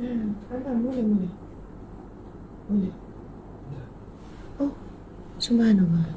Boleh. Boleh. Oh, subhanallah.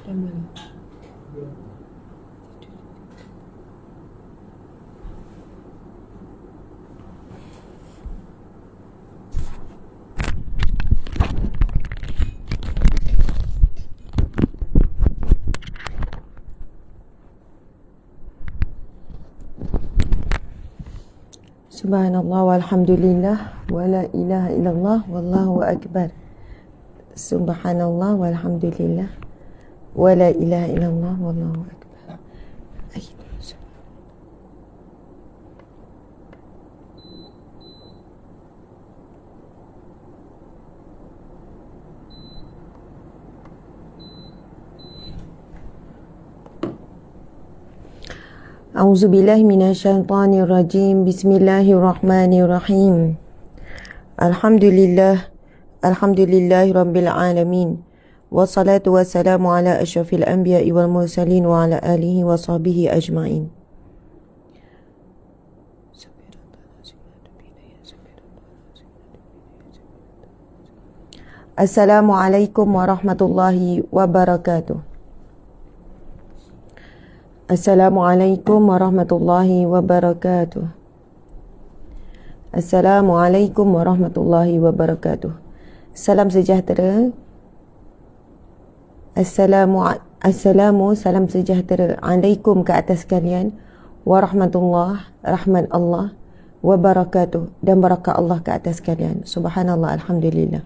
Subhanallah walhamdulillah wala ilaha illallah wallahu akbar. Subhanallah walhamdulillah wala ilaha illallah wallahu akbar. A'udzubillahi minasyaitonir rajim. Bismillahirrahmanirrahim. Alhamdulillahi rabbil alamin. Wassalatu wassalamu ala asyrafil anbiya'i wal mursalin wa ala alihi wa sahbihi ajma'in. Assalamualaikum warahmatullahi wabarakatuh. Assalamualaikum warahmatullahi wabarakatuh. Assalamualaikum warahmatullahi wabarakatuh. Salam sejahtera. Salam sejahtera alaikum ke atas kalian. Warahmatullah, rahmat Allah, wabarakatuh, dan barakah Allah ke atas kalian. Subhanallah, alhamdulillah.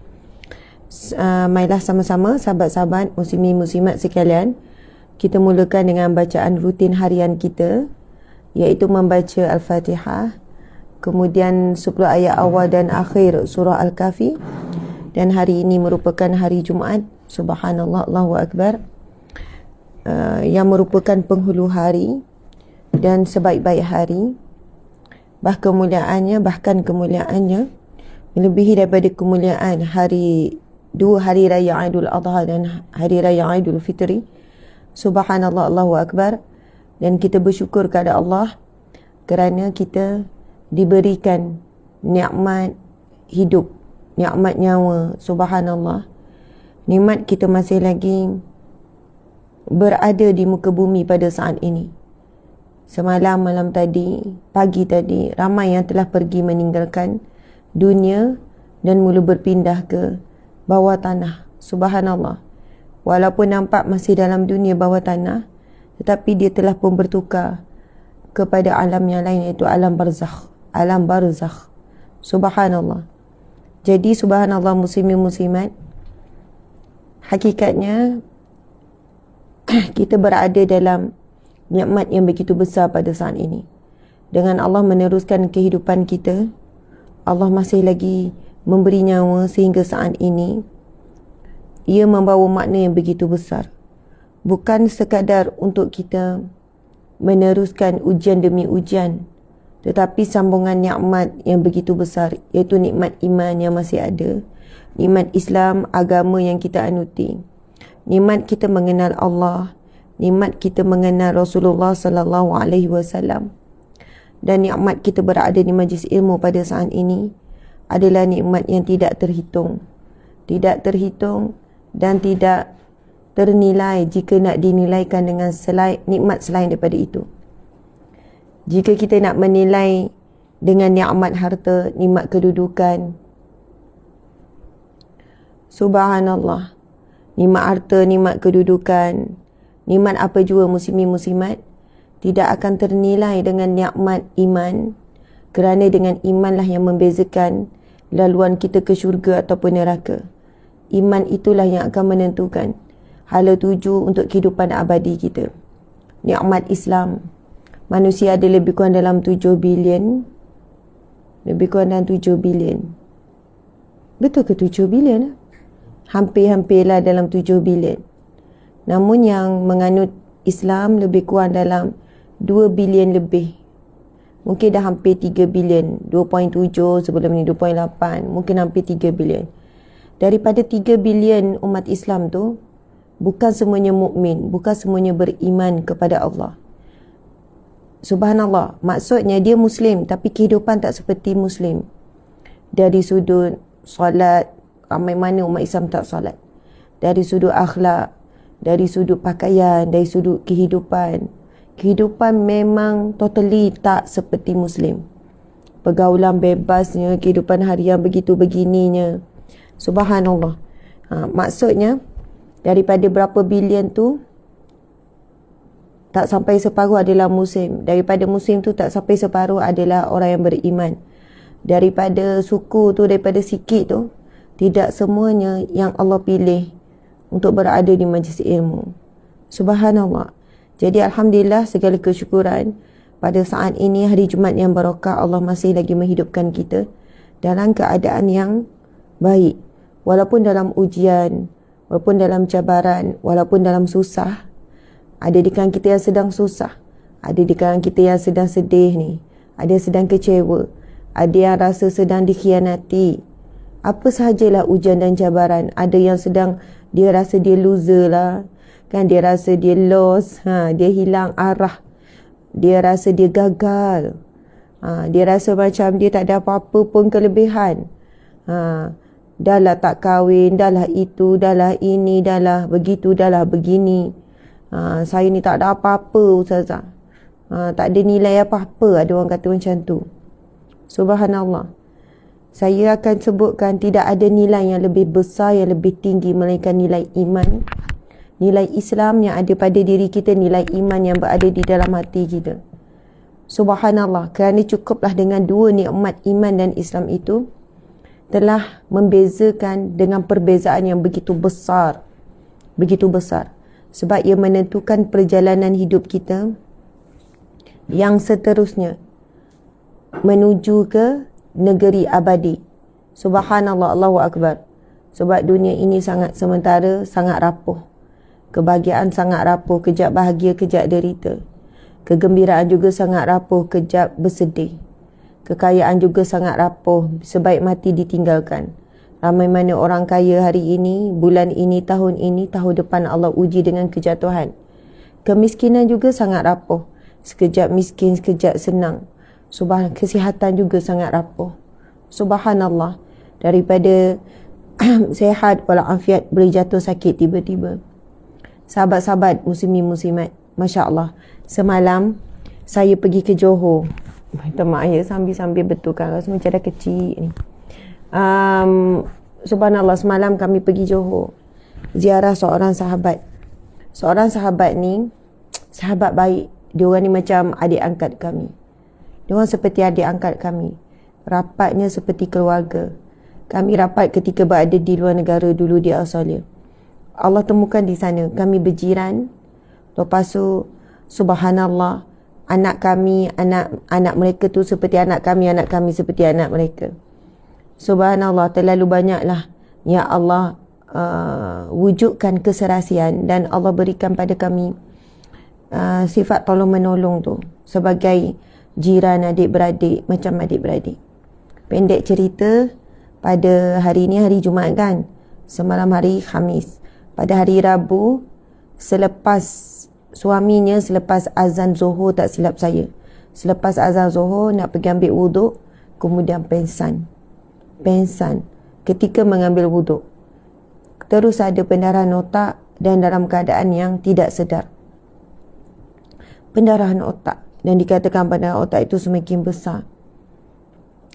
Marilah sama-sama sahabat-sahabat muslimin muslimat sekalian, kita mulakan dengan bacaan rutin harian kita, iaitu membaca Al-Fatihah, kemudian 10 ayat awal dan akhir surah Al-Kahfi. Dan hari ini merupakan hari Jumaat, subhanallah, Allahu Akbar, yang merupakan penghulu hari dan sebaik-baik hari. Bahkan kemuliaannya melebihi daripada kemuliaan dua hari raya Aidul Adha dan hari raya Aidul Fitri. Subhanallah, Allahu Akbar. Dan kita bersyukur kepada Allah kerana kita diberikan nikmat hidup, nikmat nyawa. Subhanallah, nikmat kita masih lagi berada di muka bumi pada saat ini. Malam tadi, pagi tadi, ramai yang telah pergi meninggalkan dunia dan mula berpindah ke bawah tanah. Subhanallah, walaupun nampak masih dalam dunia bawah tanah, tetapi dia telah pun bertukar kepada alam yang lain, iaitu alam barzakh. Alam barzakh. Subhanallah. Jadi subhanallah muslimin muslimat, hakikatnya kita berada dalam nikmat yang begitu besar pada saat ini. Dengan Allah meneruskan kehidupan kita, Allah masih lagi memberi nyawa sehingga saat ini. Ia membawa makna yang begitu besar. Bukan sekadar untuk kita meneruskan ujian demi ujian, tetapi sambungan nikmat yang begitu besar, iaitu nikmat iman yang masih ada, nikmat Islam, agama yang kita anuti, nikmat kita mengenal Allah, nikmat kita mengenal Rasulullah sallallahu alaihi wasallam, dan nikmat kita berada di majlis ilmu pada saat ini adalah nikmat yang tidak terhitung dan tidak ternilai jika nak dinilaikan dengan nikmat selain daripada itu. Jika kita nak menilai dengan nikmat harta, nikmat kedudukan, subhanallah, nikmat harta, nikmat kedudukan, nikmat apa jua muslimin muslimat, tidak akan ternilai dengan nikmat iman, kerana dengan imanlah yang membezakan laluan kita ke syurga ataupun neraka. Iman itulah yang akan menentukan hala tuju untuk kehidupan abadi kita. Nikmat Islam. Manusia ada lebih kurang dalam 7 bilion. Lebih kurang dalam 7 bilion. Betul ke 7 bilion? Hampir-hampirlah dalam 7 bilion. Namun yang menganut Islam lebih kurang dalam 2 bilion lebih. Mungkin dah hampir 3 bilion. 2.7 sebelum ni 2.8. Mungkin hampir 3 bilion. Daripada 3 bilion umat Islam tu, bukan semuanya mukmin, bukan semuanya beriman kepada Allah. Subhanallah, maksudnya dia Muslim tapi kehidupan tak seperti Muslim. Dari sudut solat, ramai mana umat Islam tak solat. Dari sudut akhlak, dari sudut pakaian, dari sudut kehidupan. Kehidupan memang totally tak seperti Muslim. Pergaulan bebasnya, kehidupan harian begitu begininya. Subhanallah. Maksudnya, daripada berapa bilion tu, tak sampai separuh adalah Muslim. Daripada Muslim tu tak sampai separuh adalah orang yang beriman. Daripada suku tu, daripada sikit tu, tidak semuanya yang Allah pilih untuk berada di majlis ilmu. Subhanallah. Jadi Alhamdulillah, segala kesyukuran pada saat ini hari Jumaat yang barakah, Allah masih lagi menghidupkan kita dalam keadaan yang baik. Walaupun dalam ujian, walaupun dalam cabaran, walaupun dalam susah. Ada di kalangan kita yang sedang susah, ada di kalangan kita yang sedang sedih ni, ada yang sedang kecewa, ada yang rasa sedang dikhianati. Apa sahajalah ujian dan cabaran. Ada yang sedang dia rasa dia loser lah, kan, dia rasa dia lost, dia hilang arah, dia rasa dia gagal, dia rasa macam dia tak ada apa-apa pun kelebihan. Dah lah tak kahwin, dah lah itu, dah lah ini, dah lah begitu, dah lah begini. Saya ni tak ada apa-apa, Ustazah. Tak ada nilai apa-apa. Ada orang kata macam tu. Subhanallah. Saya akan sebutkan tidak ada nilai yang lebih besar, yang lebih tinggi melainkan nilai iman. Nilai Islam yang ada pada diri kita, nilai iman yang berada di dalam hati kita. Subhanallah. Kerana cukuplah dengan dua nikmat iman dan Islam itu telah membezakan dengan perbezaan yang begitu besar. Begitu besar. Sebab ia menentukan perjalanan hidup kita yang seterusnya menuju ke negeri abadi. Subhanallah, Allahu Akbar. Sebab dunia ini sangat sementara, sangat rapuh. Kebahagiaan sangat rapuh, kejap bahagia, kejap derita. Kegembiraan juga sangat rapuh, kejap bersedih. Kekayaan juga sangat rapuh, sebaik mati ditinggalkan. Ramai mana orang kaya hari ini, bulan ini, tahun depan Allah uji dengan kejatuhan. Kemiskinan juga sangat rapuh. Sekejap miskin, sekejap senang. Kesihatan juga sangat rapuh. Subhanallah. Daripada sehat walafiat boleh jatuh sakit tiba-tiba. Sahabat-sahabat muslimin muslimat, Masya Allah. Semalam saya pergi ke Johor. Minta maaf ya, sambil-sambil betulkan, rasa macam dah kecil ni. Subhanallah, semalam kami pergi Johor ziarah seorang sahabat. Seorang sahabat ni sahabat baik. Dia orang ni macam adik angkat kami. Dia orang seperti adik angkat kami. Rapatnya seperti keluarga. Kami rapat ketika berada di luar negara dulu di Australia. Allah temukan di sana. Kami berjiran. Lepas tu subhanallah, anak kami, anak mereka tu seperti anak kami seperti anak mereka. Subhanallah, terlalu banyaklah ya Allah wujudkan keserasian dan Allah berikan pada kami sifat tolong menolong tu sebagai jiran adik-beradik, macam adik-beradik. Pendek cerita, pada hari ni hari Jumaat kan, semalam hari Khamis. Pada hari Rabu, selepas azan Zuhur, tak silap saya, selepas azan Zuhur nak pergi ambil wuduk, kemudian pengsan ketika mengambil wuduk. Terus ada pendarahan otak dan dalam keadaan yang tidak sedar. Pendarahan otak, dan dikatakan pendarahan otak itu semakin besar.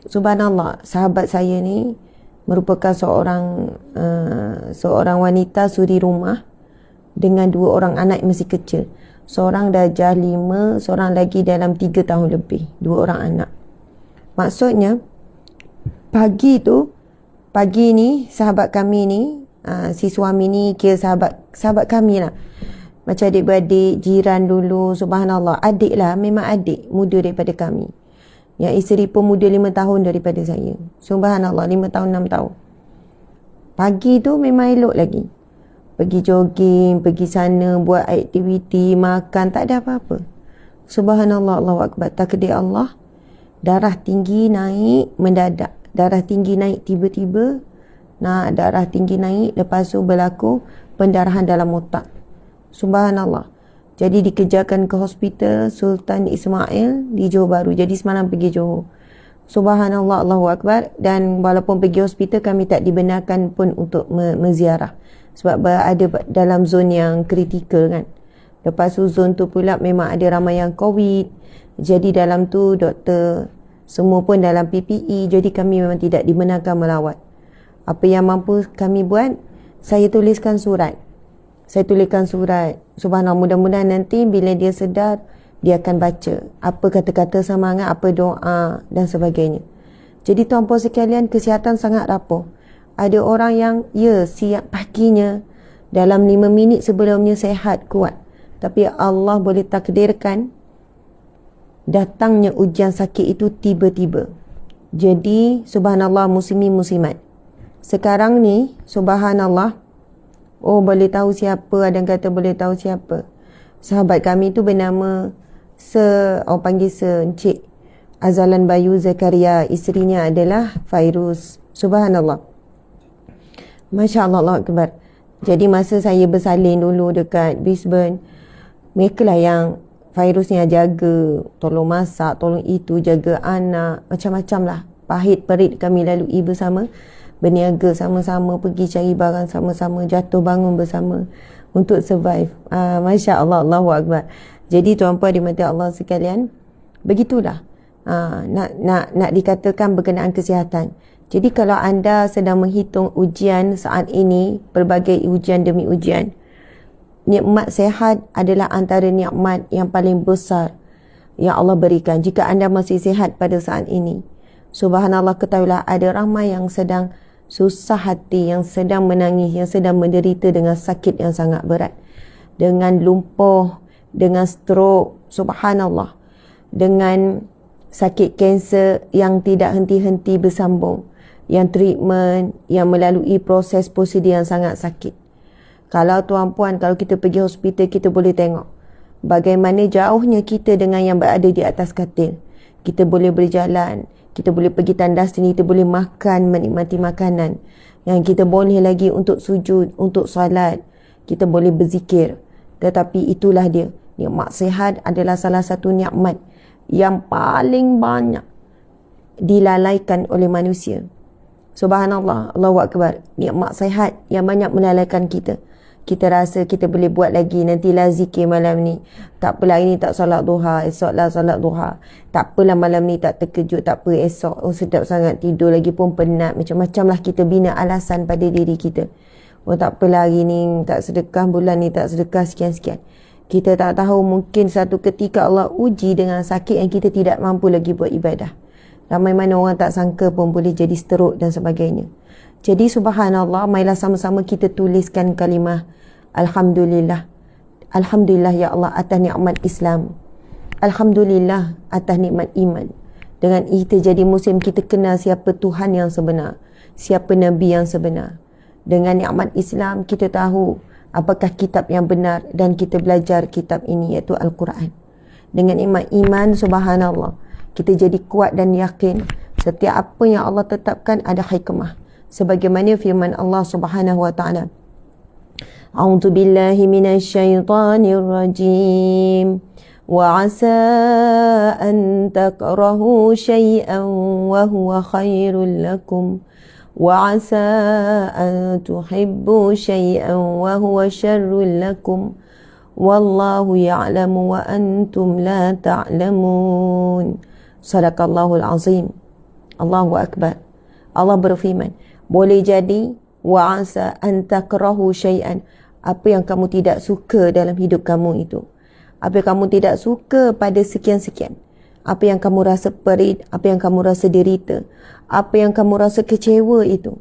Subhanallah, sahabat saya ni merupakan seorang wanita suri rumah dengan 2 orang anak masih kecil. Seorang darjah 5, seorang lagi dalam 3 tahun lebih. 2 orang anak. Maksudnya pagi ni sahabat kami ni, si suami ni kira sahabat kami lah, macam adik-beradik, jiran dulu. Subhanallah, adik lah, memang adik, muda daripada kami. Yang isteri pun muda 5 tahun daripada saya. Subhanallah, 5 tahun 6 tahun. Pagi tu memang elok lagi, pergi jogging, pergi sana, buat aktiviti, makan, tak ada apa-apa. Subhanallah, Allahu Akbar. Takdir Allah, darah tinggi naik mendadak. Darah tinggi naik tiba-tiba. Darah tinggi naik, lepas tu berlaku pendarahan dalam otak. Subhanallah. Jadi dikejarkan ke hospital Sultan Ismail di Johor Bahru. Jadi semalam pergi Johor. Subhanallah, Allahu Akbar. Dan walaupun pergi hospital, kami tak dibenarkan pun untuk menziarah. Sebab berada dalam zon yang kritikal kan. Lepas tu zon tu pula memang ada ramai yang COVID. Jadi dalam tu doktor semua pun dalam PPE. Jadi kami memang tidak dibenarkan melawat. Apa yang mampu kami buat, saya tuliskan surat. Subhanallah, mudah-mudahan nanti bila dia sedar, dia akan baca apa kata-kata semangat, apa doa dan sebagainya. Jadi tuan-puan sekalian, kesihatan sangat rapuh. Ada orang yang siap paginya, dalam 5 minit sebelumnya sehat, kuat. Tapi Allah boleh takdirkan datangnya ujian sakit itu tiba-tiba. Jadi subhanallah, muslimin-muslimat, sekarang ni subhanallah, boleh tahu siapa, ada yang kata boleh tahu siapa. Sahabat kami tu bernama Encik Azalan Bayu Zakaria. Isterinya adalah Fairuz. Subhanallah, Masya Allah, Allah Akbar. Jadi masa saya bersalin dulu dekat Brisbane, mereka lah yang Fairuz ni jaga, tolong masak, tolong itu, jaga anak, macam-macam lah. Pahit perit kami lalui bersama, berniaga sama-sama, pergi cari barang sama-sama, jatuh bangun bersama untuk survive. Masya Allah, Allahu Akbar. Jadi tuan-puan dimati Allah sekalian, begitulah nak dikatakan berkenaan kesihatan. Jadi kalau anda sedang menghitung ujian saat ini, pelbagai ujian demi ujian, nikmat sehat adalah antara nikmat yang paling besar yang Allah berikan. Jika anda masih sihat pada saat ini, subhanallah, ketahuilah ada ramai yang sedang susah hati, yang sedang menangis, yang sedang menderita dengan sakit yang sangat berat, dengan lumpuh, dengan stroke, subhanallah, dengan sakit kanser yang tidak henti-henti bersambung, yang treatment, yang melalui proses prosedur yang sangat sakit. Kalau tuan-puan, kalau kita pergi hospital, kita boleh tengok bagaimana jauhnya kita dengan yang berada di atas katil. Kita boleh berjalan, kita boleh pergi tandas sini, kita boleh makan, menikmati makanan. Yang kita boleh lagi untuk sujud, untuk salat, kita boleh berzikir. Tetapi itulah dia, nikmat sihat adalah salah satu nikmat yang paling banyak dilalaikan oleh manusia. Subhanallah, Allahu Akbar. Nikmat sihat yang banyak melalaikan kita. Kita rasa kita boleh buat lagi, nantilah zikir malam ni. Tak apalah, ini tak solat duha, esoklah solat duha. Tak apalah malam ni tak terkejut, tak apa esok. Sedap sangat tidur, lagi pun penat. Macam-macam lah kita bina alasan pada diri kita. Tak apalah hari ni tak sedekah, bulan ni tak sedekah, sekian-sekian. Kita tak tahu, mungkin satu ketika Allah uji dengan sakit yang kita tidak mampu lagi buat ibadah. Ramai mana orang tak sangka pun boleh jadi stroke dan sebagainya. Jadi subhanallah, marilah sama-sama kita tuliskan kalimah Alhamdulillah. Alhamdulillah ya Allah atas nikmat Islam. Alhamdulillah atas nikmat iman. Dengan kita jadi Muslim, kita kenal siapa Tuhan yang sebenar, siapa Nabi yang sebenar. Dengan nikmat Islam, kita tahu apakah kitab yang benar dan kita belajar kitab ini, iaitu Al-Quran. Dengan nikmat iman, subhanallah, kita jadi kuat dan yakin setiap apa yang Allah tetapkan ada hikmah. Sebagaimana firman Allah Subhanahu wa taala, A'udzu billahi minasyaitonir rajim. Wa 'asa an takrahu syai'an wa huwa khairul lakum. Wa 'asa an tuhibbu syai'an wa huwa syarrul lakum. Wallahu ya'lamu wa antum la ta'lamun. Sadaqallahul azim. Allahu akbar. Allah berfirman, boleh jadi wa 'asa an takrahu syai'an, apa yang kamu tidak suka dalam hidup kamu itu, apa yang kamu tidak suka pada sekian-sekian, apa yang kamu rasa perit, apa yang kamu rasa derita, apa yang kamu rasa kecewa itu,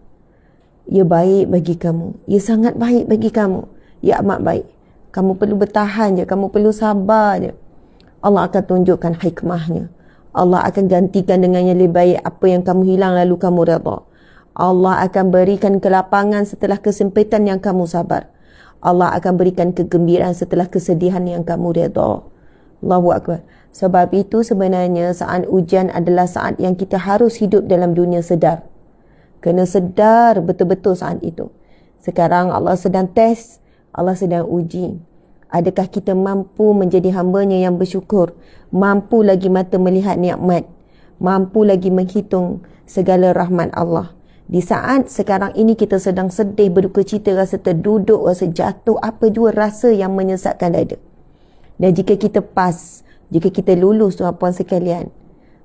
ia baik bagi kamu, ia sangat baik bagi kamu, ia amat baik. Kamu perlu bertahan je, kamu perlu sabar je. Allah akan tunjukkan hikmahnya. Allah akan gantikan dengan yang lebih baik apa yang kamu hilang lalu kamu redha. Allah akan berikan kelapangan setelah kesempitan yang kamu sabar. Allah akan berikan kegembiraan setelah kesedihan yang kamu redha. Allahu Akbar. Sebab itu sebenarnya saat ujian adalah saat yang kita harus hidup dalam dunia sedar. Kena sedar betul-betul saat itu. Sekarang Allah sedang test, Allah sedang uji. Adakah kita mampu menjadi hamba-Nya yang bersyukur? Mampu lagi mata melihat nikmat? mampu lagi menghitung segala rahmat Allah. Di saat sekarang ini kita sedang sedih, berduka cita, rasa terduduk, rasa jatuh, apa jua rasa yang menyesatkan dada. Dan jika kita jika kita lulus, tuan-puan sekalian,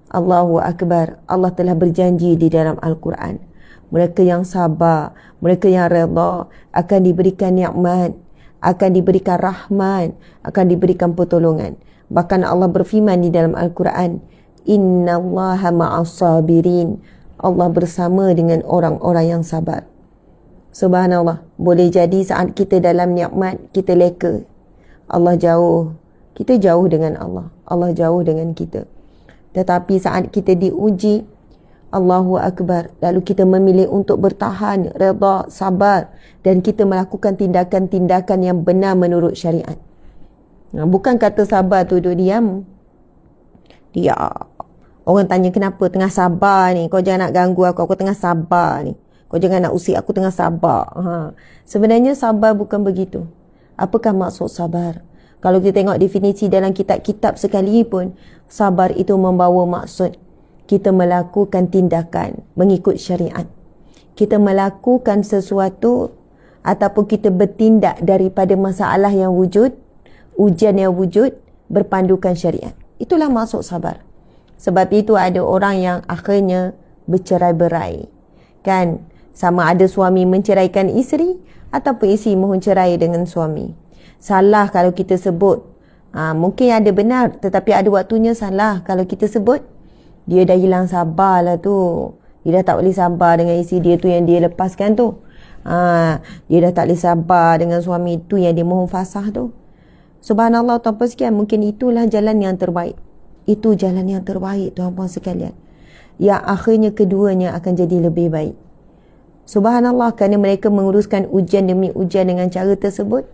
Allahu Akbar, Allah telah berjanji di dalam Al-Quran, mereka yang sabar, mereka yang redha akan diberikan nikmat, akan diberikan rahmat, akan diberikan pertolongan. Bahkan Allah berfirman di dalam Al-Quran, Innallaha ma'as sabirin, Allah bersama dengan orang-orang yang sabar. Subhanallah, boleh jadi saat kita dalam nikmat, kita leka, Allah jauh, kita jauh dengan Allah, Allah jauh dengan kita. Tetapi saat kita diuji, Allahu Akbar, lalu kita memilih untuk bertahan, redha, sabar, dan kita melakukan tindakan-tindakan yang benar menurut syariat. Bukan kata sabar tu duduk diam. Orang tanya kenapa tengah sabar ni, kau jangan nak ganggu aku tengah sabar ni, kau jangan nak usik aku tengah sabar. Sebenarnya sabar bukan begitu. Apakah maksud sabar? Kalau kita tengok definisi dalam kitab-kitab sekalipun, sabar itu membawa maksud kita melakukan tindakan mengikut syariat. Kita melakukan sesuatu ataupun kita bertindak daripada masalah yang wujud, ujian yang wujud, berpandukan syariat. Itulah maksud sabar. Sebab itu ada orang yang akhirnya bercerai-berai. Kan? Sama ada suami menceraikan isteri ataupun isteri mohon cerai dengan suami. Salah kalau kita sebut. Mungkin ada benar, tetapi ada waktunya salah kalau kita sebut dia dah hilang sabar lah tu. Dia dah tak boleh sabar dengan isteri dia tu yang dia lepaskan tu. Dia dah tak boleh sabar dengan suami tu yang dia mohon fasah tu. Subhanallah, tuan-puan sekalian, mungkin itulah jalan yang terbaik. Itu jalan yang terbaik, tuan-puan sekalian. Yang akhirnya keduanya akan jadi lebih baik. Subhanallah, kerana mereka menguruskan ujian demi ujian dengan cara tersebut.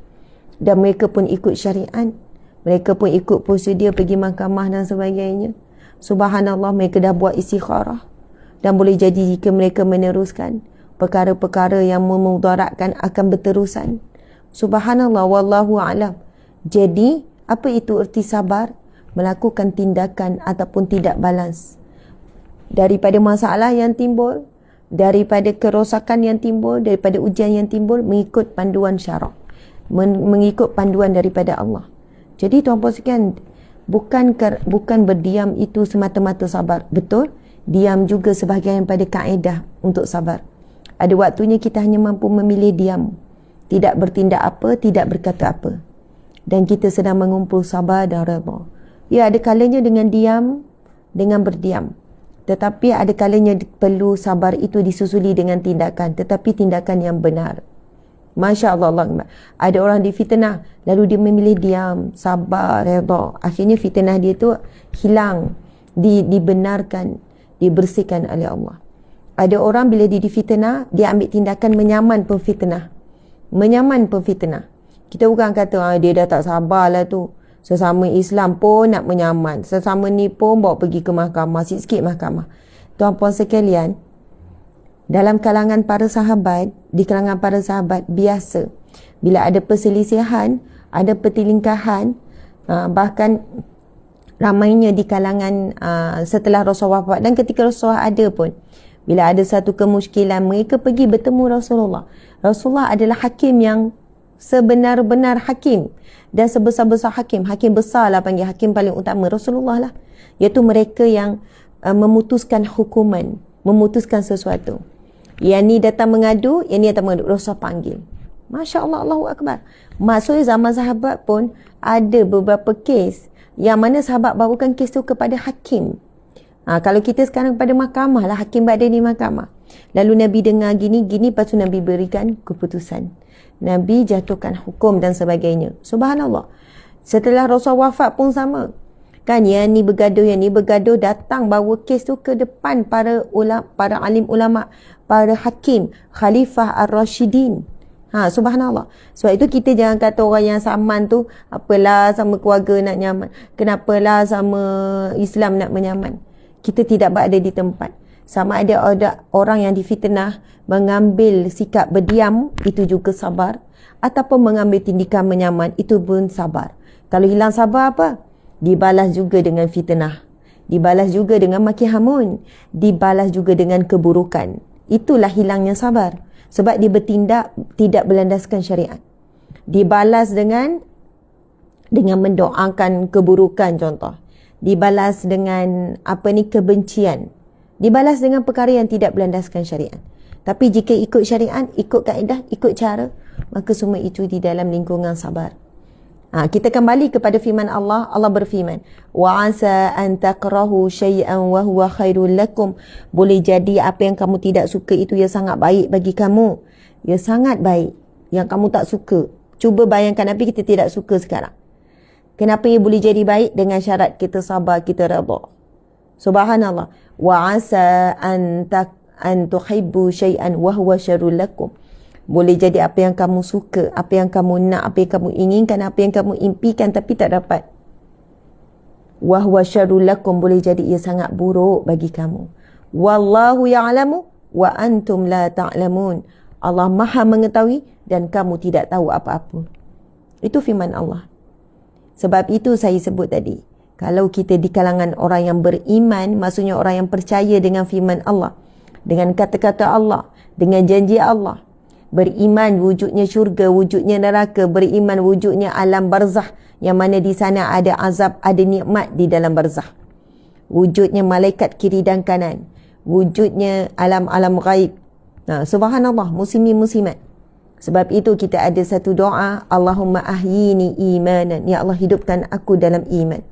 Dan mereka pun ikut syariat. Mereka pun ikut prosedur pergi mahkamah dan sebagainya. Subhanallah, mereka dah buat istikharah. Dan boleh jadi jika mereka meneruskan, perkara-perkara yang memudaratkan akan berterusan. Subhanallah, wallahu a'lam. Jadi, apa itu erti sabar? Melakukan tindakan ataupun tidak balas daripada masalah yang timbul, daripada kerosakan yang timbul, daripada ujian yang timbul, mengikut panduan syarak, mengikut panduan daripada Allah. Jadi tuan-puan sekalian, bukan berdiam itu semata-mata sabar. Betul, diam juga sebahagian pada kaedah untuk sabar. Ada waktunya kita hanya mampu memilih diam, tidak bertindak apa, tidak berkata apa, dan kita sedang mengumpul sabar dan redha. Ya, ada kalanya dengan diam, dengan berdiam. Tetapi ada kalanya perlu sabar itu disusuli dengan tindakan, tetapi tindakan yang benar. Masya Allah. Ada orang difitnah, lalu dia memilih diam, sabar, redha. Akhirnya fitnah dia tu hilang, dibenarkan, dibersihkan oleh Allah. Ada orang bila dia difitnah, dia ambil tindakan menyaman pemfitnah. Menyaman pemfitnah. Kita bukan kata dia dah tak sabar lah tu. Sesama Islam pun nak menyaman. Sesama ni pun bawa pergi ke mahkamah. Sikit-sikit mahkamah. Tuan-puan sekalian, dalam kalangan para sahabat, di kalangan para sahabat biasa, bila ada perselisihan, ada pertelingkahan, bahkan ramainya di kalangan setelah Rasulullah wafat dan ketika Rasulullah ada pun, bila ada satu kemusykilan, mereka pergi bertemu Rasulullah. Rasulullah adalah hakim yang sebenar-benar hakim dan sebesar-besar hakim. Hakim besar lah panggil, hakim paling utama Rasulullah lah. Iaitu mereka yang memutuskan hukuman, memutuskan sesuatu. Yang ni datang mengadu, yang ni datang mengadu, Rasulullah panggil. Masya Allah, Allahu Akbar. Maksudnya zaman sahabat pun ada beberapa kes yang mana sahabat bawakan kes tu kepada hakim. Kalau kita sekarang kepada mahkamah lah, hakim berada di mahkamah. Lalu Nabi dengar gini-gini, lepas tu Nabi berikan keputusan. Nabi jatuhkan hukum dan sebagainya. Subhanallah. Setelah Rasul wafat pun sama. Kan yang ni bergaduh, datang bawa kes tu ke depan para alim ulama, para hakim, Khalifah Ar-Rashidin. Subhanallah. Sebab itu kita jangan kata orang yang saman tu, apalah sama keluarga nak nyaman, kenapalah sama Islam nak menyaman. Kita tidak berada di tempat. Sama ada orang yang difitnah mengambil sikap berdiam, itu juga sabar, ataupun mengambil tindakan menyaman, itu pun sabar. Kalau hilang sabar apa? Dibalas juga dengan fitnah. dibalas juga dengan maki hamun, dibalas juga dengan keburukan. Itulah hilangnya sabar. Sebab dia bertindak tidak berlandaskan syariat. Dibalas dengan mendoakan keburukan contoh. Dibalas dengan kebencian. Dibalas dengan perkara yang tidak berlandaskan syariat. Tapi jika ikut syariat, ikut kaedah, ikut cara, maka semua itu di dalam lingkungan sabar. Kita kembali kepada firman Allah. Allah berfirman, wa asa an takrahu syai'an wa huwa khairul lakum. Boleh jadi apa yang kamu tidak suka itu yang sangat baik bagi kamu. Ya sangat baik. Yang kamu tak suka. Cuba bayangkan apa kita tidak suka sekarang. Kenapa ia boleh jadi baik? Dengan syarat kita sabar, kita redha. Subhanallah. Wa asa an tuhibbu syai'an wa huwa syarrul lakum. Boleh jadi apa yang kamu suka, apa yang kamu nak, apa yang kamu inginkan, apa yang kamu impikan tapi tak dapat. Wa huwa syarrul lakum, boleh jadi ia sangat buruk bagi kamu. Wallahu ya'lamu wa antum la ta'lamun. Allah Maha mengetahui dan kamu tidak tahu apa-apa. Itu firman Allah. Sebab itu saya sebut tadi, kalau kita di kalangan orang yang beriman, maksudnya orang yang percaya dengan firman Allah, dengan kata-kata Allah, dengan janji Allah, beriman wujudnya syurga, wujudnya neraka, beriman wujudnya alam barzah, yang mana di sana ada azab, ada nikmat di dalam barzah, wujudnya malaikat kiri dan kanan, wujudnya alam-alam ghaib. Subhanallah, muslimin muslimat. Sebab itu kita ada satu doa, Allahumma ahyini imanan, ya Allah hidupkan aku dalam iman,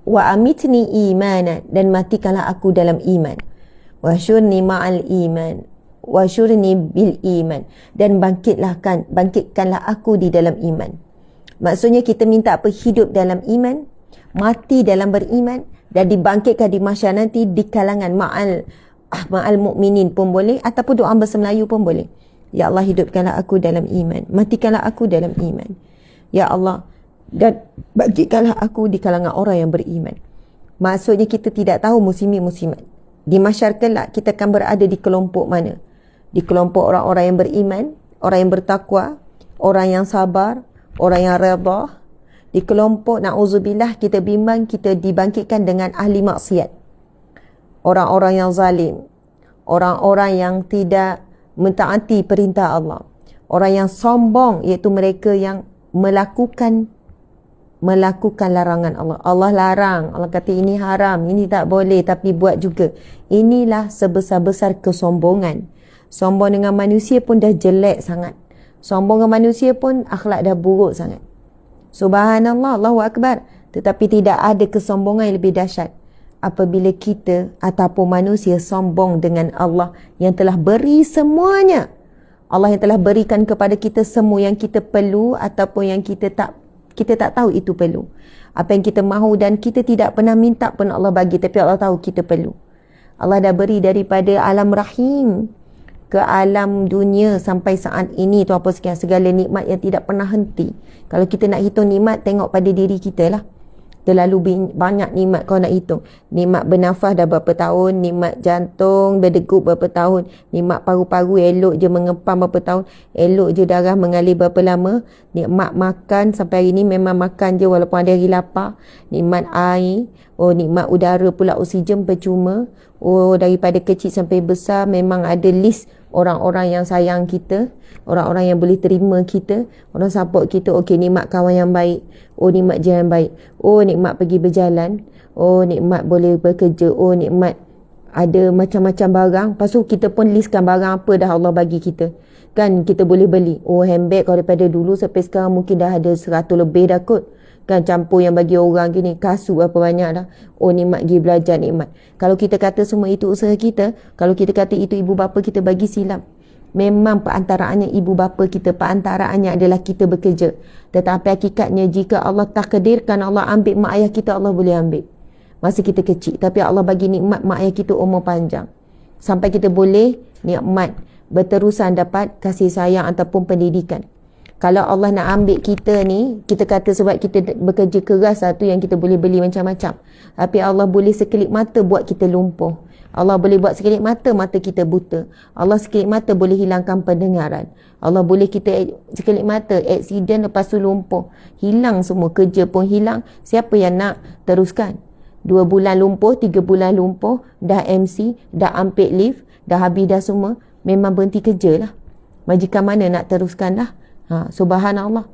wa amitni imanan, dan matikanlah aku dalam iman, wa syurni ma'al iman, wa syurni bil iman, dan bangkitkanlah aku di dalam iman. Maksudnya kita minta apa? Hidup dalam iman, mati dalam beriman, dan dibangkitkan di mahsyar nanti di kalangan ma'al mukminin pun boleh, ataupun doa bahasa Melayu pun boleh. Ya Allah hidupkanlah aku dalam iman, matikanlah aku dalam iman, ya Allah, dan bangkitkanlah aku di kalangan orang yang beriman. Maksudnya kita tidak tahu muslimin muslimat di mahsyar kelak kita akan berada di kelompok mana. Di kelompok orang-orang yang beriman, orang yang bertakwa, orang yang sabar, orang yang redha. Di kelompok na'udzubillah kita bimbang kita dibangkitkan dengan ahli maksiat, orang-orang yang zalim, orang-orang yang tidak mentaati perintah Allah, orang yang sombong, iaitu mereka yang melakukan larangan Allah. Allah larang, Allah kata ini haram, ini tak boleh, tapi buat juga. Inilah sebesar-besar kesombongan. Sombong dengan manusia pun dah jelek sangat. Sombong dengan manusia pun akhlak dah buruk sangat. Subhanallah, Allahu Akbar. Tetapi tidak ada kesombongan yang lebih dahsyat apabila kita ataupun manusia sombong dengan Allah yang telah beri semuanya. Allah yang telah berikan kepada kita semua yang kita perlu ataupun yang kita tak tahu itu perlu. Apa yang kita mahu dan kita tidak pernah minta pun Allah bagi, tapi Allah tahu kita perlu. Allah dah beri daripada alam rahim ke alam dunia sampai saat ini tu apa sekian, segala nikmat yang tidak pernah henti. Kalau kita nak hitung nikmat, tengok pada diri kita lah. Terlalu banyak nikmat kau nak hitung. Nikmat bernafas dah berapa tahun, nikmat jantung berdegup berapa tahun, nikmat paru-paru elok je mengepam berapa tahun, elok je darah mengalir berapa lama, nikmat makan sampai hari ni memang makan je walaupun ada hari lapar, nikmat air, nikmat udara pula oksigen percuma, daripada kecil sampai besar memang ada list orang-orang yang sayang kita, orang-orang yang boleh terima kita, orang support kita. Okey, nikmat kawan yang baik, nikmat jiran yang baik, nikmat pergi berjalan, nikmat boleh bekerja, nikmat ada macam-macam barang. Lepas tu kita pun listkan barang apa dah Allah bagi kita, kan kita boleh beli. Handbag kalau daripada dulu sampai sekarang mungkin dah ada 100 lebih dah kot, kan, campur yang bagi orang gini, kasut berapa banyak dah. Nikmat pergi belajar, nikmat. Kalau kita kata semua itu usaha kita, kalau kita kata itu ibu bapa kita, bagi silap. Memang perantaraannya ibu bapa kita, perantaraannya adalah kita bekerja. Tetapi hakikatnya jika Allah takdirkan Allah ambil mak ayah kita, Allah boleh ambil masa kita kecil. Tapi Allah bagi nikmat mak ayah kita umur panjang, sampai kita boleh nikmat berterusan dapat kasih sayang ataupun pendidikan. Kalau Allah nak ambil kita ni, kita kata sebab kita bekerja keras, satu yang kita boleh beli macam-macam. Tapi Allah boleh sekelip mata buat kita lumpuh. Allah boleh buat sekelip mata kita buta. Allah sekelip mata boleh hilangkan pendengaran. Allah boleh kita sekelip mata aksiden lepas tu lumpuh. Hilang semua, kerja pun hilang. Siapa yang nak teruskan? 2 bulan lumpuh, 3 bulan lumpuh, dah MC, dah unpaid leave, dah habis dah semua, memang berhenti kerja lah. Majikan mana nak teruskan dah? Subhanallah.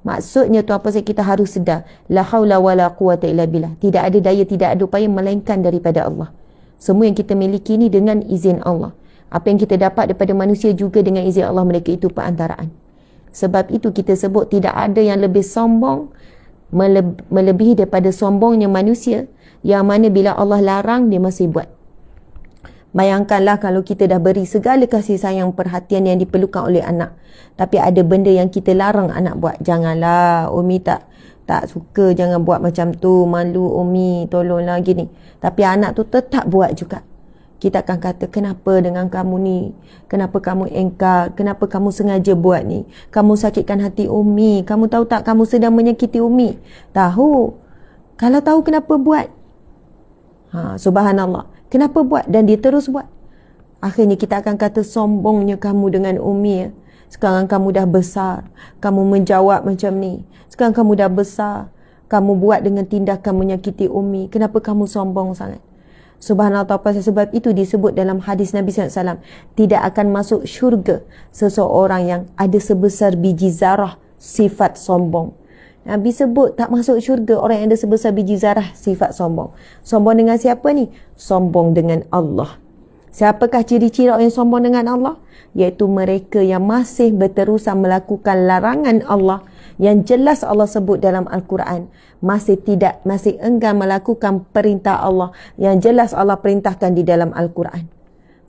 Maksudnya tu apa, kita harus sedar, la haula wala quwata illa billah. Tidak ada daya, tidak ada upaya melainkan daripada Allah. Semua yang kita miliki ni dengan izin Allah. Apa yang kita dapat daripada manusia juga dengan izin Allah, mereka itu perantaraan. Sebab itu kita sebut tidak ada yang lebih sombong melebihi daripada sombongnya manusia, yang mana bila Allah larang dia masih buat. Bayangkanlah kalau kita dah beri segala kasih sayang, perhatian yang diperlukan oleh anak, tapi ada benda yang kita larang anak buat. Janganlah, Umi tak suka, jangan buat macam tu, malu Umi, tolonglah gini. Tapi anak tu tetap buat juga. Kita akan kata, kenapa dengan kamu ni? Kenapa kamu engkar? Kenapa kamu sengaja buat ni? Kamu sakitkan hati Umi. Kamu tahu tak kamu sedang menyakiti Umi? Tahu. Kalau tahu kenapa buat? Subhanallah. Kenapa buat? Dan dia terus buat. Akhirnya kita akan kata, sombongnya kamu dengan Umi ya. Sekarang kamu dah besar, kamu menjawab macam ni. Sekarang kamu dah besar, kamu buat dengan tindakan menyakiti Umi. Kenapa kamu sombong sangat? Subhanallah. Sebab itu disebut dalam hadis Nabi SAW, tidak akan masuk syurga seseorang yang ada sebesar biji zarah sifat sombong. Nabi sebut tak masuk syurga orang yang ada sebesar biji zarah sifat sombong. Sombong dengan siapa ni? Sombong dengan Allah. Siapakah ciri-ciri orang yang sombong dengan Allah? Iaitu mereka yang masih berterusan melakukan larangan Allah yang jelas Allah sebut dalam Al-Quran. Masih enggan melakukan perintah Allah yang jelas Allah perintahkan di dalam Al-Quran.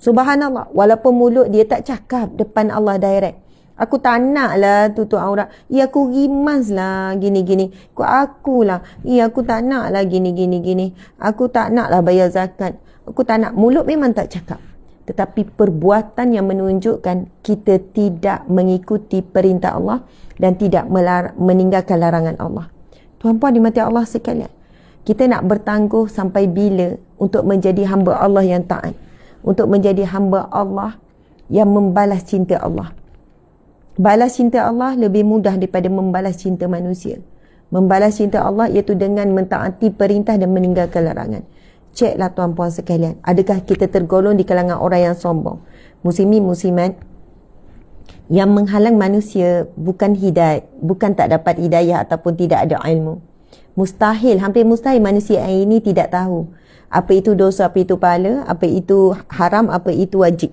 Subhanallah. Walaupun mulut dia tak cakap depan Allah direct. Aku tak nak lah tutup aurat. Aku rimas lah gini-gini. Aku lah. Aku tak nak lah gini-gini. Aku tak nak lah bayar zakat. Aku tak nak. Mulut memang tak cakap. Tetapi perbuatan yang menunjukkan kita tidak mengikuti perintah Allah dan tidak meninggalkan larangan Allah. Tuan-puan dimati Allah sekalian. Kita nak bertangguh sampai bila untuk menjadi hamba Allah yang taat. Untuk menjadi hamba Allah yang membalas cinta Allah. Balas cinta Allah lebih mudah daripada membalas cinta manusia. Membalas cinta Allah iaitu dengan mentaati perintah dan meninggalkan larangan. Ceklah tuan-puan sekalian, adakah kita tergolong di kalangan orang yang sombong? Muslimin muslimat, yang menghalang manusia bukan hidayah, bukan tak dapat hidayah ataupun tidak ada ilmu. Mustahil, hampir mustahil manusia ini tidak tahu apa itu dosa, apa itu pahala, apa itu haram, apa itu wajib.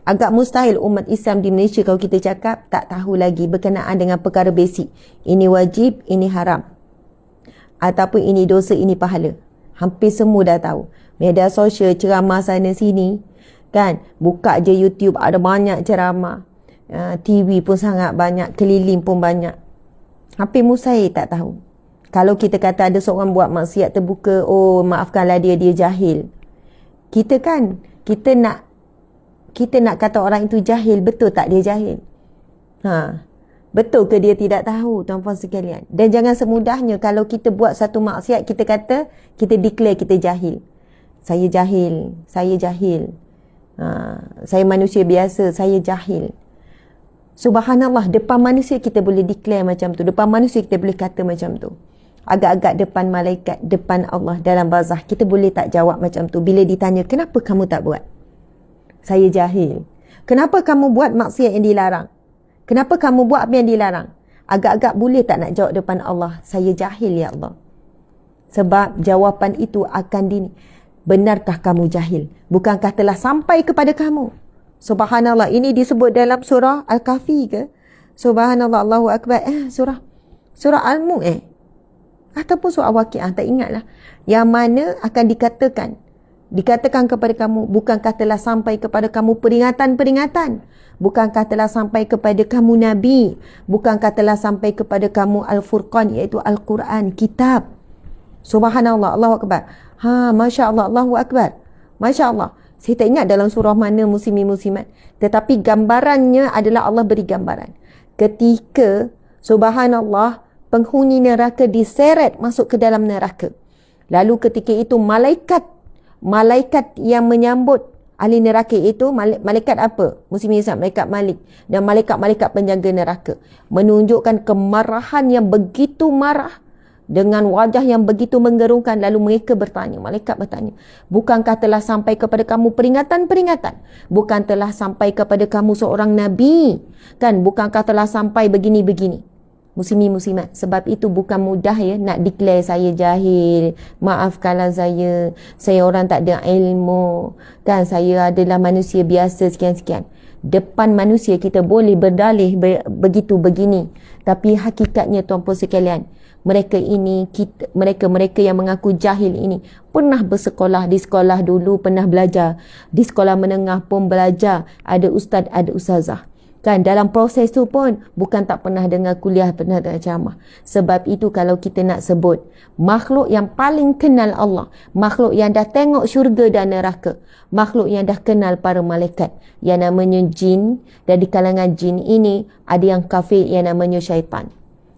Agak mustahil umat Islam di Malaysia kalau kita cakap tak tahu lagi berkenaan dengan perkara basic. Ini wajib, ini haram. Ataupun ini dosa, ini pahala. Hampir semua dah tahu. Media sosial, ceramah sana sini. Kan? Buka je YouTube, ada banyak ceramah. TV pun sangat banyak, keliling pun banyak. Hampir mustahil tak tahu. Kalau kita kata ada seorang buat maksiat terbuka, oh maafkanlah dia jahil. Kita nak kata orang itu jahil, betul tak dia jahil? Betul ke dia tidak tahu, tuan-puan sekalian? Dan jangan semudahnya kalau kita buat satu maksiat, kita kata, kita declare kita jahil. Saya jahil, saya jahil. Saya manusia biasa, saya jahil. Subhanallah, depan manusia kita boleh declare macam tu. Depan manusia kita boleh kata macam tu. Agak-agak depan malaikat, depan Allah, dalam barzah, kita boleh tak jawab macam tu. Bila ditanya, kenapa kamu tak buat? Saya jahil. Kenapa kamu buat maksiat yang dilarang? Kenapa kamu buat apa yang dilarang? Agak-agak boleh tak nak jawab depan Allah? Saya jahil ya Allah. Sebab jawapan itu akan benarkah kamu jahil? Bukankah telah sampai kepada kamu? Subhanallah. Ini disebut dalam surah Al-Kahfi ke? Subhanallah, Allahu Akbar. Surah Al-Mulk ataupun surah Waqiah, tak ingatlah. Yang mana akan dikatakan kepada kamu, bukankah telah sampai kepada kamu peringatan-peringatan? Bukankah telah sampai kepada kamu Nabi? Bukankah telah sampai kepada kamu Al-Furqan, iaitu Al-Quran, kitab? Subhanallah, Allahu Akbar. Masya Allah, Allahu Akbar. Masya Allah. Saya tak ingat dalam surah mana, muslimin muslimat. Tetapi gambarannya adalah Allah beri gambaran. Ketika, subhanallah, penghuni neraka diseret masuk ke dalam neraka. Lalu ketika itu malaikat yang menyambut ahli neraka itu, malaikat apa? Muslimin malaikat Malik dan malaikat-malaikat penjaga neraka, menunjukkan kemarahan yang begitu marah dengan wajah yang begitu menggerunkan. Lalu mereka bertanya, malaikat bertanya, bukankah telah sampai kepada kamu peringatan-peringatan? Bukan telah sampai kepada kamu seorang Nabi? Kan, bukankah telah sampai begini-begini? Muslimin-muslimat, sebab itu bukan mudah ya nak declare saya jahil, maaf kalau saya orang tak ada ilmu, kan, saya adalah manusia biasa sekian-sekian. Depan manusia kita boleh berdalih begitu begini, tapi hakikatnya tuan-puan sekalian, mereka yang mengaku jahil ini pernah bersekolah di sekolah dulu, pernah belajar di sekolah menengah pun belajar, ada ustaz, ada ustazah. Kan, dalam proses tu pun bukan tak pernah dengar kuliah, pernah dengar ceramah. Sebab itu kalau kita nak sebut makhluk yang paling kenal Allah, makhluk yang dah tengok syurga dan neraka, makhluk yang dah kenal para malaikat, yang namanya jin, dan di kalangan jin ini ada yang kafir yang namanya syaitan.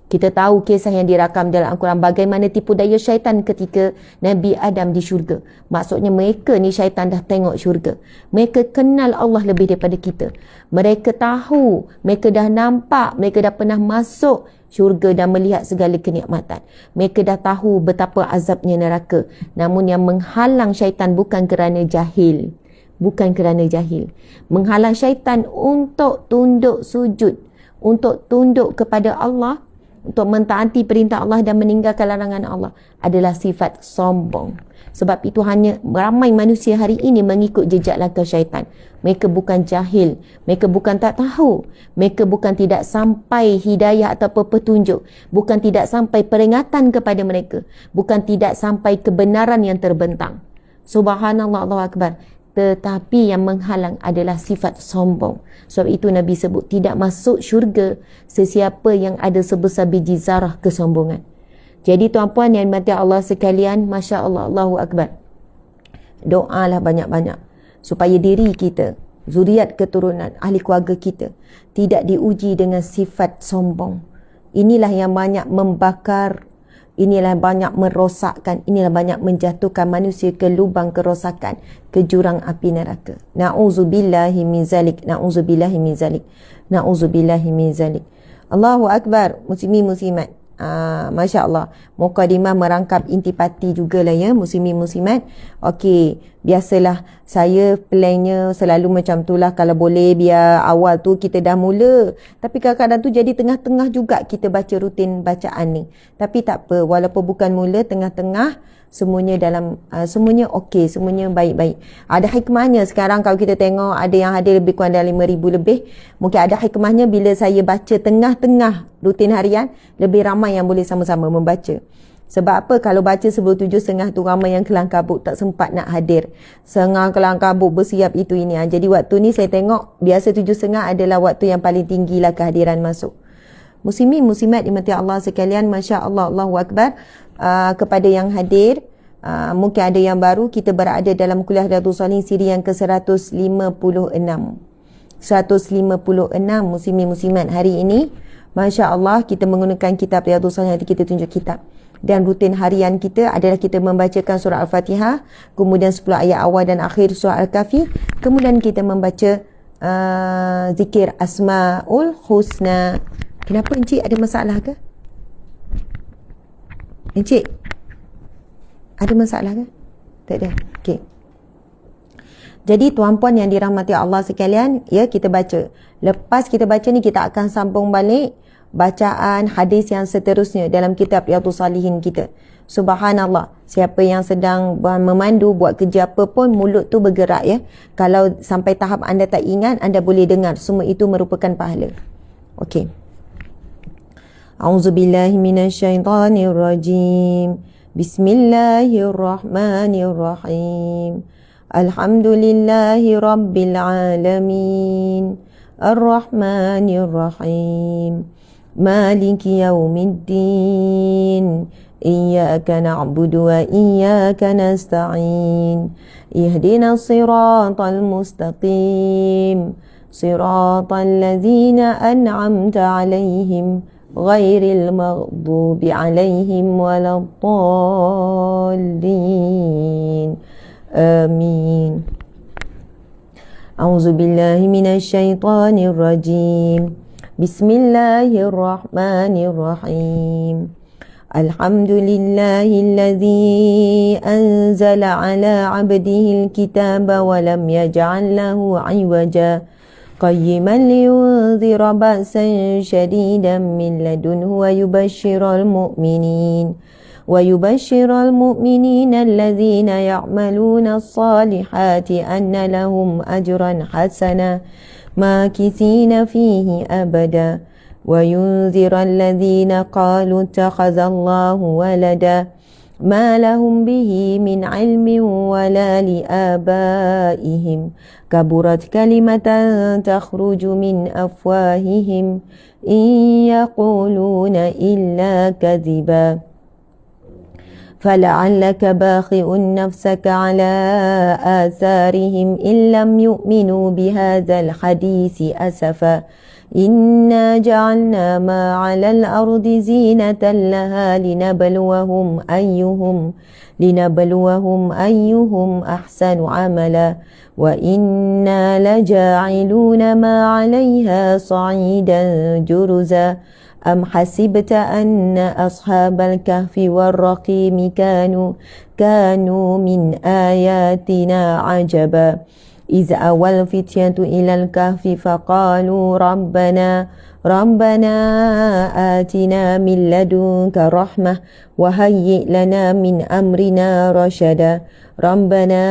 Kita tahu kisah yang dirakam dalam Al-Quran bagaimana tipu daya syaitan ketika Nabi Adam di syurga. Maksudnya mereka ni syaitan dah tengok syurga. Mereka kenal Allah lebih daripada kita. Mereka tahu, mereka dah nampak, mereka dah pernah masuk syurga dan melihat segala kenikmatan. Mereka dah tahu betapa azabnya neraka. Namun yang menghalang syaitan bukan kerana jahil. Bukan kerana jahil. Menghalang syaitan untuk tunduk sujud, untuk tunduk kepada Allah, untuk mentaati perintah Allah dan meninggalkan larangan Allah adalah sifat sombong. Sebab itu hanya ramai manusia hari ini mengikut jejak langkah syaitan. Mereka bukan jahil, mereka bukan tak tahu, mereka bukan tidak sampai hidayah atau petunjuk, bukan tidak sampai peringatan kepada mereka, bukan tidak sampai kebenaran yang terbentang. Subhanallah, Allahu Akbar. Tetapi yang menghalang adalah sifat sombong. Sebab itu Nabi sebut tidak masuk syurga sesiapa yang ada sebesar biji zarah kesombongan. Jadi tuan-puan yang dimati Allah sekalian, Masya Allah, Allahu Akbar, doalah banyak-banyak supaya diri kita, zuriat keturunan, ahli keluarga kita tidak diuji dengan sifat sombong. Inilah yang banyak membakar, inilah banyak merosakkan, inilah banyak menjatuhkan manusia ke lubang kerosakan, ke jurang api neraka. Na'udzubillahi min zalik, na'udzubillahi min zalik, na'udzubillahi min zalik. Allahu Akbar, muslimin muslimat. Masya Allah, mukadimah merangkap intipati jugalah ya, muslimin muslimat. Okey, biasalah saya plannya selalu macam tu lah, kalau boleh biar awal tu kita dah mula, tapi kadang-kadang tu jadi tengah-tengah juga kita baca rutin bacaan ni. Tapi tak apa, walaupun bukan mula, tengah-tengah semuanya dalam semuanya okey, semuanya baik-baik. Ada hikmahnya sekarang kalau kita tengok ada yang hadir lebih kurang dari 5,000 lebih. Mungkin ada hikmahnya bila saya baca tengah-tengah rutin harian, lebih ramai yang boleh sama-sama membaca. Sebab apa? Kalau baca sebelum 7.30 tu ramai yang kelang kabut, tak sempat nak hadir. Setengah kelang kabut bersiap itu ini. Jadi waktu ni saya tengok biasa 7.30 adalah waktu yang paling tinggi lah kehadiran masuk. Muslimin muslimat dimati Allah sekalian, Masya Allah, Allahu Akbar. Kepada yang hadir, mungkin ada yang baru, kita berada dalam kuliah Riyadhus Shalihin siri yang ke-156. 156 muslimin muslimat hari ini. Masya Allah, kita menggunakan kitab Riyadhus Shalihin, nanti kita tunjuk kitab. Dan rutin harian kita adalah kita membacakan surah Al-Fatihah, kemudian 10 ayat awal dan akhir surah Al-Kahfi, kemudian kita membaca zikir Asma'ul Husna. Kenapa Encik, ada masalah ke? Encik, ada masalah ke? Tak ada. Okey. Jadi tuan-puan yang dirahmati Allah sekalian, ya, kita baca. Lepas kita baca ni, kita akan sambung balik bacaan hadis yang seterusnya dalam kitab Riyadhus Shalihin kita. Subhanallah, siapa yang sedang memandu, buat kerja apa pun, mulut tu bergerak ya. Kalau sampai tahap anda tak ingat, anda boleh dengar. Semua itu merupakan pahala. Okey. A'udzubillahi minasyaitonirrajim. Bismillahirrahmanirrahim. Alhamdulillahi rabbil alamin. Ar-Rahmanirrahim. Maliki yaumiddin. Iyyaka na'budu wa iyyaka nasta'in. Ihdinas siratal mustaqim. Siratal ladzina an'amta 'alaihim ghairil maghdubi 'alaihim waladdallin. Amin. A'udzubillahi minasyaitonir rajim. Bismillahirrahmanirrahim. Alhamdulillahilladzi anzala ala abdihil kitaba wa lam yaj'al lahu 'iwaja qayyiman liyunzira ba'san shadidan min ladunhu ويبشر المؤمنين الذين يعملون الصالحات أن لهم أجرا حسنا ماكثين فيه أبدا وينذر الذين قالوا اتخذ الله ولدا ما لهم به من علم ولا لآبائهم كبرت كلمة تخرج من أفواههم إن يقولون إلا كذبا فلعلك باخئ نفسك على آثارهم إن لم يؤمنوا بهذا الحديث أسفا إنا جعلنا ما على الأرض زينة لها لنبلوهم أيهم أحسن عملا وإنا لجاعلون ما عليها صعيدا جرزا أم حسبت أن أصحاب الكهف والرقيم كانوا من آياتنا عجبا إذ أوى الفتية إلى الكهف فقالوا ربنا آتنا من لدنك رحمة وهيئ لنا من أمرنا رشدا ربنا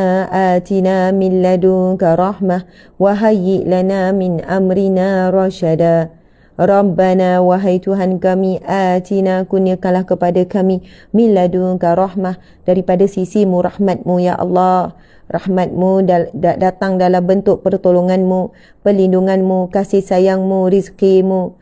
آتنا من لدنك رحمة وهيئ لنا من أمرنا رشدا Rabbana, wahai Tuhan kami, atina, kurniakanlah kepada kami, min ladunka rahmah, daripada sisimu rahmatmu ya Allah. Rahmatmu datang dalam bentuk pertolonganmu, perlindunganmu, kasih sayangmu, rizkimu,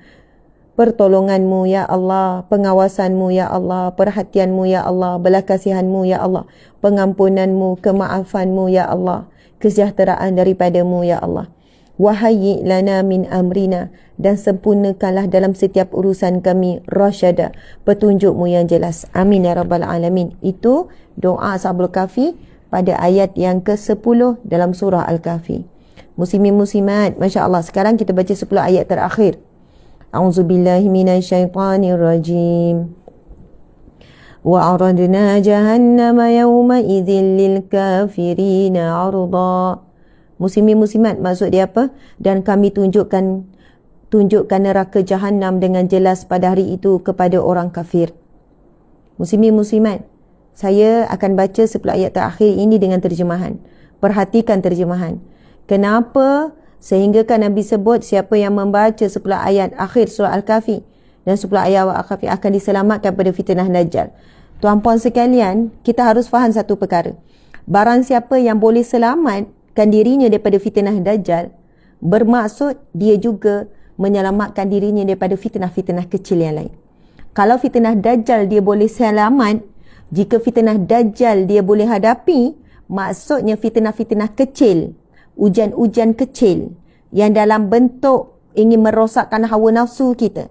pertolonganmu ya Allah, pengawasanmu ya Allah, perhatianmu ya Allah, belas kasihanmu ya Allah, pengampunanmu, kemaafanmu ya Allah, kesejahteraan daripadamu ya Allah. Wahayyi lana min amrina, dan sempurnakanlah dalam setiap urusan kami rasyada, petunjukmu yang jelas. Amin ya rabbal alamin. Itu doa Ashabul Kahfi pada ayat yang ke-10 dalam surah Al-Kahfi. Muslimin muslimat, masya-Allah, sekarang kita baca 10 ayat terakhir. A'udzubillahi minasyaitanirrajim. Wa aradna jahannama yawma idzil lil kafirina 'arda. Muslimin muslimat, maksud dia apa? Dan kami tunjukkan neraka Jahannam dengan jelas pada hari itu kepada orang kafir. Muslimin muslimat, saya akan baca 10 ayat terakhir ini dengan terjemahan. Perhatikan terjemahan. Kenapa? Sehingga kan Nabi sebut siapa yang membaca 10 ayat akhir surah Al-Kahfi dan 10 ayat awal Al-Kahfi akan diselamatkan pada fitnah Dajjal. Tuan-puan sekalian, kita harus faham satu perkara. Barang siapa yang boleh selamatkan dirinya daripada fitnah Dajjal, bermaksud dia juga menyelamatkan dirinya daripada fitnah-fitnah kecil yang lain. Kalau fitnah Dajjal dia boleh selamat, jika fitnah Dajjal dia boleh hadapi, maksudnya fitnah-fitnah kecil, ujian-ujian kecil yang dalam bentuk ingin merosakkan hawa nafsu kita,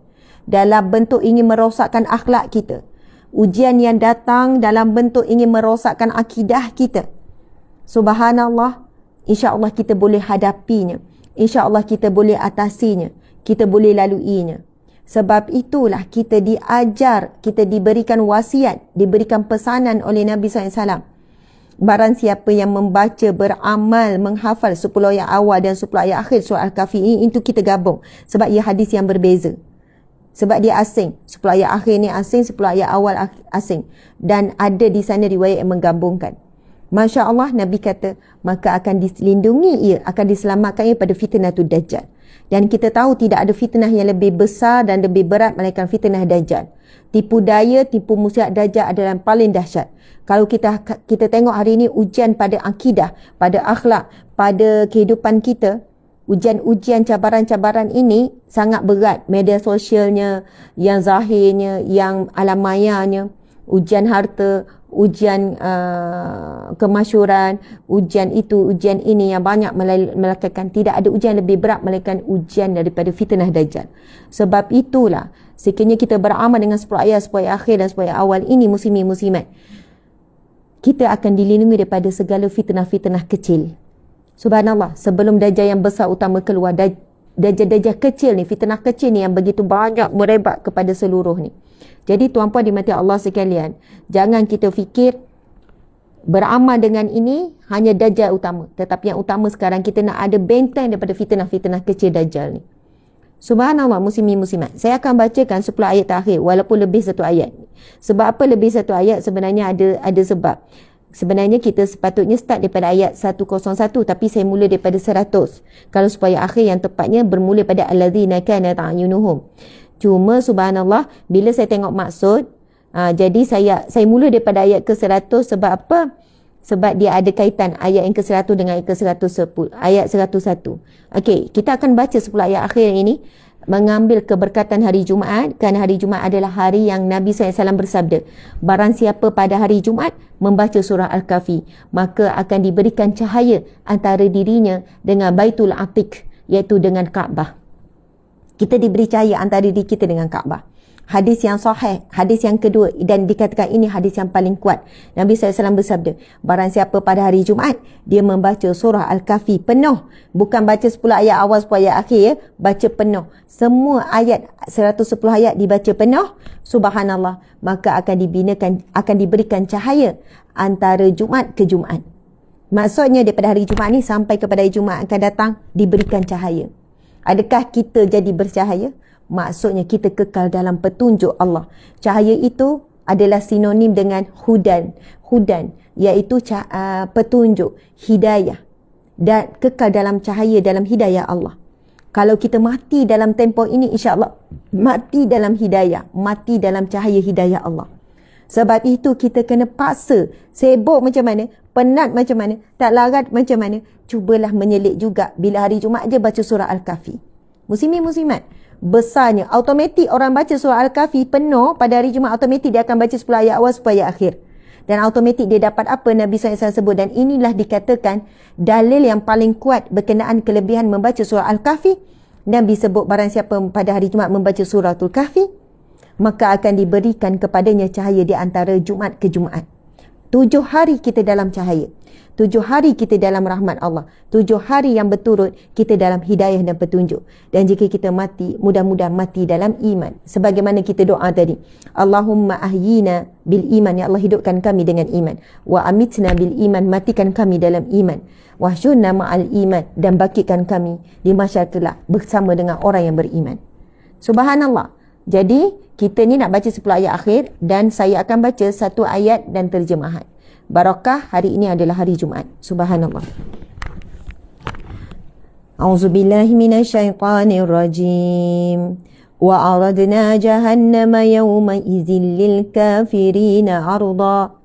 dalam bentuk ingin merosakkan akhlak kita, ujian yang datang dalam bentuk ingin merosakkan akidah kita, subhanallah, insya-Allah kita boleh hadapinya, insya-Allah kita boleh atasinya, kita boleh laluinya. Sebab itulah kita diajar, kita diberikan wasiat, diberikan pesanan oleh Nabi SAW. Barang siapa yang membaca, beramal, menghafal 10 ayat awal dan 10 ayat akhir surah Al-Kahfi ini, itu kita gabung. Sebab ia hadis yang berbeza. Sebab dia asing. 10 ayat akhir ni asing, 10 ayat awal asing. Dan ada di sana riwayat yang menggabungkan. Masya Allah, Nabi kata, maka akan dilindungi ia, akan diselamatkan ia pada fitnatul Dajjal. Dan kita tahu tidak ada fitnah yang lebih besar dan lebih berat melainkan fitnah Dajjal. Tipu daya, tipu muslihat Dajjal adalah yang paling dahsyat. Kalau kita tengok hari ini ujian pada akidah, pada akhlak, pada kehidupan kita, ujian-ujian, cabaran-cabaran ini sangat berat. Media sosialnya, yang zahirnya, yang alam mayanya, ujian harta, ujian kemasyhuran, ujian itu, ujian ini yang banyak melakukan. Tidak ada ujian lebih berat melainkan ujian daripada fitnah Dajjal. Sebab itulah sekiranya kita beramal dengan 10 ayat akhir dan 10 ayat awal ini, muslimin muslimat, kita akan dilindungi daripada segala fitnah-fitnah kecil. Subhanallah, sebelum Dajjal yang besar utama keluar, Dajjal kecil ni, fitnah kecil ni yang begitu banyak merebak kepada seluruh ni. Jadi tuan-puan dimati Allah sekalian, jangan kita fikir beramal dengan ini hanya Dajjal utama. Tetapi yang utama sekarang kita nak ada benteng daripada fitnah-fitnah kecil Dajjal ni. Subhanallah, muslimin muslimat. Saya akan bacakan 10 ayat terakhir walaupun lebih satu ayat. Sebab apa lebih satu ayat? Sebenarnya ada sebab. Sebenarnya kita sepatutnya start daripada ayat 101 tapi saya mula daripada 100. Kalau supaya akhir yang tepatnya bermula pada alladzina kanat a'yunuhum. Cuma subhanallah bila saya tengok maksud, jadi saya mula daripada ayat ke 100 sebab apa? Sebab dia ada kaitan ayat yang ke-100 dengan ayat ke-110, ayat 101. Okey, kita akan baca 10 ayat akhir ini mengambil keberkatan hari Jumaat, kerana hari Jumaat adalah hari yang Nabi SAW bersabda, barang siapa pada hari Jumaat membaca surah Al-Kahfi, maka akan diberikan cahaya antara dirinya dengan Baitul Atiq, iaitu dengan Kaabah. Kita diberi cahaya antara diri kita dengan Kaabah. Hadis yang sahih, hadis yang kedua, dan dikatakan ini hadis yang paling kuat. Nabi SAW bersabda, barang siapa pada hari Jumaat dia membaca surah Al-Kahfi penuh, bukan baca 10 ayat awal 10 ayat akhir ya, baca penuh. Semua ayat 110 ayat dibaca penuh, subhanallah, maka akan diberikan cahaya antara Jumaat ke Jumaat. Maksudnya daripada hari Jumaat ni sampai kepada hari Jumaat akan datang diberikan cahaya. Adakah kita jadi bercahaya? Maksudnya kita kekal dalam petunjuk Allah. Cahaya itu adalah sinonim dengan hudan, iaitu petunjuk, hidayah, dan kekal dalam cahaya, dalam hidayah Allah. Kalau kita mati dalam tempoh ini, insya-Allah mati dalam hidayah, mati dalam cahaya hidayah Allah. Sebab itu kita kena paksa, sibuk macam mana, penat macam mana, tak larat macam mana, cubalah menyelit juga bila hari Jumaat je baca surah Al-Kahfi. Muslimin muslimat, besarnya automatik orang baca surah Al-Kahfi penuh pada hari Jumaat, automatik dia akan baca 10 ayat awal 10 ayat akhir, dan automatik dia dapat apa Nabi SAW sebut. Dan inilah dikatakan dalil yang paling kuat berkenaan kelebihan membaca surah Al-Kahfi. Nabi sebut barang siapa pada hari Jumaat membaca suratul Kahfi, maka akan diberikan kepadanya cahaya di antara Jumaat ke Jumaat. 7 hari kita dalam cahaya, 7 hari kita dalam rahmat Allah, 7 hari yang berturut kita dalam hidayah dan petunjuk. Dan jika kita mati, mudah-mudahan mati dalam iman, sebagaimana kita doa tadi, Allahumma ahyina bil iman, ya Allah hidupkan kami dengan iman, wa amitna bil iman, matikan kami dalam iman, wahsyurna ma'al iman, dan bakikan kami di mahsyar kelak bersama dengan orang yang beriman. Subhanallah. Jadi kita ni nak baca 10 ayat akhir, dan saya akan baca 1 ayat dan terjemahan. Barakah hari ini adalah hari Jumaat. Subhanallah. A'udzubillahi minasyaitanir rajim. Wa aradna jahannama yawma idzil lil kafirina 'arda.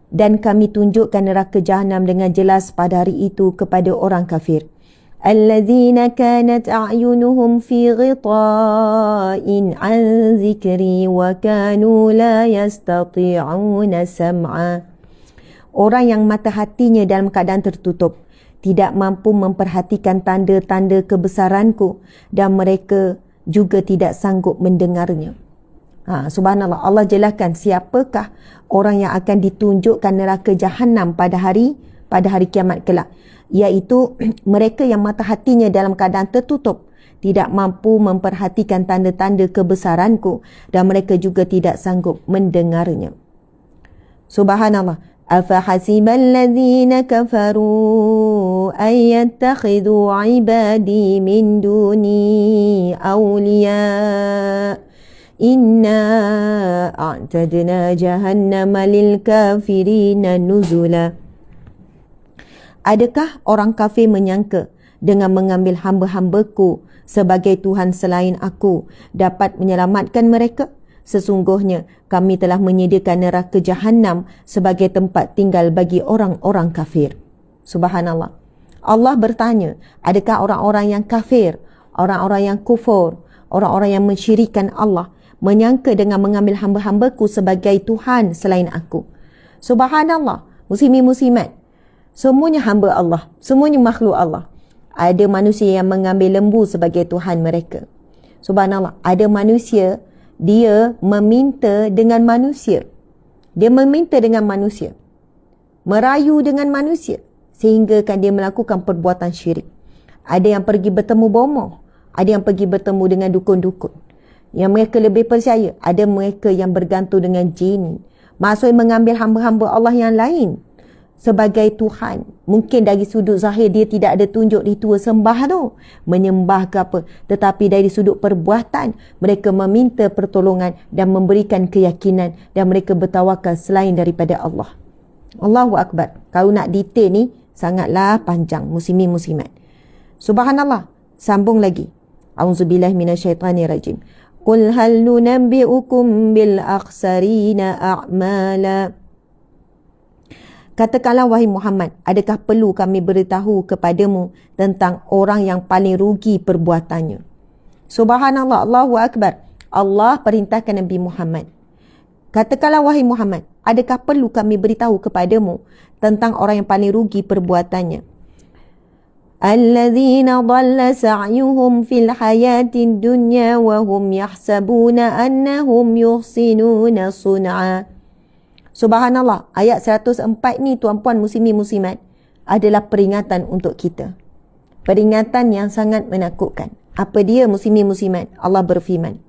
Dan kami tunjukkan neraka Jahannam dengan jelas pada hari itu kepada orang kafir. Alladzina kanat a'yunuhum fi ghita'in 'an dzikri wa kanu la yastati'una sam'a. Orang yang mata hatinya dalam keadaan tertutup, tidak mampu memperhatikan tanda-tanda kebesaranku, dan mereka juga tidak sanggup mendengarnya. Subhanallah, Allah jelaskan siapakah orang yang akan ditunjukkan neraka Jahannam pada hari kiamat kelak, iaitu mereka yang mata hatinya dalam keadaan tertutup, tidak mampu memperhatikan tanda-tanda kebesaranku, dan mereka juga tidak sanggup mendengarnya. Subhanallah. أَفَحَسِبَ الَّذِينَ كَفَرُوا أَن يَتَّخِذُوا عِبَادِي مِن دُونِي أَوْلِيَاءَ إِنَّا أَعْتَدْنَا جَهَنَّمَ لِلْكَافِرِينَ نُزُلًا. Adakah orang kafir menyangka dengan mengambil hamba-hambaku sebagai Tuhan selain aku dapat menyelamatkan mereka? Sesungguhnya kami telah menyediakan neraka Jahannam sebagai tempat tinggal bagi orang-orang kafir. Subhanallah. Allah bertanya, adakah orang-orang yang kafir, orang-orang yang kufur, orang-orang yang mensyirikkan Allah menyangka dengan mengambil hamba-hambaku sebagai Tuhan selain aku? Subhanallah. Muslimin muslimat, semuanya hamba Allah, semuanya makhluk Allah. Ada manusia yang mengambil lembu sebagai Tuhan mereka. Subhanallah. Ada manusia, dia meminta dengan manusia. Dia meminta dengan manusia, merayu dengan manusia, sehingga kan dia melakukan perbuatan syirik. Ada yang pergi bertemu bomoh, ada yang pergi bertemu dengan dukun-dukun. Yang mereka lebih percaya. Ada mereka yang bergantung dengan jin. Maksudnya mengambil hamba-hamba Allah yang lain sebagai Tuhan. Mungkin dari sudut zahir dia tidak ada tunjuk ritual sembah tu, menyembah ke apa. Tetapi dari sudut perbuatan, mereka meminta pertolongan dan memberikan keyakinan dan mereka bertawakal selain daripada Allah. Allahu Akbar. Kalau nak detail ni, sangatlah panjang. Muslimin muslimat. Subhanallah. Sambung lagi. A'udzubillahi minasyaitanirrajim. Qul hal nunabbi'ukum bil akhsarina a'mala. Katakanlah wahai Muhammad, adakah perlu kami beritahu kepadamu tentang orang yang paling rugi perbuatannya? Subhanallah, Allahu Akbar. Allah perintahkan Nabi Muhammad. Katakanlah wahai Muhammad, adakah perlu kami beritahu kepadamu tentang orang yang paling rugi perbuatannya? Alladzina dhalla sa'yuhum fil hayatid dunya wa hum yahsabuna annahum yuhsinuna sun'a. Subhanallah, ayat 104 ni tuan-puan muslimin muslimat adalah peringatan untuk kita. Peringatan yang sangat menakutkan. Apa dia muslimin muslimat? Allah berfirman,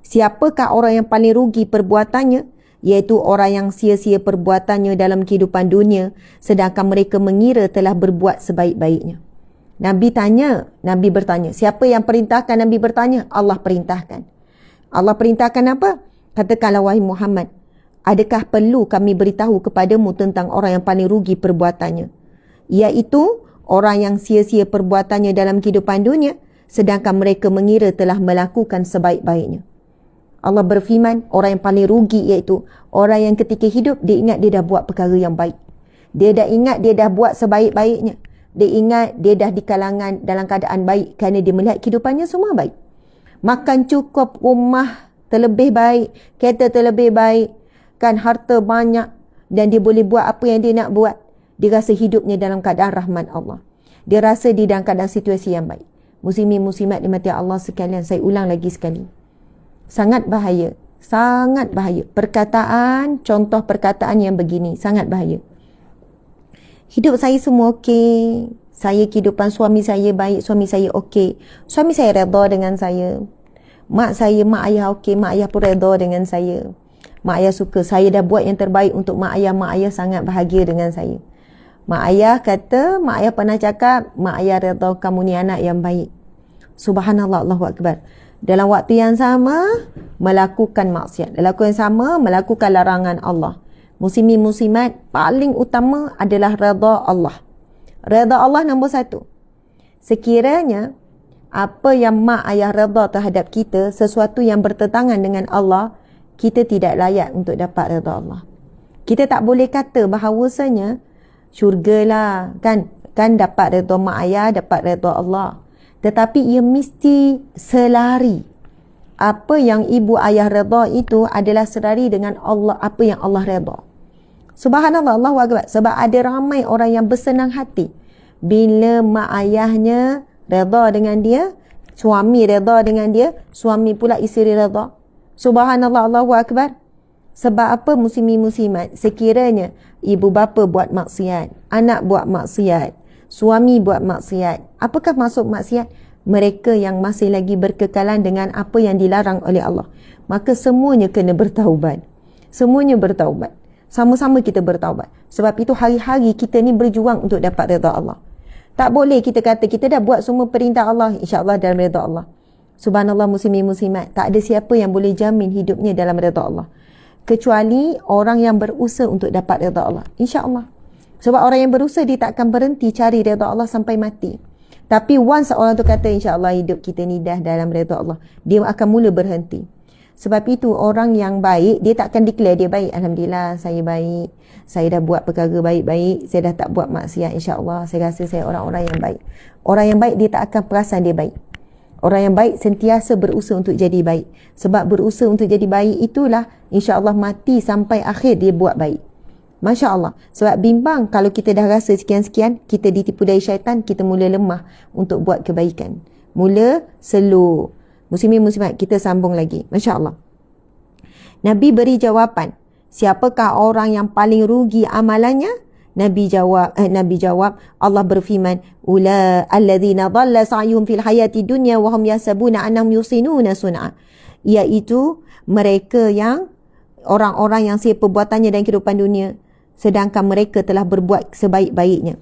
siapakah orang yang paling rugi perbuatannya? Iaitu orang yang sia-sia perbuatannya dalam kehidupan dunia sedangkan mereka mengira telah berbuat sebaik-baiknya. Nabi bertanya. Siapa yang perintahkan Nabi bertanya? Allah perintahkan. Allah perintahkan apa? Katakanlah wahai Muhammad, adakah perlu kami beritahu kepadamu tentang orang yang paling rugi perbuatannya? Iaitu orang yang sia-sia perbuatannya dalam kehidupan dunia sedangkan mereka mengira telah melakukan sebaik-baiknya. Allah berfirman, orang yang paling rugi iaitu orang yang ketika hidup dia ingat dia dah buat perkara yang baik. Dia dah ingat dia dah buat sebaik-baiknya. Dia ingat dia dah di kalangan dalam keadaan baik kerana dia melihat kehidupannya semua baik. Makan cukup, rumah terlebih baik, kereta terlebih baik, kan harta banyak dan dia boleh buat apa yang dia nak buat. Dia rasa hidupnya dalam keadaan rahmat Allah. Dia rasa dia dalam keadaan situasi yang baik. Muslimin muslimat dimati Allah sekalian, saya ulang lagi sekali. Sangat bahaya. Sangat bahaya. Contoh perkataan yang begini, sangat bahaya. Hidup saya semua okey. Saya kehidupan suami saya baik, suami saya okey. Suami saya redha dengan saya. Mak ayah okey, mak ayah pun redha dengan saya. Mak ayah suka, saya dah buat yang terbaik untuk mak ayah sangat bahagia dengan saya. Mak ayah pernah cakap, mak ayah redha kamu ni anak yang baik. Subhanallah, Allahu Akbar. Dalam waktu yang sama, melakukan maksiat. Dalam waktu yang sama, melakukan larangan Allah. Muslimin muslimat, paling utama adalah redha Allah. Redha Allah nombor 1. Sekiranya apa yang mak ayah redha terhadap kita, sesuatu yang bertentangan dengan Allah, kita tidak layak untuk dapat redha Allah. Kita tak boleh kata bahawasanya syurgalah, kan dapat redha mak ayah, dapat redha Allah. Tetapi ia mesti selari. Apa yang ibu ayah redha itu adalah selari dengan Allah, apa yang Allah redha. Subhanallah, Allahu Akbar. Sebab ada ramai orang yang bersenang hati bila mak ayahnya redha dengan dia, suami redha dengan dia, suami pula isteri redha. Subhanallah, Allahu Akbar. Sebab apa muslimin muslimat? Sekiranya ibu bapa buat maksiat, anak buat maksiat, suami buat maksiat. Apakah maksud maksiat? Mereka yang masih lagi berkekalan dengan apa yang dilarang oleh Allah. Maka semuanya kena bertaubat. Semuanya bertaubat. Sama-sama kita bertaubat. Sebab itu hari-hari kita ni berjuang untuk dapat redha Allah. Tak boleh kita kata kita dah buat semua perintah Allah, insya-Allah dalam redha Allah. Subhanallah muslimin muslimat, tak ada siapa yang boleh jamin hidupnya dalam redha Allah kecuali orang yang berusaha untuk dapat redha Allah, insya-Allah. Sebab orang yang berusaha dia tak akan berhenti cari redha Allah sampai mati. Tapi once orang tu kata insya-Allah hidup kita ni dah dalam redha Allah, dia akan mula berhenti. Sebab itu orang yang baik dia tak akan declare dia baik. Alhamdulillah saya baik, saya dah buat perkara baik-baik, saya dah tak buat maksiat, insya-Allah saya rasa saya orang-orang yang baik. Orang yang baik dia tak akan perasan dia baik. Orang yang baik sentiasa berusaha untuk jadi baik. Sebab berusaha untuk jadi baik itulah insya-Allah mati sampai akhir dia buat baik. Masya Allah. Sebab bimbang kalau kita dah rasa sekian-sekian, kita ditipu dari syaitan, kita mula lemah untuk buat kebaikan. Mula slow. Muslimin muslimat, kita sambung lagi. Masya Allah. Nabi beri jawapan. Siapakah orang yang paling rugi amalannya? Nabi jawab, Allah berfirman, Ula alladzina dhalla sa'yuhum fil hayati dunya wa hum yasabuna annahum yusinuna sun'a. iaitu mereka yang orang-orang yang sia perbuatannya dalam kehidupan dunia sedangkan mereka telah berbuat sebaik-baiknya.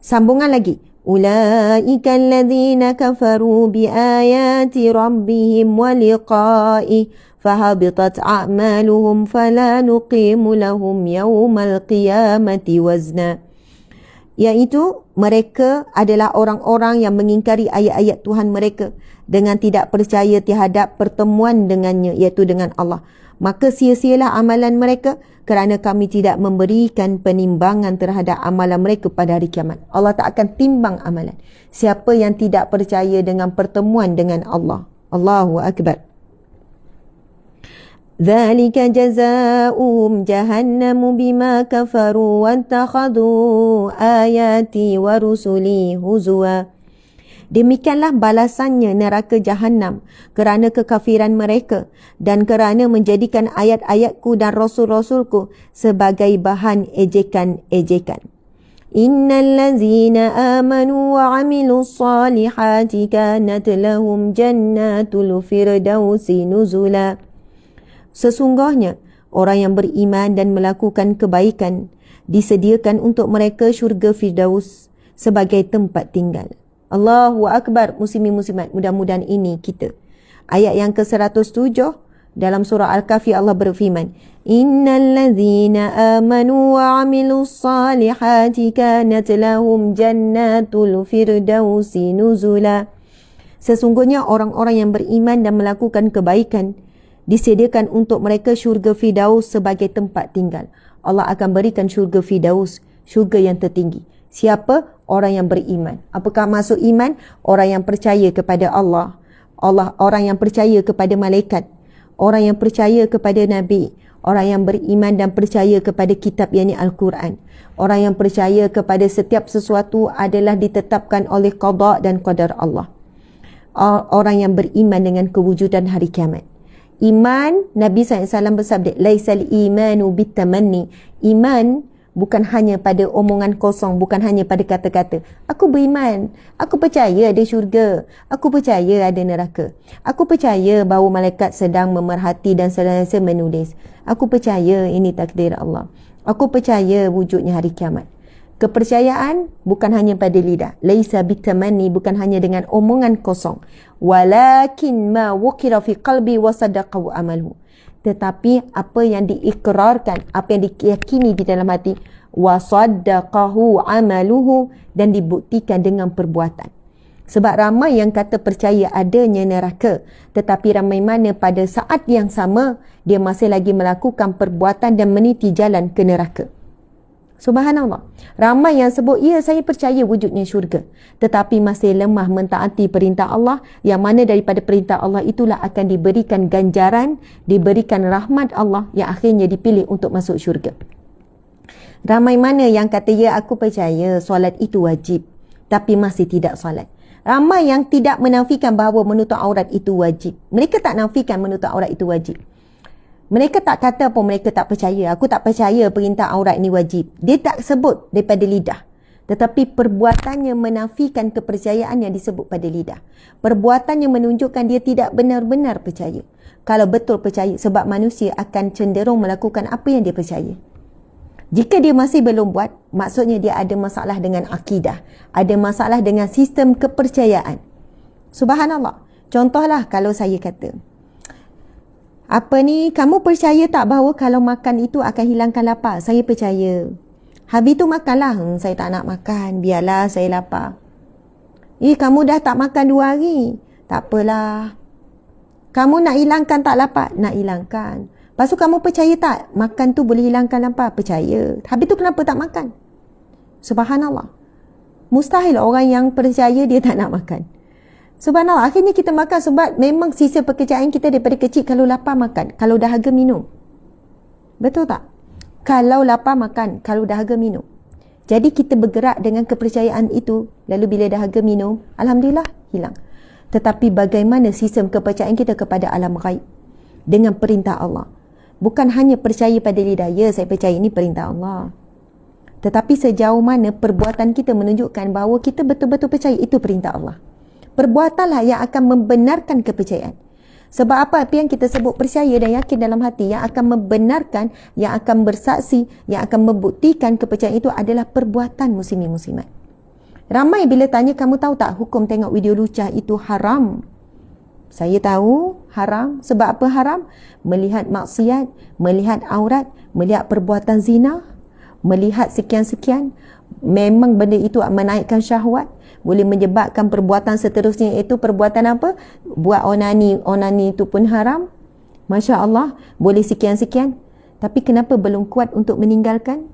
Sambungan lagi. Ulaika alladhina kafaru biayati rabbihim wa liqa'i fahabitat a'maluhum fala nuqimu lahum yawmal qiyamati wazna. Iaitu mereka adalah orang-orang yang mengingkari ayat-ayat Tuhan mereka dengan tidak percaya terhadap pertemuan dengannya, iaitu dengan Allah. Maka sia-sialah amalan mereka kerana kami tidak memberikan penimbangan terhadap amalan mereka pada hari kiamat. Allah tak akan timbang amalan siapa yang tidak percaya dengan pertemuan dengan Allah. Allahu Akbar. ذَلِكَ جَزَاؤُهُمْ جَهَنَّمُ بِمَا كَفَرُوا وَاتَّخَذُوا آيَاتِي وَرُسُلِي هُزُوًا. Demikianlah balasannya neraka Jahannam kerana kekafiran mereka dan kerana menjadikan ayat-ayatku dan rasul-rasulku sebagai bahan ejekan-ejekan. Innal ladzina amanu wa 'amilus salihati kanat lahum jannatul firdausi nuzula. Sesungguhnya orang yang beriman dan melakukan kebaikan disediakan untuk mereka syurga Firdaus sebagai tempat tinggal. Allahu Akbar. Muslimin-muslimat, mudah-mudahan ini kita. Ayat yang ke-107 dalam surah Al-Kahfi, Allah berfirman, Innal ladzina amanu wa 'amilus salihati kanat lahum jannatul firdausi nuzula. Sesungguhnya orang-orang yang beriman dan melakukan kebaikan disediakan untuk mereka syurga Firdaus sebagai tempat tinggal. Allah akan berikan syurga Firdaus, syurga yang tertinggi. Siapa? Orang yang beriman. Apakah maksud iman? Orang yang percaya kepada Allah. Orang yang percaya kepada malaikat. Orang yang percaya kepada Nabi. Orang yang beriman dan percaya kepada kitab, yakni Al-Quran. Orang yang percaya kepada setiap sesuatu adalah ditetapkan oleh qada dan qadar Allah. Orang yang beriman dengan kewujudan hari kiamat. Iman, Nabi SAW bersabda, Laisal imanu bitamanni. Iman bukan hanya pada omongan kosong, bukan hanya pada kata-kata. Aku beriman, aku percaya ada syurga, aku percaya ada neraka. Aku percaya bahawa malaikat sedang memerhati dan senantiasa menulis. Aku percaya ini takdir Allah. Aku percaya wujudnya hari kiamat. Kepercayaan bukan hanya pada lidah. Laisa bitamanni, bukan hanya dengan omongan kosong. Walakin ma wukira fi qalbi wa sadaqahu amaluhu. Tetapi apa yang diikrarkan, apa yang diyakini di dalam hati, wa saddaqahu amaluhu, dan dibuktikan dengan perbuatan. Sebab ramai yang kata percaya adanya neraka, tetapi ramai mana pada saat yang sama dia masih lagi melakukan perbuatan dan meniti jalan ke neraka. Subhanallah. Ramai yang sebut, ya saya percaya wujudnya syurga, tetapi masih lemah mentaati perintah Allah, yang mana daripada perintah Allah itulah akan diberikan ganjaran, diberikan rahmat Allah yang akhirnya dipilih untuk masuk syurga. Ramai mana yang kata, ya aku percaya solat itu wajib, tapi masih tidak solat. Ramai yang tidak menafikan bahawa menutup aurat itu wajib. Mereka tak nafikan menutup aurat itu wajib. Mereka tak kata pun mereka tak percaya. Aku tak percaya perintah aurat ini wajib. Dia tak sebut daripada lidah. Tetapi perbuatannya menafikan kepercayaan yang disebut pada lidah. Perbuatannya menunjukkan dia tidak benar-benar percaya. Kalau betul percaya, sebab manusia akan cenderung melakukan apa yang dia percaya. Jika dia masih belum buat, maksudnya dia ada masalah dengan akidah. Ada masalah dengan sistem kepercayaan. Subhanallah. Contohlah kalau saya kata, kamu percaya tak bahawa kalau makan itu akan hilangkan lapar? Saya percaya. Habis tu makanlah. Saya tak nak makan, biarlah saya lapar. Kamu dah tak makan 2 hari. Tak apalah. Kamu nak hilangkan tak lapar? Nak hilangkan. Lepas tu kamu percaya tak makan tu boleh hilangkan lapar? Percaya. Habis tu kenapa tak makan? Subhanallah. Mustahil orang yang percaya dia tak nak makan. Subhanallah, akhirnya kita makan sebab memang sisa pekerjaan kita daripada kecil, kalau lapar makan, kalau dahaga minum. Betul tak? Kalau lapar makan, kalau dahaga minum. Jadi kita bergerak dengan kepercayaan itu, lalu bila dahaga minum, alhamdulillah hilang. Tetapi bagaimana sistem kepercayaan kita kepada alam ghaib dengan perintah Allah? Bukan hanya percaya pada lidah, ya saya percaya ini perintah Allah. Tetapi sejauh mana perbuatan kita menunjukkan bahawa kita betul-betul percaya itu perintah Allah. Perbuatanlah yang akan membenarkan kepercayaan. Sebab apa yang kita sebut percaya dan yakin dalam hati, yang akan membenarkan, yang akan bersaksi, yang akan membuktikan kepercayaan itu adalah perbuatan muslimin muslimat. Ramai bila tanya, kamu tahu tak hukum tengok video lucah itu haram? Saya tahu haram. Sebab apa haram? Melihat maksiat, melihat aurat, melihat perbuatan zina, melihat sekian-sekian. Memang benda itu menaikkan syahwat, boleh menyebabkan perbuatan seterusnya, iaitu perbuatan apa? Buat onani. Onani itu pun haram. Masya Allah, boleh sekian-sekian. Tapi kenapa belum kuat untuk meninggalkan?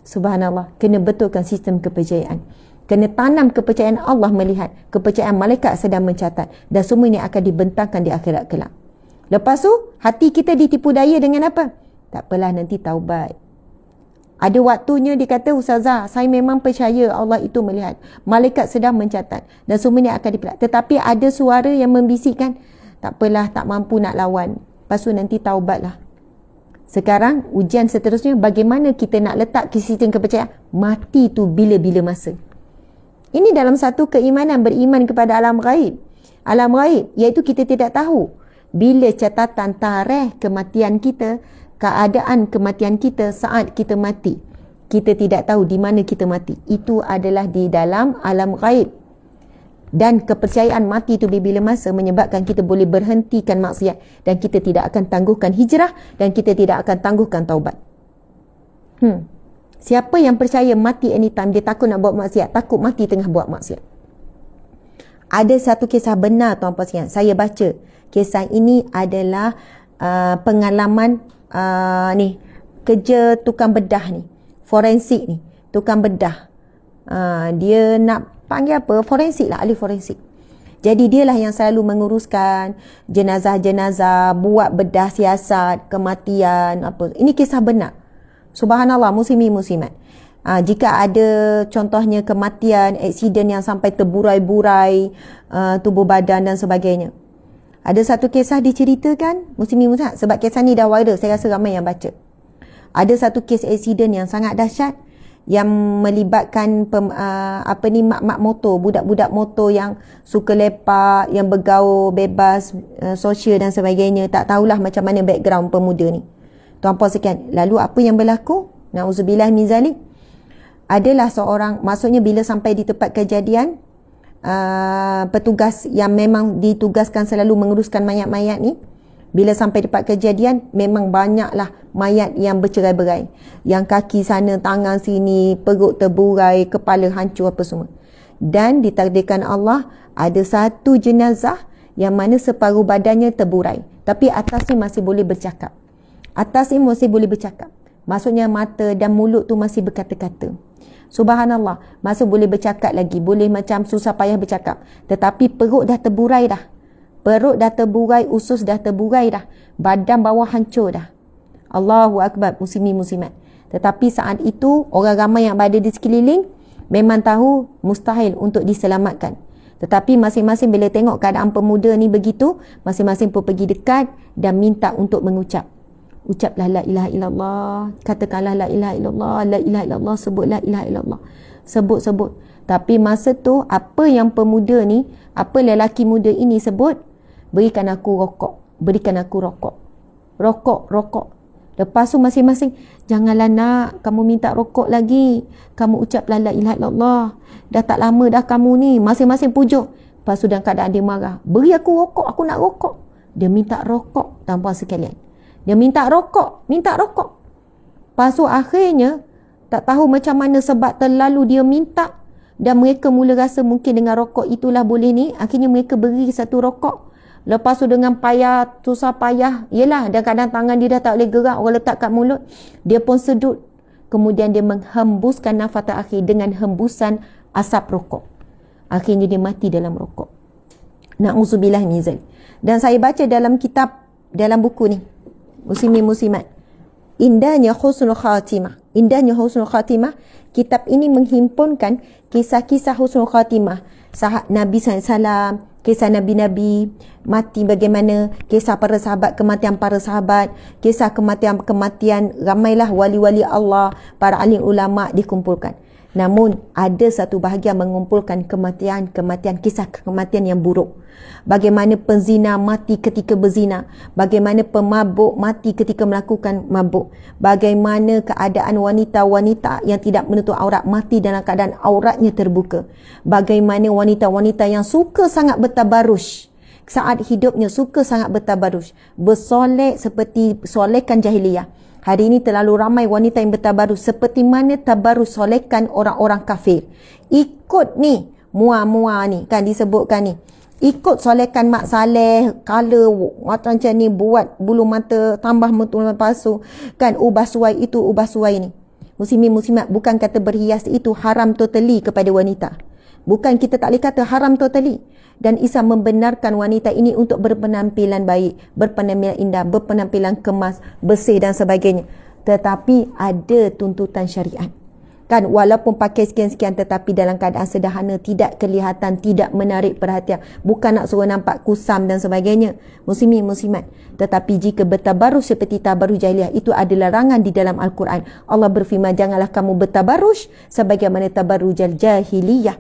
Subhanallah, kena betulkan sistem kepercayaan. Kena tanam kepercayaan Allah melihat, kepercayaan malaikat sedang mencatat, dan semua ini akan dibentangkan di akhirat kelak. Lepas tu, hati kita ditipu daya dengan apa? Tak apalah, nanti taubat. Ada waktunya dia kata, Ustazah, saya memang percaya Allah itu melihat, malaikat sedang mencatat, dan semua ini akan dipelak. Tetapi ada suara yang membisikkan, tak apalah, tak mampu nak lawan. Lepas tu nanti taubatlah. Sekarang ujian seterusnya, bagaimana kita nak letak sistem kepercayaan? Mati tu bila-bila masa. Ini dalam satu keimanan, beriman kepada alam ghaib. Alam ghaib, iaitu kita tidak tahu bila catatan tarikh kematian kita, keadaan kematian kita saat kita mati. Kita tidak tahu di mana kita mati. Itu adalah di dalam alam ghaib. Dan kepercayaan mati itu bila masa menyebabkan kita boleh berhentikan maksiat, dan kita tidak akan tangguhkan hijrah, dan kita tidak akan tangguhkan taubat. Siapa yang percaya mati anytime, dia takut nak buat maksiat, takut mati tengah buat maksiat. Ada satu kisah benar tuan-puan sekalian. Saya baca. Kisah ini adalah pengalaman kerja tukang bedah ni. Forensik ni. Tukang bedah. Dia nak panggil apa? Forensik lah, ahli forensik. Jadi dialah yang selalu menguruskan jenazah-jenazah, buat bedah siasat, kematian, apa. Ini kisah benar. Subhanallah, muslimin muslimat. Jika ada contohnya kematian, aksiden yang sampai terburai-burai tubuh badan dan sebagainya. Ada satu kisah diceritakan, muslimin muslimat, sebab kisah ni dah viral, saya rasa ramai yang baca. Ada satu kes aksiden yang sangat dahsyat, yang melibatkan mak-mak motor, budak-budak motor yang suka lepak, yang bergaul bebas, sosial dan sebagainya. Tak tahulah macam mana background pemuda ni. Tuan-puan sekalian, lalu apa yang berlaku? Na'udzubillah min zalik. Adalah seorang, maksudnya bila sampai di tempat kejadian, petugas yang memang ditugaskan selalu menguruskan mayat-mayat ni, bila sampai tempat kejadian, memang banyaklah mayat yang bercerai-berai. Yang kaki sana, tangan sini, perut terburai, kepala hancur apa semua. Dan ditakdirkan Allah, ada satu jenazah yang mana separuh badannya terburai, tapi atasnya masih boleh bercakap. Atas ni masih boleh bercakap. Maksudnya mata dan mulut tu masih berkata-kata. Subhanallah, masih boleh bercakap lagi. Boleh macam susah payah bercakap. Tetapi perut dah terburai dah. Perut dah terburai, usus dah terburai dah. Badan bawah hancur dah. Allahu Akbar, muslimin muslimat. Tetapi saat itu, orang ramai yang berada di sekeliling memang tahu mustahil untuk diselamatkan. Tetapi masing-masing bila tengok keadaan pemuda ni begitu, masing-masing pun pergi dekat dan minta untuk mengucap. Ucaplah la ilaha illallah, katakanlah la ilaha illallah, la ilaha illallah, sebut la ilaha illallah. Sebut. Tapi masa tu, apa yang pemuda ni, apa lelaki muda ini sebut? Berikan aku rokok. Berikan aku rokok. Rokok. Lepas tu masing-masing, janganlah nak, kamu minta rokok lagi. Kamu ucaplah la ilaha illallah. Dah tak lama dah kamu ni. Masing-masing pujuk. Lepas tu dalam keadaan dia marah. Beri aku rokok, aku nak rokok. Dia minta rokok, tuan-puan sekalian. Dia minta rokok. Lepas tu akhirnya, tak tahu macam mana sebab terlalu dia minta. Dan mereka mula rasa mungkin dengan rokok itulah boleh ni. Akhirnya mereka beri satu rokok. Lepas tu dengan susah payah. Yelah, dan kadang tangan dia dah tak boleh gerak. Orang letak kat mulut. Dia pun sedut. Kemudian dia menghembuskan nafas terakhir dengan hembusan asap rokok. Akhirnya dia mati dalam rokok. Na'udzubillah min zalik. Dan saya baca dalam kitab, dalam buku ni, muslimin muslimat, indahnya husnul khatimah. Kitab ini menghimpunkan kisah-kisah husnul khatimah Nabi SAW, kisah Nabi-Nabi mati bagaimana, kisah para sahabat, kematian para sahabat, kisah kematian ramailah wali-wali Allah, para alim ulama dikumpulkan. Namun ada satu bahagian mengumpulkan kematian, kisah kematian yang buruk. Bagaimana penzina mati ketika berzina, bagaimana pemabuk mati ketika melakukan mabuk, bagaimana keadaan wanita-wanita yang tidak menutup aurat mati dalam keadaan auratnya terbuka, bagaimana wanita-wanita yang suka sangat bertabarruj saat hidupnya, suka sangat bertabarruj, bersolek seperti solekan jahiliyah. Hari ini terlalu ramai wanita yang bertabarruj seperti mana tabarruj solekan orang-orang kafir. Ikut ni, mua-mua ni kan disebutkan ni. Ikut solekan Mak Saleh, color macam ni, buat bulu mata, tambah bulu mata palsu. Kan ubah suai itu, ubah suai ni. Muslimin muslimat, bukan kata berhias itu haram totally kepada wanita. Bukan, kita tak boleh kata haram totally. Dan Islam membenarkan wanita ini untuk berpenampilan baik, berpenampilan indah, berpenampilan kemas, bersih dan sebagainya. Tetapi ada tuntutan syariat. Kan, walaupun pakai sekian-sekian tetapi dalam keadaan sederhana, tidak kelihatan, tidak menarik perhatian. Bukan nak suruh nampak kusam dan sebagainya. Muslimin muslimat. Tetapi jika bertabarruj seperti tabarruj jahiliyah, itu ada larangan di dalam Al-Quran. Allah berfirman, janganlah kamu bertabarruj sebagaimana tabarruj jahiliyah.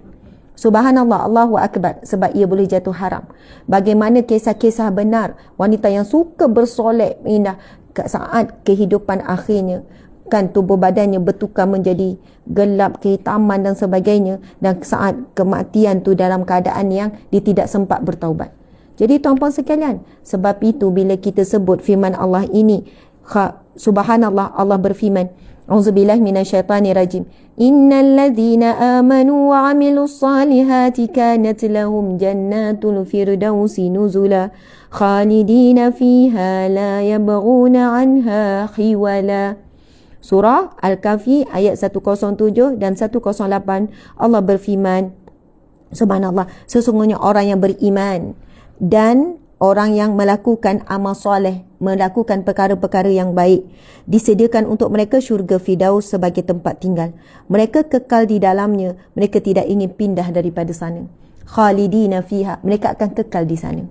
Subhanallah, Allahu Akbar, sebab ia boleh jatuh haram. Bagaimana kisah-kisah benar wanita yang suka bersolek indah saat kehidupan akhirnya, kan tubuh badannya bertukar menjadi gelap, kehitaman dan sebagainya, dan saat kematian tu dalam keadaan yang dia tidak sempat bertaubat. Jadi tuan-puan sekalian, sebab itu bila kita sebut firman Allah ini, subhanallah, Allah berfirman, A'udzubillahi minasyaitanirrajim. Innal ladzina amanu wa 'amilus salihati kanat lahum jannatul firdausi nuzula khalidina fiha la yabghuna 'anha khiwala. Surah Al-Kahfi ayat 107 dan 108, Allah berfirman, subhanallah, sesungguhnya orang yang beriman dan orang yang melakukan amal soleh, melakukan perkara-perkara yang baik, disediakan untuk mereka syurga Firdaus sebagai tempat tinggal. Mereka kekal di dalamnya, mereka tidak ingin pindah daripada sana. Khalidina fiha, mereka akan kekal di sana.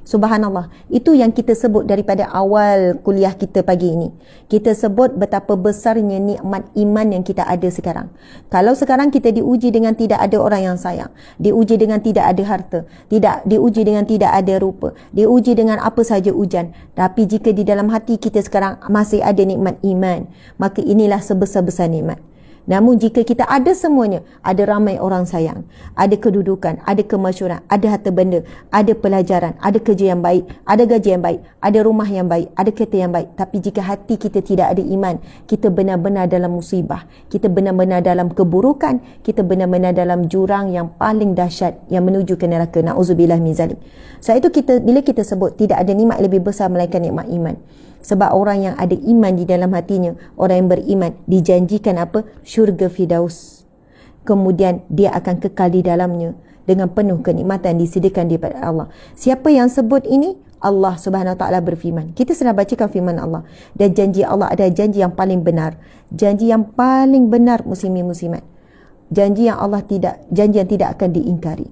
Subhanallah, itu yang kita sebut daripada awal kuliah kita pagi ini. Kita sebut betapa besarnya nikmat iman yang kita ada sekarang. Kalau sekarang kita diuji dengan tidak ada orang yang sayang, diuji dengan tidak ada harta, diuji dengan tidak ada rupa, diuji dengan apa saja ujian, tapi jika di dalam hati kita sekarang masih ada nikmat iman, maka inilah sebesar-besar nikmat. Namun jika kita ada semuanya, ada ramai orang sayang, ada kedudukan, ada kemasyhuran, ada harta benda, ada pelajaran, ada kerja yang baik, ada gaji yang baik, ada rumah yang baik, ada kereta yang baik, tapi jika hati kita tidak ada iman, kita benar-benar dalam musibah, kita benar-benar dalam keburukan, kita benar-benar dalam jurang yang paling dahsyat yang menuju ke neraka. Na'udzubillah min zalim. Sebab itu bila kita sebut tidak ada nikmat lebih besar melainkan nikmat iman. Sebab orang yang ada iman di dalam hatinya, orang yang beriman, dijanjikan apa? Syurga Firdaus. Kemudian dia akan kekal di dalamnya dengan penuh kenikmatan disediakan daripada Allah. Siapa yang sebut ini? Allah Subhanahu Wa Taala berfirman. Kita sedang bacakan firman Allah. Dan janji Allah adalah janji yang paling benar. Janji yang paling benar, muslimin muslimat. Janji yang tidak akan diingkari.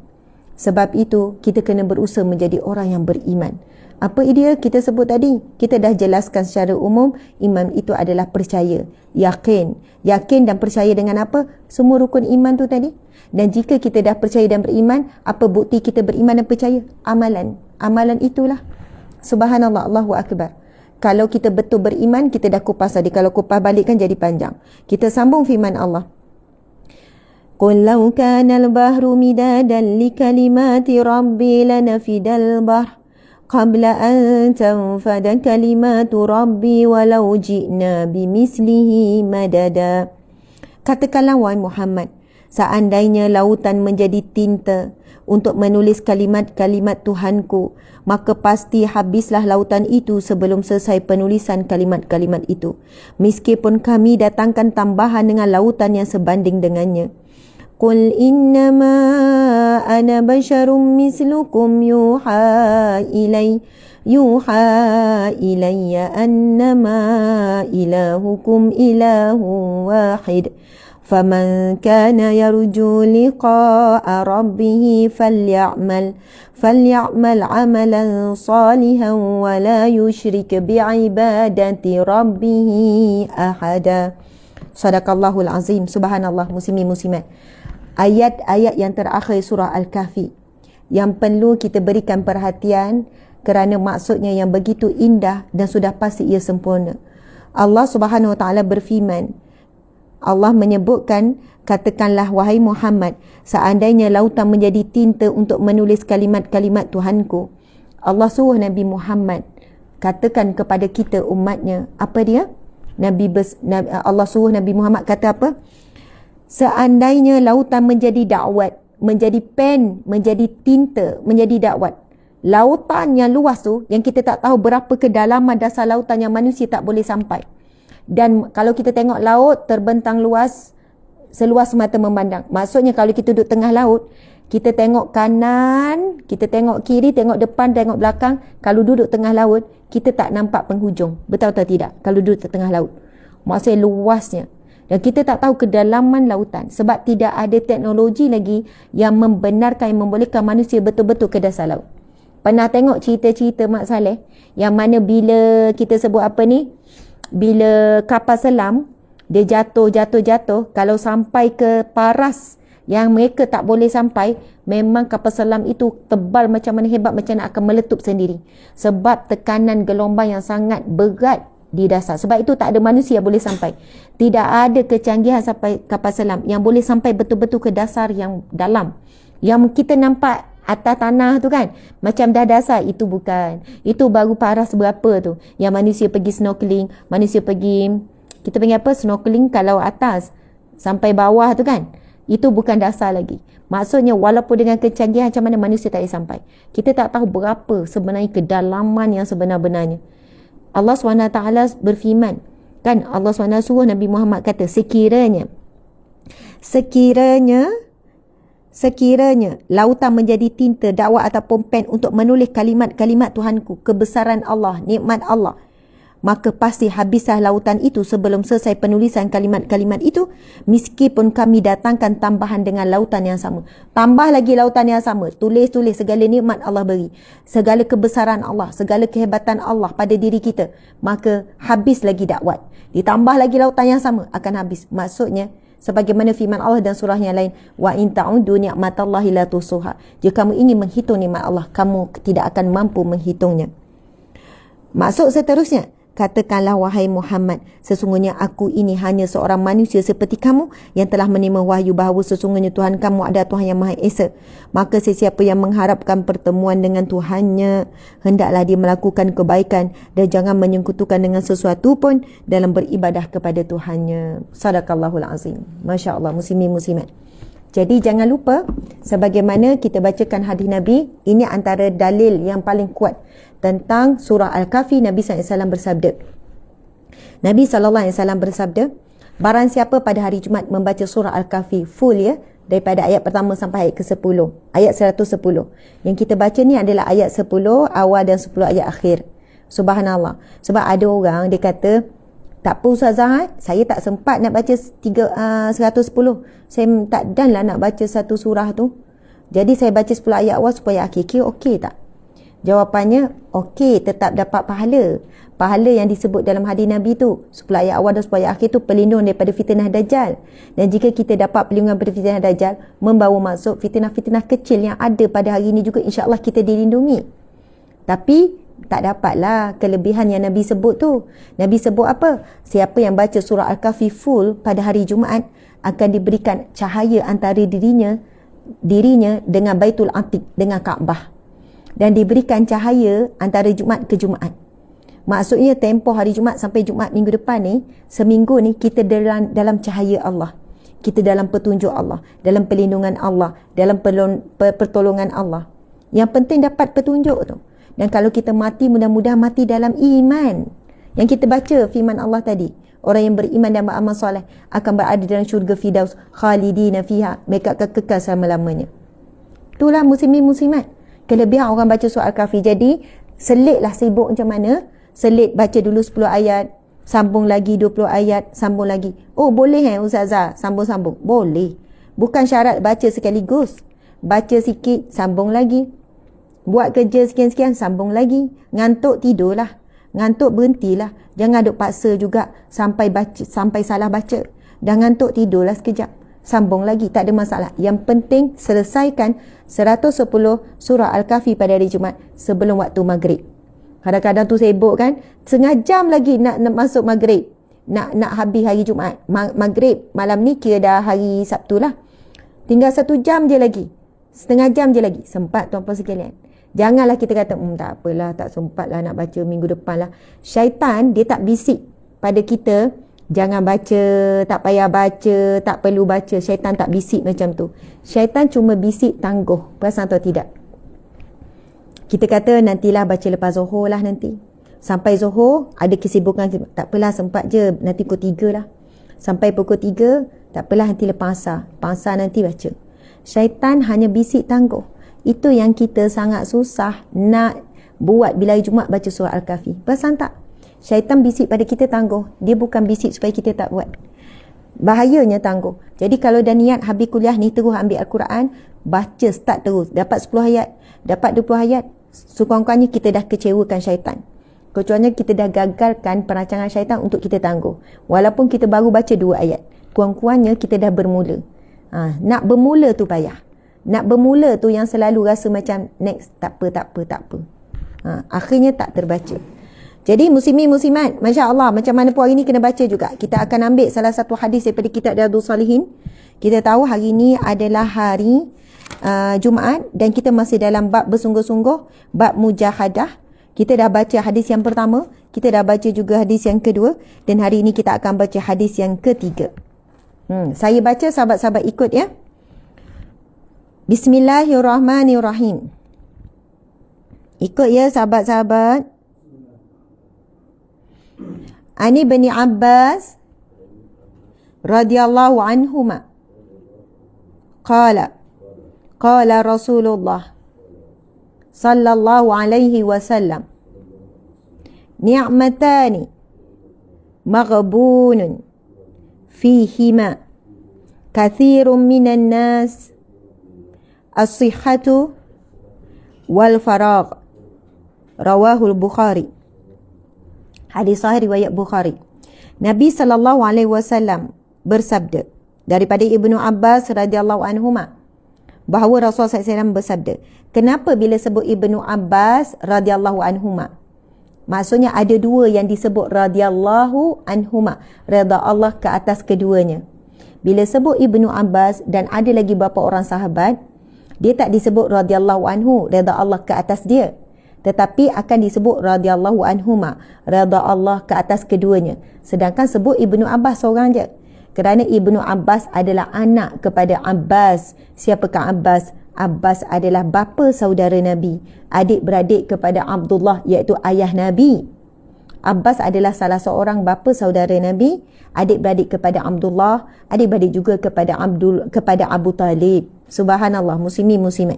Sebab itu kita kena berusaha menjadi orang yang beriman. Apa idea kita sebut tadi? Kita dah jelaskan secara umum, iman itu adalah percaya, yakin. Yakin dan percaya dengan apa? Semua rukun iman tu tadi. Dan jika kita dah percaya dan beriman, apa bukti kita beriman dan percaya? Amalan. Amalan itulah. Subhanallah, Allahu Akbar. Kalau kita betul beriman, kita dah kupas tadi. Kalau kupas balik kan jadi panjang. Kita sambung firman Allah. Qul law kana al-bahru midadan li kalimati rabbi lanafidal bahr qabla an tanfada kalimatu rabbi walau ji'na bimislihi madada. Katakanlah wahai Muhammad, seandainya lautan menjadi tinta untuk menulis kalimat-kalimat Tuhanku, maka pasti habislah lautan itu sebelum selesai penulisan kalimat-kalimat itu. Meskipun kami datangkan tambahan dengan lautan yang sebanding dengannya. Qul innama ana basyarum mislukum yuha ilayya annama ilahukum ilahu wahid. Faman kana yarju liqa'a rabbih faly'amal 'amalan salihan wa la yusyrik bi'ibadati rabbih ahada. Sadaqallahul azim. Subhanallah, muslimin muslimat. Ayat-ayat yang terakhir surah Al-Kahfi yang perlu kita berikan perhatian kerana maksudnya yang begitu indah dan sudah pasti ia sempurna. Allah Subhanahu Wa Taala berfirman, Allah menyebutkan, katakanlah wahai Muhammad, seandainya lautan menjadi tinta untuk menulis kalimat-kalimat Tuhanku. Allah suruh Nabi Muhammad katakan kepada kita umatnya, apa dia? Allah suruh Nabi Muhammad kata apa? Seandainya lautan menjadi dakwat, menjadi pen, menjadi tinta, menjadi dakwat. Lautan yang luas tu, yang kita tak tahu berapa kedalaman dasar lautan yang manusia tak boleh sampai. Dan kalau kita tengok laut terbentang luas, seluas mata memandang. Maksudnya kalau kita duduk tengah laut, kita tengok kanan, kita tengok kiri, tengok depan, tengok belakang. Kalau duduk tengah laut, kita tak nampak penghujung. Betul atau tidak? Kalau duduk tengah laut. Maksudnya luasnya. Dan kita tak tahu kedalaman lautan. Sebab tidak ada teknologi lagi yang membenarkan, yang membolehkan manusia betul-betul ke dasar laut. Pernah tengok cerita-cerita Mak Saleh yang mana bila kita sebut apa ni, bila kapal selam dia jatuh, kalau sampai ke paras yang mereka tak boleh sampai, memang kapal selam itu tebal macam mana, hebat macam mana, akan meletup sendiri sebab tekanan gelombang yang sangat berat di dasar. Sebab itu tak ada manusia boleh sampai. Tidak ada kecanggihan sampai kapal selam yang boleh sampai betul-betul ke dasar yang dalam, yang kita nampak atas tanah tu kan, macam dah dasar. Itu bukan. Itu baru paras berapa tu yang manusia pergi snorkeling, manusia pergi, kita panggil apa, snorkeling kalau atas sampai bawah tu kan, itu bukan dasar lagi. Maksudnya walaupun dengan kecanggihan macam mana, manusia tak boleh sampai. Kita tak tahu berapa sebenarnya kedalaman yang sebenar-benarnya. Allah SWT berfirman kan, Allah SWT suruh Nabi Muhammad kata, sekiranya lautan menjadi tinta, dakwah ataupun pen untuk menulis kalimat-kalimat Tuhanku, kebesaran Allah, nikmat Allah, maka pasti habislah lautan itu sebelum selesai penulisan kalimat-kalimat itu, meskipun kami datangkan tambahan dengan lautan yang sama. Tambah lagi lautan yang sama, tulis segala nikmat Allah beri, segala kebesaran Allah, segala kehebatan Allah pada diri kita, maka habis lagi dakwat. Ditambah lagi lautan yang sama, akan habis. Maksudnya sebagaimana firman Allah dan surah yang lain, wa in ta'udu ni'matallahi la tusuha. Jika kamu ingin menghitung nikmat Allah, kamu tidak akan mampu menghitungnya. Maksud seterusnya, katakanlah wahai Muhammad, sesungguhnya aku ini hanya seorang manusia seperti kamu yang telah menerima wahyu bahawa sesungguhnya Tuhan kamu adalah Tuhan yang Maha Esa. Maka sesiapa yang mengharapkan pertemuan dengan Tuhannya, hendaklah dia melakukan kebaikan dan jangan menyekutukan dengan sesuatu pun dalam beribadah kepada Tuhannya. Sadaqallahul azim. Masya Allah, muslimin muslimat. Jadi jangan lupa, sebagaimana kita bacakan hadis Nabi, ini antara dalil yang paling kuat tentang surah Al-Kahfi. Nabi SAW bersabda, barang siapa pada hari Jumaat membaca surah Al-Kahfi full, ya, daripada ayat pertama sampai ayat ke-10, ayat 110. Yang kita baca ni adalah ayat 10 awal dan 10 ayat akhir. Subhanallah. Sebab ada orang dia kata, tak apa Ustazah, saya tak sempat nak baca 110. Saya tak dan lah nak baca satu surah tu. Jadi saya baca 10 ayat awal supaya akhir. Kira okey tak? Jawapannya, okey, tetap dapat pahala. Pahala yang disebut dalam hadis Nabi tu, 10 ayat awal dan 10 ayat akhir tu pelindung daripada fitnah Dajjal. Dan jika kita dapat perlindungan daripada fitnah Dajjal, membawa maksud fitnah-fitnah kecil yang ada pada hari ini juga, insya-Allah kita dilindungi. Tapi tak dapatlah kelebihan yang Nabi sebut tu. Nabi sebut apa? Siapa yang baca surah Al-Kahfi full pada hari Jumaat akan diberikan cahaya antara dirinya dengan Baitul Atiq, dengan Kaabah. Dan diberikan cahaya antara Jumaat ke Jumaat. Maksudnya tempoh hari Jumaat sampai Jumaat minggu depan ni, seminggu ni kita dalam cahaya Allah. Kita dalam petunjuk Allah, dalam perlindungan Allah, dalam pertolongan Allah. Yang penting dapat petunjuk tu. Dan kalau kita mati, mudah-mudahan mati dalam iman. Yang kita baca firman Allah tadi, orang yang beriman dan beramal soleh akan berada dalam syurga Firdaus, khalidina fiha, mereka akan kekal selama-lamanya. Itulah muslimin muslimat, kelebihan orang baca surah Al-Kahfi. Jadi selitlah, sibuk macam mana, selit baca dulu 10 ayat, sambung lagi 20 ayat, sambung lagi. Oh boleh Ustazah, sambung-sambung? Boleh. Bukan syarat baca sekaligus. Baca sikit, sambung lagi. Buat kerja sekian-sekian, sambung lagi. Ngantuk, tidurlah. Ngantuk, berhentilah. Jangan duk paksa juga sampai salah baca. Dah ngantuk, tidurlah sekejap. Sambung lagi, tak ada masalah. Yang penting selesaikan 110 surah Al-Kahfi pada hari Jumaat sebelum waktu maghrib. Kadang-kadang tu sibuk kan, setengah jam lagi nak masuk maghrib, nak habis hari Jumaat. Maghrib malam ni kira dah hari Sabtu lah. Tinggal 1 jam je lagi, setengah jam je lagi. Sempat tuan-puan sekalian. Janganlah kita kata tak apalah, tak sempat lah nak baca minggu depan lah. Syaitan dia tak bisik pada kita, jangan baca, tak payah baca, tak perlu baca. Syaitan tak bisik macam tu. Syaitan cuma bisik tangguh. Perasan atau tidak? Kita kata nantilah baca lepas Zuhur lah nanti. Sampai Zuhur ada kesibukan, tak apalah sempat je, nanti pukul 3 lah. Sampai pukul 3, tak apalah nanti lepas Asar. Lepas Asar nanti baca. Syaitan hanya bisik tangguh. Itu yang kita sangat susah nak buat bila hari Jumaat baca surah Al-Kahfi. Perasan tak? Syaitan bisik pada kita tangguh. Dia bukan bisik supaya kita tak buat. Bahayanya tangguh. Jadi kalau dah niat habis kuliah ni terus ambil Al-Quran, baca start terus. Dapat 10 ayat, dapat 20 ayat, sekurang-kurangnya kita dah kecewakan syaitan. Kecuali kita dah gagalkan perancangan syaitan untuk kita tangguh. Walaupun kita baru baca 2 ayat, kurang-kurangnya kita dah bermula. Nak bermula tu payah. Nak bermula tu yang selalu rasa macam next, tak apa. Akhirnya tak terbaca. Jadi muslimin-muslimat, Masya Allah, macam mana pun hari ni kena baca juga. Kita akan ambil salah satu hadis daripada kitab Riyadhus Salihin. Kita tahu hari ni adalah hari Jumaat dan kita masih dalam bab bersungguh-sungguh, bab mujahadah. Kita dah baca hadis yang pertama, kita dah baca juga hadis yang kedua, dan hari ini kita akan baca hadis yang ketiga. Saya baca, sahabat-sahabat ikut ya. Bismillahirrahmanirrahim. Ikut ya sahabat-sahabat. Ani bin Abbas radhiyallahu anhuma qala Rasulullah sallallahu alaihi wasallam, ni'matani maghbunun fihima kathirun minan nas, as-sihhatu wal faragh. Rawahul Bukhari. Hadis sahih riwayat Bukhari. Nabi sallallahu alaihi wasallam bersabda daripada Ibnu Abbas radhiyallahu anhuma bahawa Rasulullah SAW bersabda. Kenapa bila sebut Ibnu Abbas radhiyallahu anhuma? Maksudnya ada 2 yang disebut radhiyallahu anhuma, redha Allah ke atas keduanya. Bila sebut Ibnu Abbas dan ada lagi beberapa orang sahabat, dia tak disebut radhiyallahu anhu, redha Allah ke atas dia, tetapi akan disebut radhiyallahu anhuma, redha Allah ke atas keduanya. Sedangkan sebut Ibnu Abbas seorang je, kerana Ibnu Abbas adalah anak kepada Abbas. Siapakah Abbas? Abbas adalah bapa saudara Nabi, adik-beradik kepada Abdullah, iaitu ayah Nabi. Abbas adalah salah seorang bapa saudara Nabi, adik-beradik kepada Abdullah, adik-beradik juga kepada Abu Talib. Subhanallah, muslimin muslimat.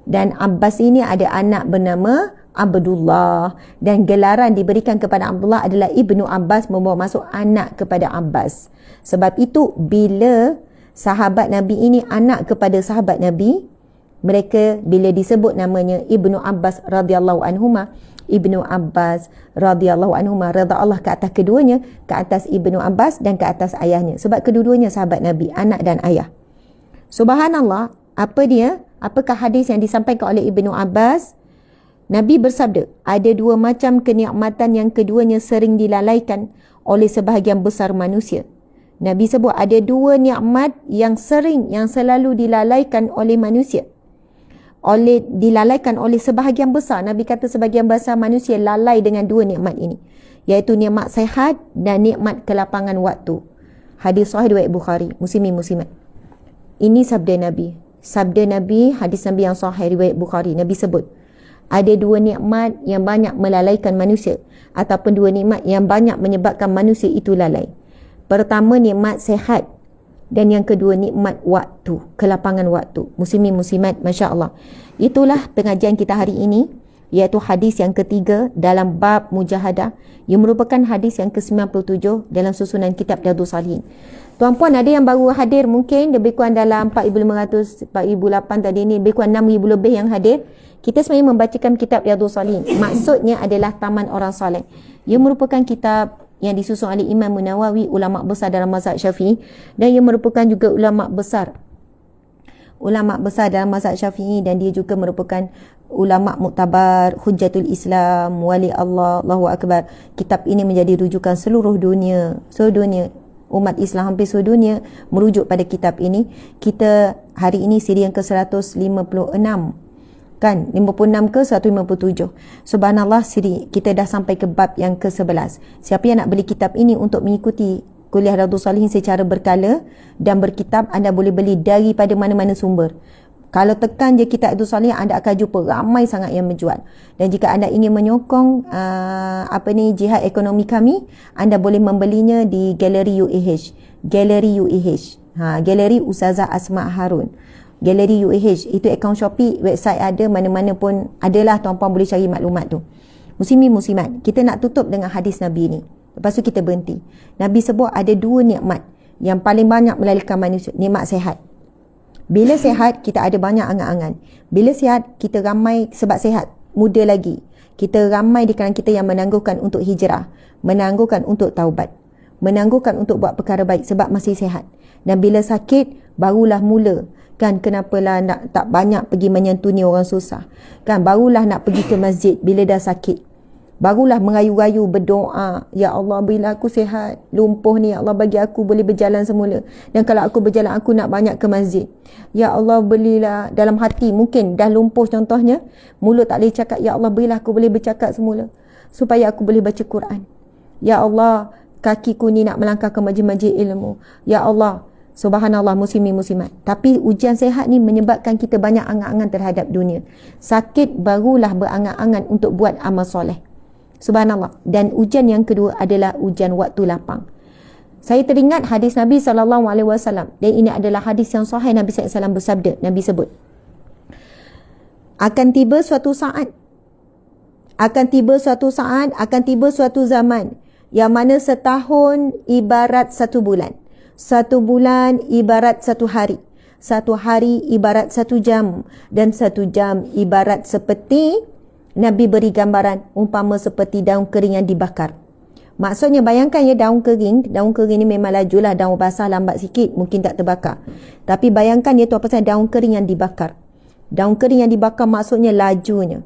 Dan Abbas ini ada anak bernama Abdullah, dan gelaran diberikan kepada Abdullah adalah Ibnu Abbas, membawa masuk anak kepada Abbas. Sebab itu bila sahabat Nabi ini anak kepada sahabat Nabi, mereka bila disebut namanya Ibnu Abbas radhiyallahu anhuma, Ibnu Abbas radhiyallahu anhuma, redha Allah ke atas keduanya, ke atas Ibnu Abbas dan ke atas ayahnya. Sebab kedua-duanya sahabat Nabi, anak dan ayah. Subhanallah, apa dia? Apakah hadis yang disampaikan oleh Ibnu Abbas? Nabi bersabda, ada 2 macam kenikmatan yang keduanya sering dilalaikan oleh sebahagian besar manusia. Nabi sebut ada 2 nikmat yang selalu dilalaikan oleh manusia. Dilalaikan oleh sebahagian besar. Nabi kata sebahagian besar manusia lalai dengan 2 nikmat ini, iaitu nikmat sihat dan nikmat kelapangan waktu. Hadis sahih riwayat Bukhari. Muslimin muslimat, ini sabda Nabi. Sabda Nabi, hadis Nabi yang sahih riwayat Bukhari. Nabi sebut ada 2 nikmat yang banyak melalaikan manusia, ataupun 2 nikmat yang banyak menyebabkan manusia itu lalai. Pertama, nikmat sehat, dan yang kedua nikmat waktu, kelapangan waktu. Muslimin muslimat, Masya Allah. Itulah pengajian kita hari ini, iaitu hadis yang ketiga dalam bab mujahadah, yang merupakan hadis yang ke-97 dalam susunan kitab Riyadhus Salihin. Tuan-puan ada yang baru hadir, mungkin lebih kurang dalam 4,500, 4,008 tadi ni, lebih kurang 6,000 lebih yang hadir. Kita sebenarnya membacakan kitab Riyadhus Salihin. Maksudnya adalah Taman Orang Soleh. Ia merupakan kitab yang disusun oleh Imam Nawawi, ulama besar dalam mazhab Syafi'i, dan ia merupakan juga ulama besar dalam mazhab Syafi'i, dan dia juga merupakan ulama muktabar, Hujjatul Islam, wali Allah, Allahu Akbar. Kitab ini menjadi rujukan seluruh dunia umat Islam, hampir seluruh dunia merujuk pada kitab ini. Kita hari ini siri yang ke-156, kan, 56 ke 157. Subhanallah, siri kita dah sampai ke bab yang ke-11. Siapa yang nak beli kitab ini untuk mengikuti kuliah Riyadhus Shalihin secara berkala dan berkitab, anda boleh beli daripada mana-mana sumber. Kalau tekan je kitab Riyadhus Shalihin, anda akan jumpa ramai sangat yang menjual. Dan jika anda ingin menyokong jihad ekonomi kami, anda boleh membelinya di Galeri UAH. Galeri Ustazah Asma Harun. Galeri UAH itu akaun Shopee, website ada, mana-mana pun adalah, tuan-puan boleh cari maklumat tu. Muslimin muslimat, kita nak tutup dengan hadis Nabi ni. Lepas tu kita berhenti. Nabi sebut ada 2 nikmat yang paling banyak melahirkan manusia. Nikmat sehat. Bila sehat, kita ada banyak angan-angan. Bila sihat, kita ramai sebab sehat, muda lagi. Kita ramai di kalangan kita yang menangguhkan untuk hijrah, menangguhkan untuk taubat, menangguhkan untuk buat perkara baik sebab masih sehat. Dan bila sakit, barulah mula. Kan, kenapalah nak tak banyak pergi menyantuni orang susah. Kan, barulah nak pergi ke masjid bila dah sakit. Barulah mengayu-ayu berdoa, ya Allah berilah aku sihat, lumpuh ni, ya Allah bagi aku boleh berjalan semula. Dan kalau aku berjalan, aku nak banyak ke masjid. Ya Allah berilah, dalam hati mungkin dah lumpuh contohnya, mulut tak boleh cakap, ya Allah berilah aku boleh bercakap semula, supaya aku boleh baca Quran. Ya Allah, kakiku ni nak melangkah ke majlis-majlis ilmu. Ya Allah, subhanallah, muslimin muslimat. Tapi ujian sehat ni menyebabkan kita banyak angan-angan terhadap dunia. Sakit barulah berangan-angan untuk buat amal soleh. Subhanallah. Dan ujian yang kedua adalah ujian waktu lapang. Saya teringat hadis Nabi SAW, dan ini adalah hadis yang sahih. Nabi SAW bersabda, Nabi sebut, akan tiba suatu zaman yang mana setahun ibarat 1 bulan, 1 bulan ibarat 1 hari, 1 hari ibarat 1 jam, dan 1 jam ibarat seperti, Nabi beri gambaran umpama seperti daun kering yang dibakar. Maksudnya bayangkan ya, daun kering ni memang lajulah, daun basah lambat sikit, mungkin tak terbakar. Tapi bayangkan ya, tu apa sahaja daun kering yang dibakar. Daun kering yang dibakar maksudnya lajunya.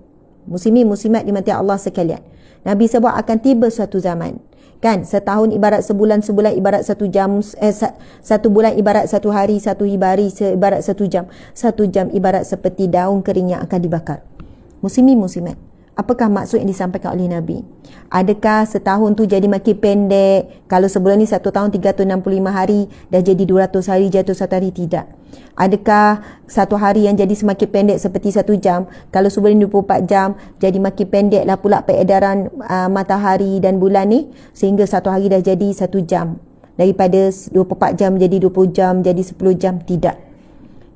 Muslimin muslimat dimati Allah sekalian. Nabi sebut akan tiba suatu zaman. Kan, setahun ibarat sebulan, sebulan ibarat 1 jam, 1 bulan ibarat 1 hari, 1 hari ibarat 1 jam, 1 jam ibarat seperti daun kering yang akan dibakar. Muslimin muslimat, apakah maksud yang disampaikan oleh Nabi? Adakah setahun tu jadi makin pendek? Kalau sebulan ni 1 tahun 365 hari, dah jadi 200 hari, jatuh 1 hari? Tidak. Adakah 1 hari yang jadi semakin pendek seperti 1 jam? Kalau sebulan ni 24 jam, jadi makin pendeklah pula peredaran matahari dan bulan ni, sehingga 1 hari dah jadi 1 jam. Daripada 24 jam jadi 20 jam, jadi 10 jam? Tidak.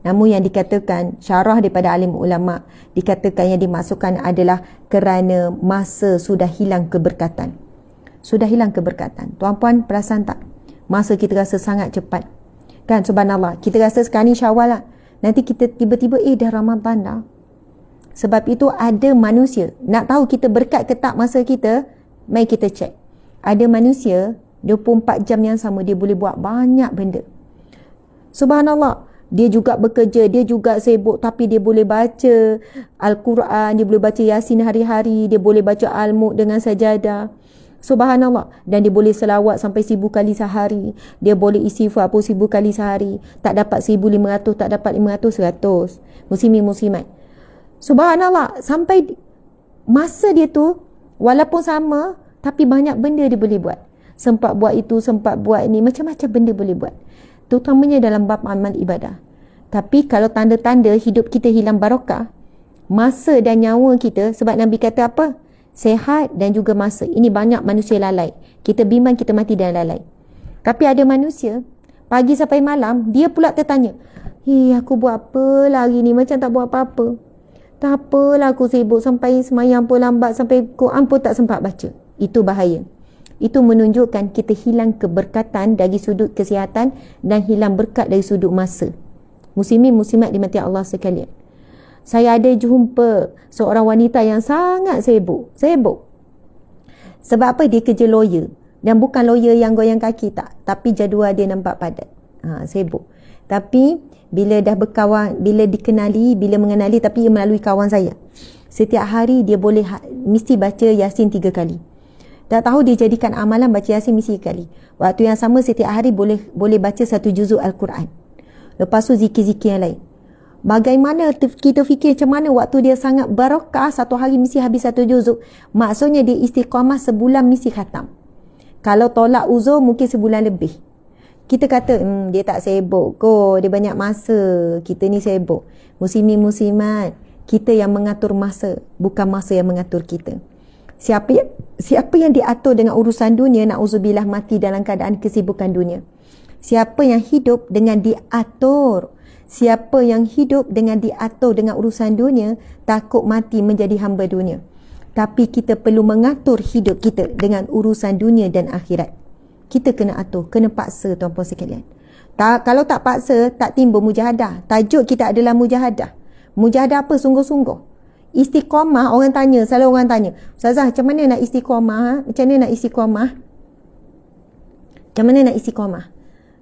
Namun yang dikatakan, syarah daripada alim ulama, dikatakan yang dimaksudkan adalah kerana masa sudah hilang keberkatan. Sudah hilang keberkatan. Tuan-puan perasan tak? Masa kita rasa sangat cepat. Kan, subhanallah, kita rasa sekarang ni Syawal lah. Nanti kita tiba-tiba, dah Ramadan dah. Sebab itu ada manusia, nak tahu kita berkat ke tak masa kita, mari kita cek. Ada manusia, 24 jam yang sama, dia boleh buat banyak benda. Subhanallah. Dia juga bekerja, dia juga sibuk, tapi dia boleh baca Al-Quran, dia boleh baca Yasin hari-hari, dia boleh baca Al-Mulk dengan sajadah. Subhanallah. Dan dia boleh selawat sampai 1000 kali sehari. Dia boleh istighfar pun 1000 kali sehari. Tak dapat 1500, tak dapat 500, 100. Muslimin muslimat. Subhanallah. Sampai masa dia tu, walaupun sama, tapi banyak benda dia boleh buat. Sempat buat itu, sempat buat ini, macam-macam benda boleh buat. Terutamanya dalam bab amal ibadah. Tapi kalau tanda-tanda hidup kita hilang barakah, masa dan nyawa kita, sebab Nabi kata apa? Sehat dan juga masa. Ini banyak manusia lalai. Kita bimbang kita mati dan lalai. Tapi ada manusia, pagi sampai malam, dia pula tertanya, aku buat apa lah hari ni? Macam tak buat apa-apa. Tak apalah, aku sibuk sampai semayang pun lambat, sampai Quran pun tak sempat baca. Itu bahaya. Itu menunjukkan kita hilang keberkatan dari sudut kesihatan dan hilang berkat dari sudut masa. Muslimin muslimat dimati Allah sekalian. Saya ada jumpa seorang wanita yang sangat sibuk. Sebab apa? Dia kerja lawyer. Dan bukan lawyer yang goyang kaki tak. Tapi jadual dia nampak padat. Sibuk. Tapi bila dah berkawan, bila dikenali, bila mengenali, tapi ia melalui kawan saya. Setiap hari dia boleh mesti baca Yasin 3 kali. Tak tahu dia jadikan amalan baca Yasin mesti 3 kali. Waktu yang sama setiap hari boleh baca 1 juzuk Al-Quran. Lepas tu zikir-zikir yang lain. Bagaimana kita fikir macam mana waktu dia sangat barakah, satu hari mesti habis 1 juzuk. Maksudnya dia istiqamah sebulan mesti khatam. Kalau tolak uzur mungkin sebulan lebih. Kita kata dia tak sibuk kot, dia banyak masa. Kita ni sibuk. Muslimin-muslimat, kita yang mengatur masa, bukan masa yang mengatur kita. Siapa yang diatur dengan urusan dunia, na'udzubillah, mati dalam keadaan kesibukan dunia. Siapa yang hidup dengan diatur, siapa yang hidup dengan diatur dengan urusan dunia, takut mati menjadi hamba dunia. Tapi kita perlu mengatur hidup kita dengan urusan dunia dan akhirat. Kita kena atur, kena paksa tuan-puan sekalian. Kalau tak paksa, tak timbul mujahadah. Tajuk kita adalah mujahadah. Mujahadah apa? Sungguh-sungguh. Istiqamah, orang tanya, selalu orang tanya, Ustazah, macam mana nak istiqamah? Macam mana nak istiqamah? Macam mana nak istiqamah?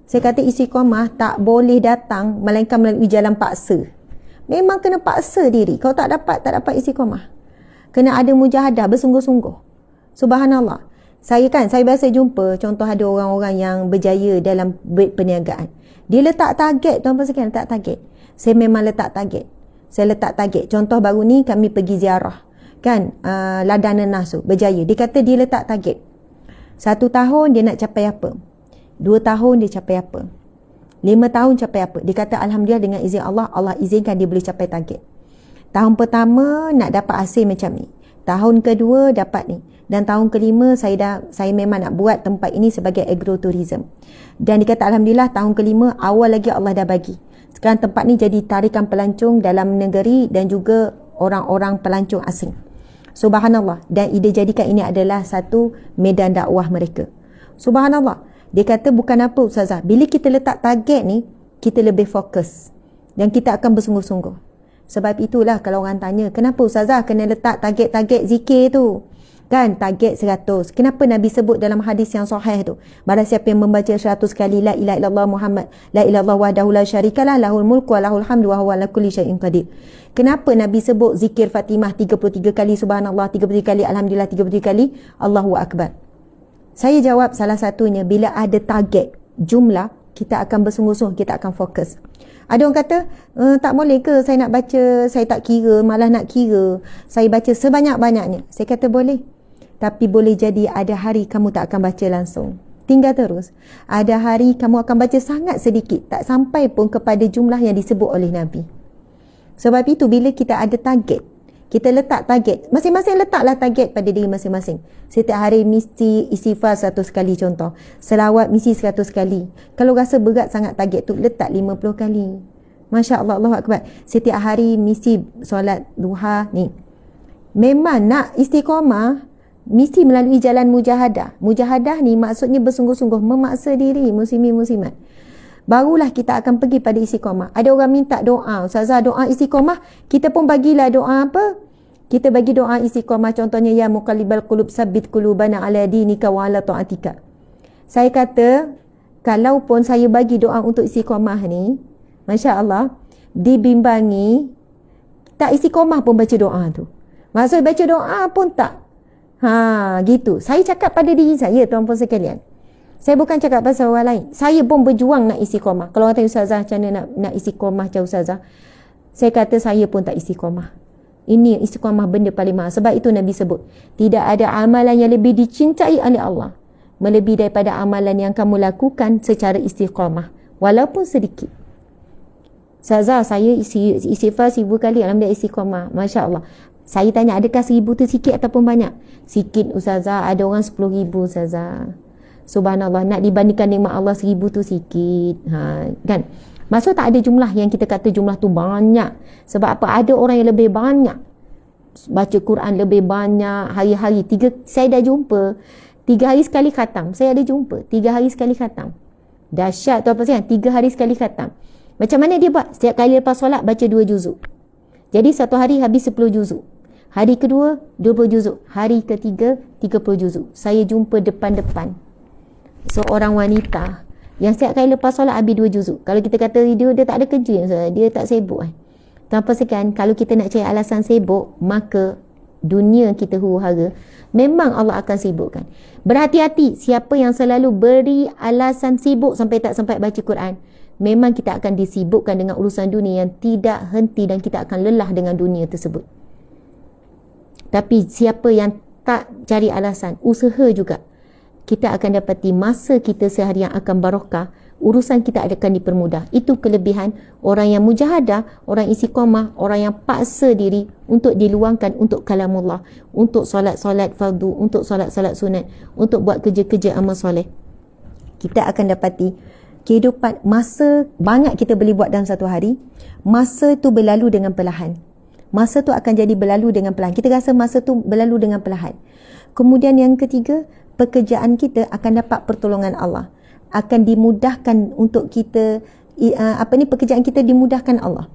Saya kata istiqamah tak boleh datang melainkan melalui jalan paksa. Memang kena paksa diri. Kalau tak dapat istiqamah. Kena ada mujahadah, bersungguh-sungguh. Subhanallah. Saya biasa jumpa, contoh ada orang-orang yang berjaya dalam perniagaan. Dia letak target, tuan-tuan sekalian, letak target. Saya memang letak target. Saya letak target. Contoh baru ni kami pergi ziarah. Ladana Nas tu, berjaya. Dia kata dia letak target. 1 tahun dia nak capai apa? 2 tahun dia capai apa? 5 tahun capai apa? Dia kata Alhamdulillah dengan izin Allah, Allah izinkan dia boleh capai target. Tahun pertama nak dapat hasil macam ni. Tahun kedua dapat ni. Dan tahun kelima saya memang nak buat tempat ini sebagai agrotourism. Dan dia kata Alhamdulillah tahun kelima awal lagi Allah dah bagi. Sekarang tempat ni jadi tarikan pelancong dalam negeri dan juga orang-orang pelancong asing. Subhanallah. Dan ide jadikan ini adalah satu medan dakwah mereka. Subhanallah. Dia kata bukan apa Ustazah. Bila kita letak target ni, kita lebih fokus. Dan kita akan bersungguh-sungguh. Sebab itulah kalau orang tanya, kenapa Ustazah kena letak target-target zikir tu? Target 100. Kenapa Nabi sebut dalam hadis yang sahih tu? Barang siapa yang membaca 100 kali La ilaha illallah Muhammad, La ilaha illallah wahdahu la syarikalah, lahul mulku wa lahul hamdu wa huwa ala kulli syai'in qadir. Kenapa Nabi sebut zikir Fatimah 33 kali Subhanallah, 33 kali Alhamdulillah, 33 kali Allahu Akbar? Saya jawab salah satunya, bila ada target jumlah, kita akan bersungguh-sungguh, kita akan fokus. Ada orang kata, tak boleh ke saya nak baca, saya tak kira, malah nak kira. Saya baca sebanyak-banyaknya. Saya kata boleh. Tapi boleh jadi ada hari kamu tak akan baca langsung. Tinggal terus. Ada hari kamu akan baca sangat sedikit. Tak sampai pun kepada jumlah yang disebut oleh Nabi. Sebab itu bila kita ada target, kita letak target. Masing-masing letaklah target pada diri masing-masing. Setiap hari mesti istighfar 100 kali contoh. Selawat mesti 100 kali. Kalau rasa berat sangat target tu, letak 50 kali. Masya Allah, Allahu Akbar. Setiap hari mesti solat duha ni. Memang nak istiqamah, mesti melalui jalan mujahadah. Mujahadah ni maksudnya bersungguh-sungguh, memaksa diri muslimin-muslimat. Barulah kita akan pergi pada istiqamah. Ada orang minta doa, Ustazah doa istiqamah, kita pun bagilah doa apa? Kita bagi doa istiqamah, contohnya ya muqallibal qulub sabbit qulubana ala dinika wa ala ta'atika. Saya kata, kalau pun saya bagi doa untuk istiqamah ni, Masya Allah, dibimbangi, tak istiqamah pun baca doa tu. Maksud baca doa pun tak. Gitu. Saya cakap pada diri saya, tuan-puan sekalian. Saya bukan cakap pasal orang lain. Saya pun berjuang nak istiqamah. Kalau orang tanya Ustazah macam mana nak istiqamah macam Ustazah, saya kata saya pun tak istiqamah. Ini istiqamah benda paling mahal. Sebab itu Nabi sebut, tidak ada amalan yang lebih dicintai oleh Allah melebihi daripada amalan yang kamu lakukan secara istiqamah, walaupun sedikit. Ustazah, saya istighfar 1000 kali, alhamdulillah istiqamah. Masya Allah. Saya tanya, adakah 1000 tu sikit ataupun banyak? Sikit Ustazah. Ada orang 10,000 Ustazah. Subhanallah, nak dibandingkan nikmat Allah 1000 tu sikit. Kan? Maksud tak ada jumlah yang kita kata jumlah tu banyak. Sebab apa? Ada orang yang lebih banyak. Baca Quran lebih banyak. Hari-hari. Saya dah jumpa 3 hari sekali khatam. Saya ada jumpa 3 hari sekali khatam. Dahsyat tu apa sih? 3 hari sekali khatam. Macam mana dia buat? Setiap kali lepas solat baca 2 juzuk. Jadi satu hari habis 10 juzuk. Hari kedua 20 juzuk. Hari ketiga 30 juzuk. Saya jumpa depan-depan. seorang wanita yang setiap kali lepas solat habis 2 juzuk. Kalau kita kata dia tak ada kerja, dia tak sibuk kan. Tanpa sekan, kalau kita nak cari alasan sibuk, maka dunia kita huru-hara. Memang Allah akan sibukkan. Berhati-hati siapa yang selalu beri alasan sibuk sampai tak sempat baca Quran. Memang kita akan disibukkan dengan urusan dunia yang tidak henti dan kita akan lelah dengan dunia tersebut. Tapi siapa yang tak cari alasan, usaha juga, kita akan dapati masa kita seharian akan barokah, urusan kita akan dipermudah. Itu kelebihan orang yang mujahadah, orang istiqamah, orang yang paksa diri untuk diluangkan untuk kalamullah, untuk solat-solat fardu, untuk solat-solat sunat, untuk buat kerja-kerja amal soleh. Kita akan dapati kehidupan, masa banyak kita boleh buat dalam satu hari, masa tu berlalu dengan perlahan. Masa tu akan jadi berlalu dengan perlahan. Kita rasa masa tu berlalu dengan perlahan. Kemudian yang ketiga, pekerjaan kita akan dapat pertolongan Allah. Akan dimudahkan untuk kita, pekerjaan kita dimudahkan Allah.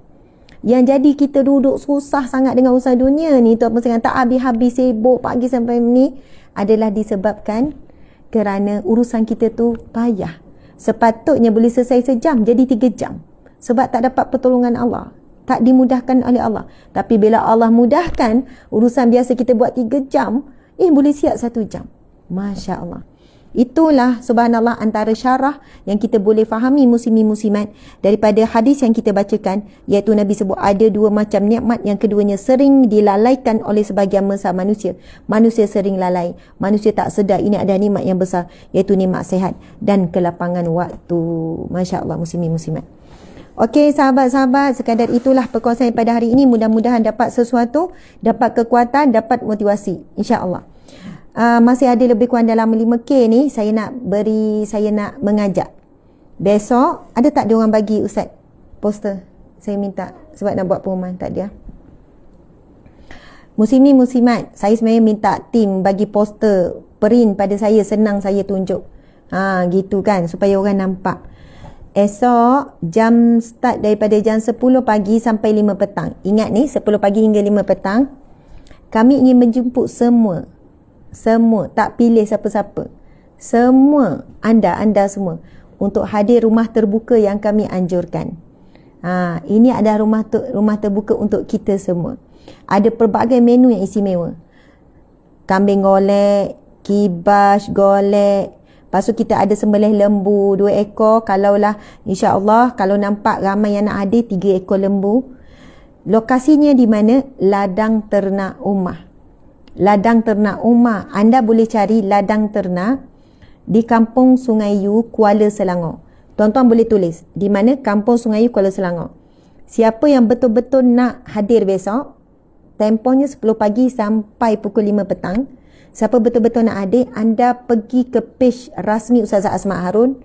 Yang jadi kita duduk susah sangat dengan urusan dunia ni, tu apa sekarang tak habis-habis sibuk pagi sampai ni, adalah disebabkan kerana urusan kita tu payah. Sepatutnya boleh selesai sejam, jadi 3 jam. Sebab tak dapat pertolongan Allah. Tak dimudahkan oleh Allah. Tapi bila Allah mudahkan, urusan biasa kita buat 3 jam, boleh siap 1 jam. Masya Allah. Itulah subhanallah antara syarah yang kita boleh fahami muslimin-muslimat daripada hadis yang kita bacakan, iaitu Nabi sebut ada 2 macam nikmat yang keduanya sering dilalaikan oleh sebahagian besar manusia. Manusia sering lalai, manusia tak sedar ini ada nikmat yang besar, iaitu nikmat sehat dan kelapangan waktu. Masya Allah muslimin-muslimat. Okey sahabat-sahabat, sekadar itulah perkongsian pada hari ini. Mudah-mudahan dapat sesuatu, dapat kekuatan, dapat motivasi, insya-Allah. Masih ada lebih kurang dalam 5K ni, saya nak mengajak. Besok ada tak diorang bagi Ustaz poster? Saya minta sebab nak buat pengumuman, tak ada. Muslimin muslimat, saya sebenarnya minta tim bagi poster print pada saya, senang saya tunjuk. Gitu kan, supaya orang nampak. Esok start daripada jam 10 pagi sampai 5 petang. Ingat ni, 10 pagi hingga 5 petang. Kami ingin menjemput semua, tak pilih siapa-siapa. Semua, anda semua, untuk hadir rumah terbuka yang kami anjurkan. Ini adalah rumah terbuka untuk kita semua. Ada pelbagai menu yang istimewa. Kambing golek, kibas golek. Lepas tu kita ada sembelih lembu 2 ekor. Kalaulah insya-Allah, kalau nampak ramai yang nak hadir, 3 ekor lembu. Lokasinya di mana? Ladang Ternak Ummah. Ladang Ternak Ummah. Anda boleh cari ladang ternak di Kampung Sungai Yu, Kuala Selangor. Tuan-tuan boleh tulis di mana? Kampung Sungai Yu, Kuala Selangor. Siapa yang betul-betul nak hadir besok, tempohnya 10 pagi sampai pukul 5 petang. Siapa betul-betul nak hadir, anda pergi ke page rasmi Ustazah Asma Harun.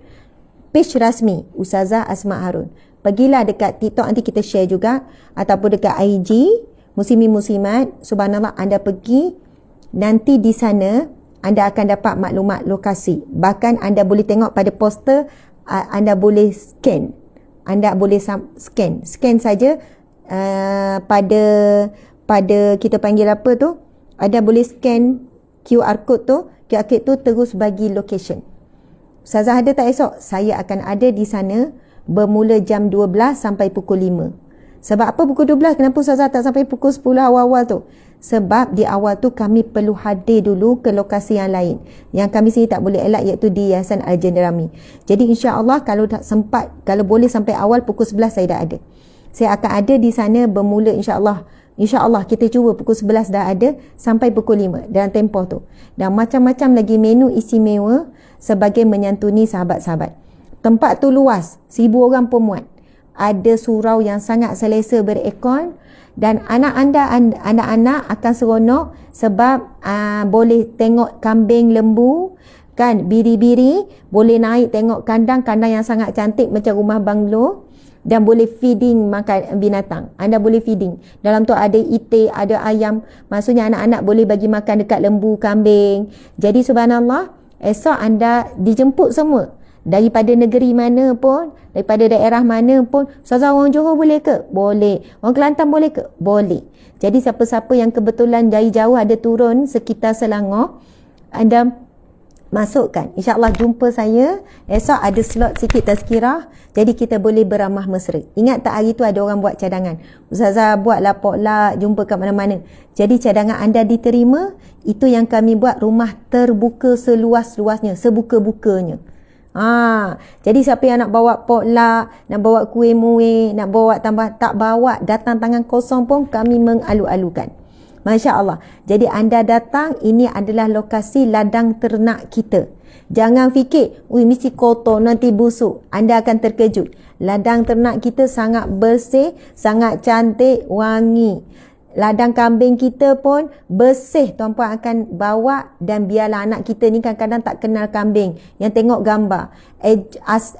Page rasmi Ustazah Asma Harun. Pergilah dekat TikTok, nanti kita share juga, ataupun dekat IG Muslimin Muslimat. Subhanallah, anda pergi, nanti di sana anda akan dapat maklumat lokasi. Bahkan anda boleh tengok pada poster, anda boleh scan. Anda boleh scan saja pada kita panggil apa tu? Anda boleh scan QR code tu, terus bagi location. Ustazah ada tak esok? Saya akan ada di sana bermula jam 12 sampai pukul 5. Sebab apa pukul 12? Kenapa Ustazah tak sampai pukul 10 awal-awal tu? Sebab di awal tu kami perlu hadir dulu ke lokasi yang lain yang kami sini tak boleh elak, iaitu di Yayasan Al-Jenderami. Jadi insya-Allah kalau tak sempat, kalau boleh sampai awal pukul 11 saya dah ada. Saya akan ada di sana bermula insya-Allah kita cuba pukul 11 dah ada sampai pukul 5 dalam tempoh tu. Dan macam-macam lagi menu istimewa sebagai menyantuni sahabat-sahabat. Tempat tu luas, 1000 orang pun muat. Ada surau yang sangat selesa berekon, dan anak-anak akan seronok sebab boleh tengok kambing, lembu kan, biri-biri, boleh naik tengok kandang yang sangat cantik macam rumah banglo, dan boleh feeding makan binatang. Anda boleh feeding. Dalam tu ada itik, ada ayam. Maksudnya anak-anak boleh bagi makan dekat lembu, kambing. Jadi subhanallah, esok anda dijemput semua. Daripada negeri mana pun, daripada daerah mana pun. Ustazah, orang Johor boleh ke? Boleh. Orang Kelantan boleh ke? Boleh. Jadi siapa-siapa yang kebetulan dari jauh ada turun sekitar Selangor, anda masukkan. InsyaAllah jumpa saya. Esok ada slot sikit tazkirah. Jadi kita boleh beramah mesra. Ingat tak hari tu ada orang buat cadangan. Ustazah buatlah potluck, jumpa kat mana-mana. Jadi cadangan anda diterima. Itu yang kami buat, rumah terbuka seluas-luasnya, sebuka-bukanya. Jadi siapa yang nak bawa potluck, nak bawa kuih muih, nak bawa tambah, tak bawa, datang tangan kosong pun kami mengalu-alukan. Masya Allah. Jadi anda datang, ini adalah lokasi ladang ternak kita. Jangan fikir, mesti kotor, nanti busuk. Anda akan terkejut. Ladang ternak kita sangat bersih, sangat cantik, wangi. Ladang kambing kita pun bersih. Tuan-puan akan bawa, dan biarlah anak kita ni kadang-kadang tak kenal kambing. Yang tengok gambar.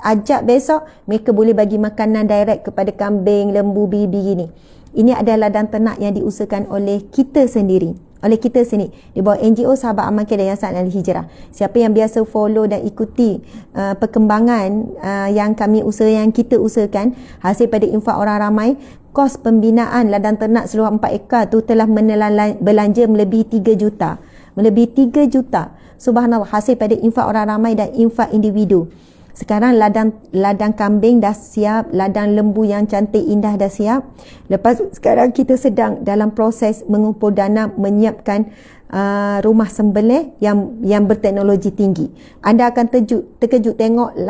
Ajak besok, mereka boleh bagi makanan direct kepada kambing, lembu, bibi ni. Ini adalah ladang ternak yang diusahakan oleh kita sendiri. Di bawah NGO Sahabat Amal Kedah Yayasan Al-Hijrah. Siapa yang biasa follow dan ikuti perkembangan yang kita usahakan, hasil pada infak orang ramai, kos pembinaan ladang ternak seluas 4 ekar tu telah belanja melebihi 3 juta. Melebihi 3 juta. Subhanallah, hasil pada infak orang ramai dan infak individu. Sekarang ladang kambing dah siap, ladang lembu yang cantik indah dah siap. Lepas sekarang kita sedang dalam proses mengumpul dana menyiapkan rumah sembelih yang berteknologi tinggi. Anda akan terkejut tengok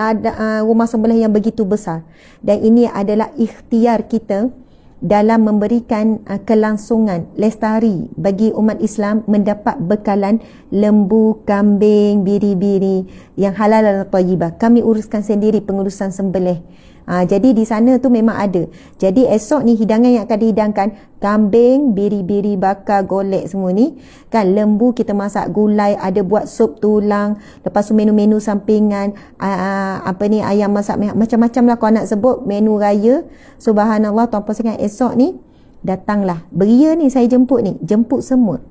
rumah sembelih yang begitu besar. Dan ini adalah ikhtiar kita dalam memberikan kelangsungan lestari bagi umat Islam mendapat bekalan lembu, kambing, biri-biri yang halal dan thayyibah. Kami uruskan sendiri pengurusan sembelih. Jadi di sana tu memang ada. Jadi esok ni hidangan yang akan dihidangkan kambing, biri-biri bakar, golek semua ni. Kan lembu kita masak gulai, ada buat sup tulang, lepas tu menu-menu sampingan, ayam masak macam-macam lah kalau nak sebut menu raya. Subhanallah, tuan-puan sekalian, esok ni datanglah. Beria ni saya jemput semua.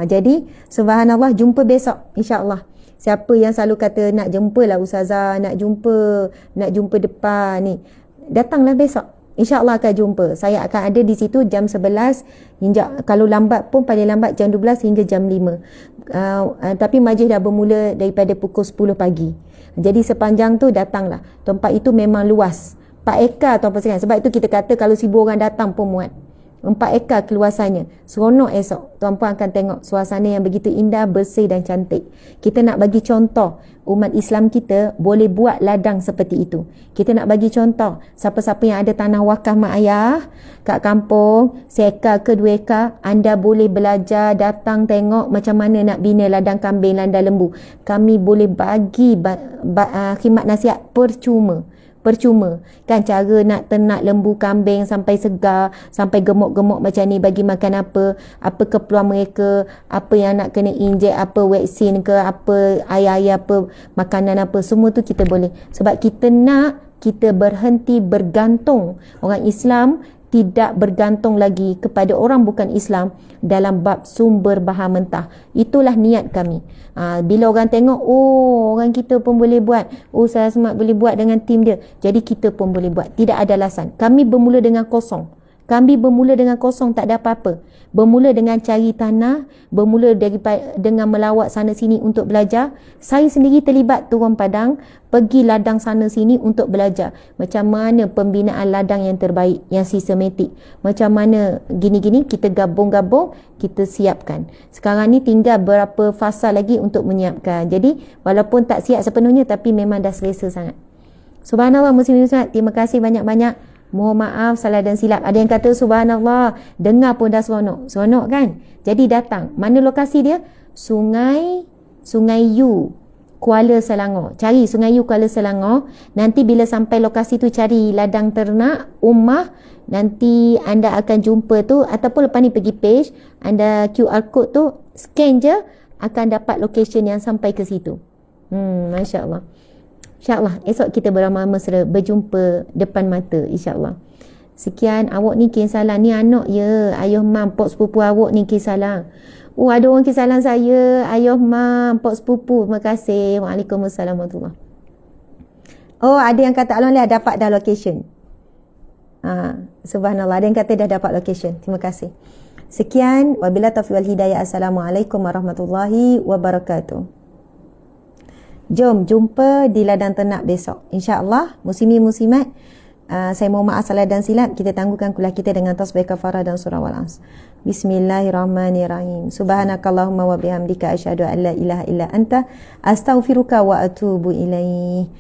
Jadi subhanallah, jumpa besok insya-Allah. Siapa yang selalu kata nak jumpalah ustazah, nak jumpa depan ni, datanglah besok. InsyaAllah akan jumpa. Saya akan ada di situ jam 11 hingga, kalau lambat pun paling lambat jam 12 hingga jam 5. Tapi majlis dah bermula daripada pukul 10 pagi. Jadi sepanjang tu datanglah. Tempat itu memang luas. 4 ekar tuan-puan sekalian. Sebab itu kita kata kalau 1000 orang datang pun muat. 4 ekar keluasannya. Seronok esok. Tuan-puan akan tengok suasana yang begitu indah, bersih dan cantik. Kita nak bagi contoh umat Islam kita boleh buat ladang seperti itu. Kita nak bagi contoh siapa-siapa yang ada tanah wakaf mak ayah kat kampung, 1 ekar ke 2 ekar, anda boleh belajar, datang tengok macam mana nak bina ladang kambing, ladang lembu. Kami boleh bagi khidmat nasihat percuma kan, cara nak ternak lembu kambing sampai segar, sampai gemuk-gemuk macam ni, bagi makan apa keperluan mereka, apa yang nak kena injek, apa vaksin ke, apa air apa, makanan apa, semua tu kita boleh. Sebab kita berhenti bergantung. Orang Islam tidak bergantung lagi kepada orang bukan Islam dalam bab sumber bahan mentah. Itulah niat kami. Bila orang tengok, orang kita pun boleh buat, saya Asmat boleh buat dengan tim dia, jadi kita pun boleh buat. Tidak ada alasan. Kami bermula dengan kosong. Tak ada apa-apa. Bermula dengan cari tanah, bermula dengan melawat sana sini untuk belajar. Saya sendiri terlibat turun padang, pergi ladang sana sini untuk belajar macam mana pembinaan ladang yang terbaik, yang sistematik, macam mana gini-gini, kita gabung-gabung, kita siapkan. Sekarang ni tinggal berapa fasa lagi untuk menyiapkan. Jadi walaupun tak siap sepenuhnya, tapi memang dah selesa sangat. Subhanallah, muslimin muslimat, terima kasih banyak-banyak. Mohon maaf salah dan silap. Ada yang kata subhanallah, dengar pun dah seronok kan? Jadi datang. Mana lokasi dia? Sungai U, Kuala Selangor. Cari Sungai U, Kuala Selangor. Nanti bila sampai lokasi tu, cari ladang ternak Ummah. Nanti anda akan jumpa tu, ataupun lepas ni pergi page, anda QR code tu scan je, akan dapat location yang sampai ke situ. Masya Allah. InsyaAllah esok kita beramal mesra, berjumpa depan mata insyaAllah. Sekian, awak ni Kisalang ni anak ya, ayah mam, pok sepupu awak ni Kisalang. Ada orang Kisalang saya, ayah mam, pok sepupu. Terima kasih. Waalaikumsalam warahmatullahi. Ada yang kata alhamdulillah dapat dah location. Subhanallah, ada yang kata dah dapat location. Terima kasih. Sekian, wabillahi taufiq wal hidayah. Assalamualaikum warahmatullahi wabarakatuh. Jom jumpa di ladang ternak besok. InsyaAllah, muslimin-muslimat, saya mohon maaf salah dan silap. Kita tangguhkan kuliah kita dengan tasbih kafarah dan surah Wal-As. Bismillahirrahmanirrahim. Subhanakallahumma wa bihamdika asyhadu an la ilaha illa anta astaghfiruka wa atubu ilaih.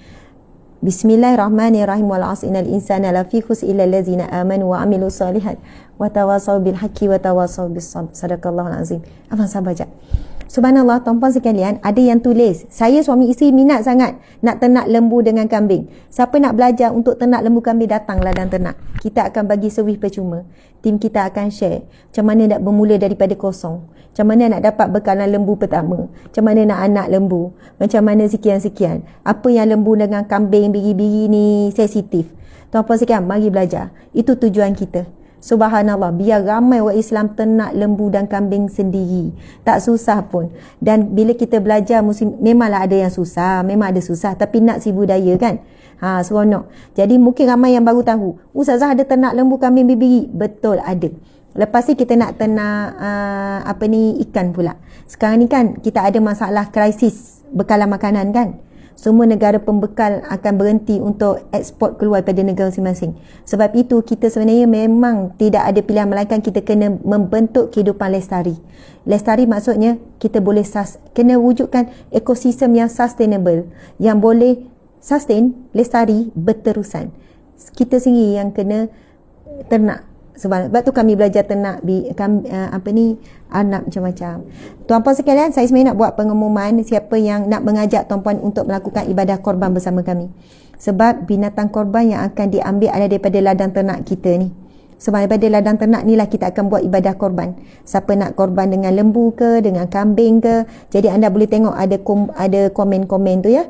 Bismillahirrahmanirrahim. Wal 'asri innal insana lafi khusr illa allazina amanu wa 'amilus solihat wa tawasaw bil haqqi wa tawasaw bis sabr. Sadaqallahul azim. Abang sabar jap. Subhanallah, tuan-puan sekalian, ada yang tulis, saya suami isteri minat sangat nak ternak lembu dengan kambing. Siapa nak belajar untuk ternak lembu kambing, datanglah dan ternak. Kita akan bagi servis percuma. Tim kita akan share macam mana nak bermula daripada kosong. Macam mana nak dapat bekalan lembu pertama. Macam mana nak anak lembu. Macam mana sekian-sekian. Apa yang lembu dengan kambing biri-biri ni sensitif. Tuan-puan sekalian, mari belajar. Itu tujuan kita. Subhanallah, biar ramai orang Islam ternak lembu dan kambing sendiri. Tak susah pun. Dan bila kita belajar memanglah ada yang susah, memang ada susah, tapi nak si budaya kan. Seronok. Jadi mungkin ramai yang baru tahu, Ustazah ada ternak lembu, kambing, biri. Betul, ada. Lepas ni kita nak ternak ikan pula. Sekarang ni kan kita ada masalah krisis bekalan makanan kan. Semua negara pembekal akan berhenti untuk ekspor keluar pada negara masing-masing. Sebab itu kita sebenarnya memang tidak ada pilihan, melainkan kita kena membentuk kehidupan lestari. Lestari maksudnya kita boleh kena wujudkan ekosistem yang sustainable, yang boleh sustain, lestari, berterusan. Kita sendiri yang kena ternak. Sebab tu kami belajar ternak anak macam-macam. Tuan-puan sekalian, saya sebenarnya nak buat pengumuman siapa yang nak mengajak tuan-puan untuk melakukan ibadah korban bersama kami. Sebab binatang korban yang akan diambil ada daripada ladang ternak kita ni. Sebab daripada ladang ternak ni lah kita akan buat ibadah korban. Siapa nak korban dengan lembu ke, dengan kambing ke. Jadi anda boleh tengok ada komen-komen tu ya.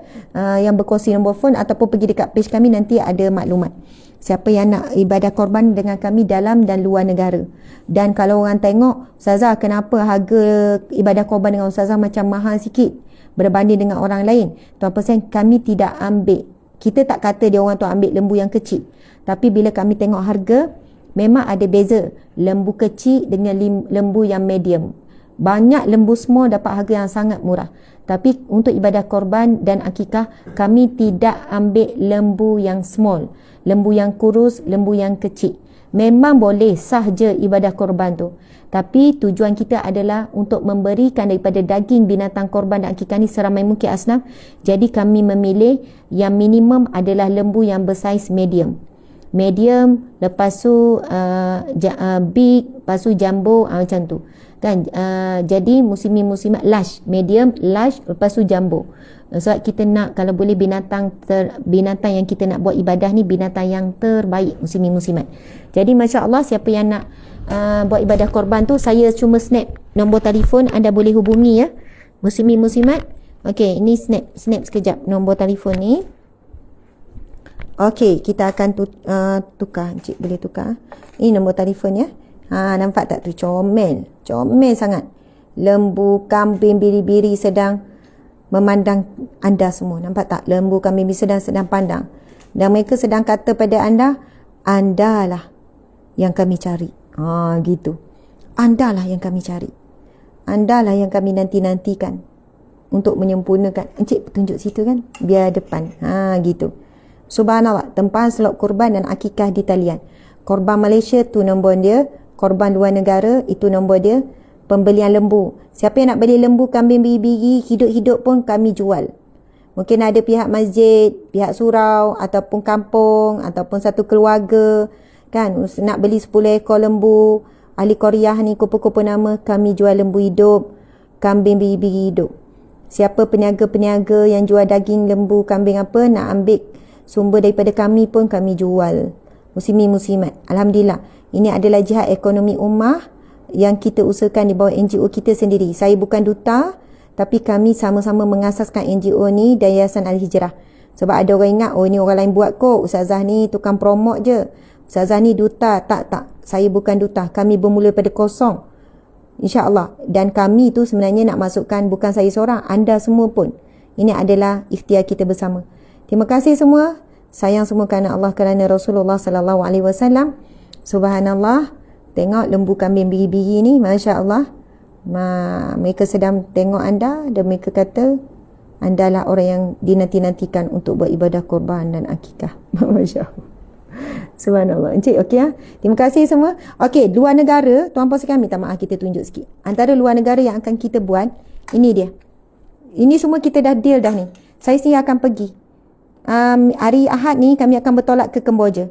Yang berkongsi nombor phone ataupun pergi dekat page kami, nanti ada maklumat. Siapa yang nak ibadah korban dengan kami dalam dan luar negara. Dan kalau orang tengok, Ustazah kenapa harga ibadah korban dengan Ustazah macam mahal sikit berbanding dengan orang lain. Tuan-puan, kami tidak ambil. Kita tak kata dia orang tu ambil lembu yang kecil. Tapi bila kami tengok harga, memang ada beza lembu kecil dengan lembu yang medium. Banyak lembu small dapat harga yang sangat murah. Tapi untuk ibadah korban dan akikah, kami tidak ambil lembu yang small, lembu yang kurus, lembu yang kecil. Memang boleh sah je ibadah korban tu. Tapi tujuan kita adalah untuk memberikan daripada daging binatang korban dan akikah ni seramai mungkin asnaf. Jadi kami memilih yang minimum adalah lembu yang bersaiz medium. Medium, lepas tu big, lepas tu jumbo, macam tu kan. Jadi muslimin-muslimat large, medium, large, lepas tu jumbo. Sebab kita nak, kalau boleh binatang yang kita nak buat ibadah ni binatang yang terbaik, muslimin-muslimat. Jadi masya-Allah, siapa yang nak buat ibadah korban tu, saya cuma snap nombor telefon, anda boleh hubungi ya, muslimin-muslimat. Okey, ini snap sekejap nombor telefon ni. Okey, kita akan tukar. Encik boleh tukar. Ini nombor telefon ya. Nampak tak tu? Comel sangat. Lembu, kambing, biri-biri sedang memandang anda semua. Nampak tak? Lembu, kambing, biri sedang pandang. Dan mereka sedang kata pada anda, andalah yang kami cari. Gitu. Andalah yang kami cari. Andalah yang kami nanti-nantikan untuk menyempurnakan. Encik tunjuk situ kan? Biar depan. Gitu. Subhanallah, tempahan slot kurban dan akikah di talian. Korban Malaysia tu nombor dia, korban luar negara itu nombor dia. Pembelian lembu, siapa yang nak beli lembu, kambing, biri-biri hidup-hidup pun kami jual. Mungkin ada pihak masjid, pihak surau ataupun kampung ataupun satu keluarga kan nak beli 10 ekor lembu, ahli Korea ni kumpul-kumpul nama, kami jual lembu hidup, kambing, biri-biri hidup. Siapa peniaga-peniaga yang jual daging lembu, kambing apa, nak ambil sumber daripada kami pun kami jual. Muslimin-muslimat, alhamdulillah, ini adalah jihad ekonomi ummah yang kita usahakan di bawah NGO kita sendiri. Saya bukan duta, tapi kami sama-sama mengasaskan NGO ni dan Yayasan Al-Hijrah. Sebab ada orang ingat, ini orang lain buat kok, Ustazah ni tukang promote je, Ustazah ni duta. Tak, saya bukan duta. Kami bermula pada kosong, InsyaAllah. Dan kami tu sebenarnya nak masukkan, bukan saya seorang, anda semua pun. Ini adalah ikhtiar kita bersama. Terima kasih semua. Sayang semua kerana Allah, kerana Rasulullah sallallahu alaihi wasallam. Subhanallah, tengok lembu, kambing, biri-biri ni, masya-Allah. Mereka sedang tengok anda dan mereka kata Andalah orang yang dinanti-nantikan untuk beribadah korban dan akikah. Masya Allah. Subhanallah. Encik, okey ya. Terima kasih semua. Okey, luar negara, tuan-puan sekalian, minta maaf kita tunjuk sikit. Antara luar negara yang akan kita buat, ini dia. Ini semua kita dah deal dah ni. Saya sendiri akan pergi. Hari Ahad ni kami akan bertolak ke Kemboja.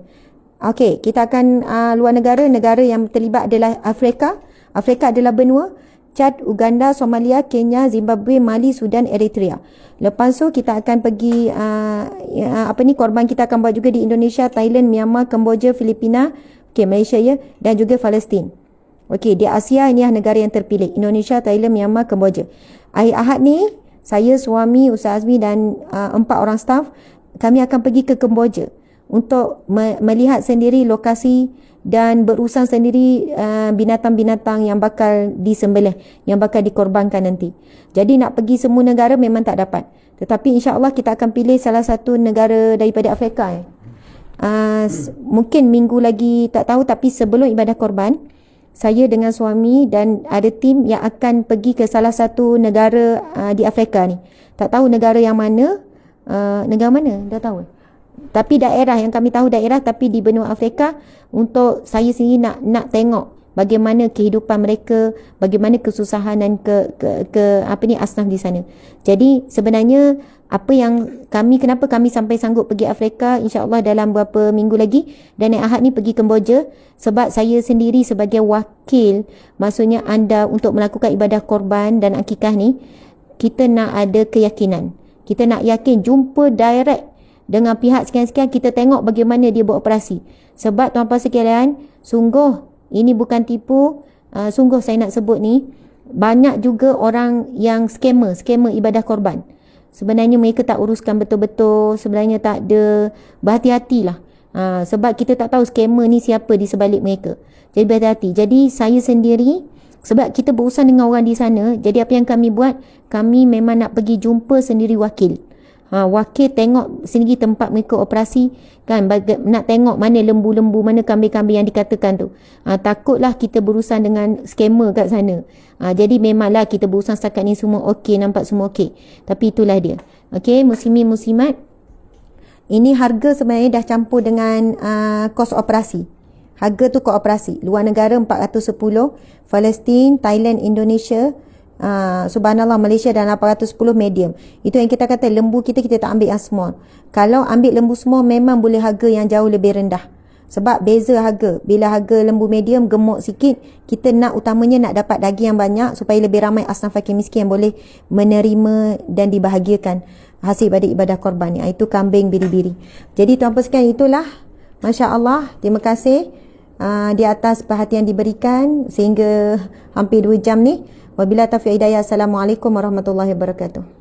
Okey, kita akan luar negara yang terlibat adalah Afrika. Afrika adalah benua Chad, Uganda, Somalia, Kenya, Zimbabwe, Mali, Sudan, Eritrea. Lepas tu kita akan pergi korban kita akan buat juga di Indonesia, Thailand, Myanmar, Kemboja, Filipina, Malaysia ya, dan juga Palestin. Okey, di Asia ini negara yang terpilih. Indonesia, Thailand, Myanmar, Kemboja. Hari Ahad ni saya, suami, Ustaz Azmi dan 4 orang staf kami akan pergi ke Kemboja untuk melihat sendiri lokasi dan berurusan sendiri binatang-binatang yang bakal disembelih, yang bakal dikorbankan nanti. Jadi nak pergi semua negara memang tak dapat. Tetapi insya-Allah kita akan pilih salah satu negara daripada Afrika. Mungkin minggu lagi tak tahu, tapi sebelum ibadah korban, saya dengan suami dan ada tim yang akan pergi ke salah satu negara di Afrika ni. Tak tahu negara yang mana, negara mana dah tahu. Tapi daerah yang kami tahu daerah tapi di benua Afrika, untuk saya sendiri nak tengok bagaimana kehidupan mereka, bagaimana kesusahan dan asnaf di sana. Jadi sebenarnya kenapa kami sampai sanggup pergi Afrika, insya-Allah dalam beberapa minggu lagi, dan Ahad ni pergi Kemboja sebab saya sendiri sebagai wakil, maksudnya anda untuk melakukan ibadah korban dan akikah ni, kita nak ada keyakinan. Kita nak yakin jumpa direct dengan pihak sekian-sekian, kita tengok bagaimana dia beroperasi. Sebab tuan-tuan sekalian, sungguh ini bukan tipu, sungguh saya nak sebut ni, banyak juga orang yang scammer ibadah korban. Sebenarnya mereka tak uruskan betul-betul, sebenarnya tak ada, berhati-hatilah. Sebab kita tak tahu scammer ni siapa di sebalik mereka. Jadi berhati-hati. Jadi saya sendiri, sebab kita berurusan dengan orang di sana, jadi apa yang kami buat, kami memang nak pergi jumpa sendiri wakil. Wakil tengok sendiri tempat mereka operasi kan, nak tengok mana lembu-lembu, mana kambing-kambing yang dikatakan tu. Takutlah kita berurusan dengan scammer kat sana. Jadi memanglah kita berurusan setakat ni semua okey, nampak semua okey. Tapi itulah dia. Okey, muslimin muslimat, ini harga sebenarnya dah campur dengan kos operasi. Harga tu kos operasi. Luar negara 410, Palestin, Thailand, Indonesia, subhanallah, Malaysia dan 810 medium. Itu yang kita kata lembu kita tak ambil yang small. Kalau ambil lembu small memang boleh harga yang jauh lebih rendah. Sebab beza harga. Bila harga lembu medium gemuk sikit, kita nak utamanya nak dapat daging yang banyak supaya lebih ramai asnaf fakir miskin yang boleh menerima dan dibahagiakan hasil ibadah korban ni. Itu kambing biri-biri. Jadi tuan-puan sekalian, itulah, masya-Allah, terima kasih di atas perhatian diberikan sehingga hampir 2 jam ni. Wabillahi taufiq hidayah. Assalamualaikum warahmatullahi wabarakatuh.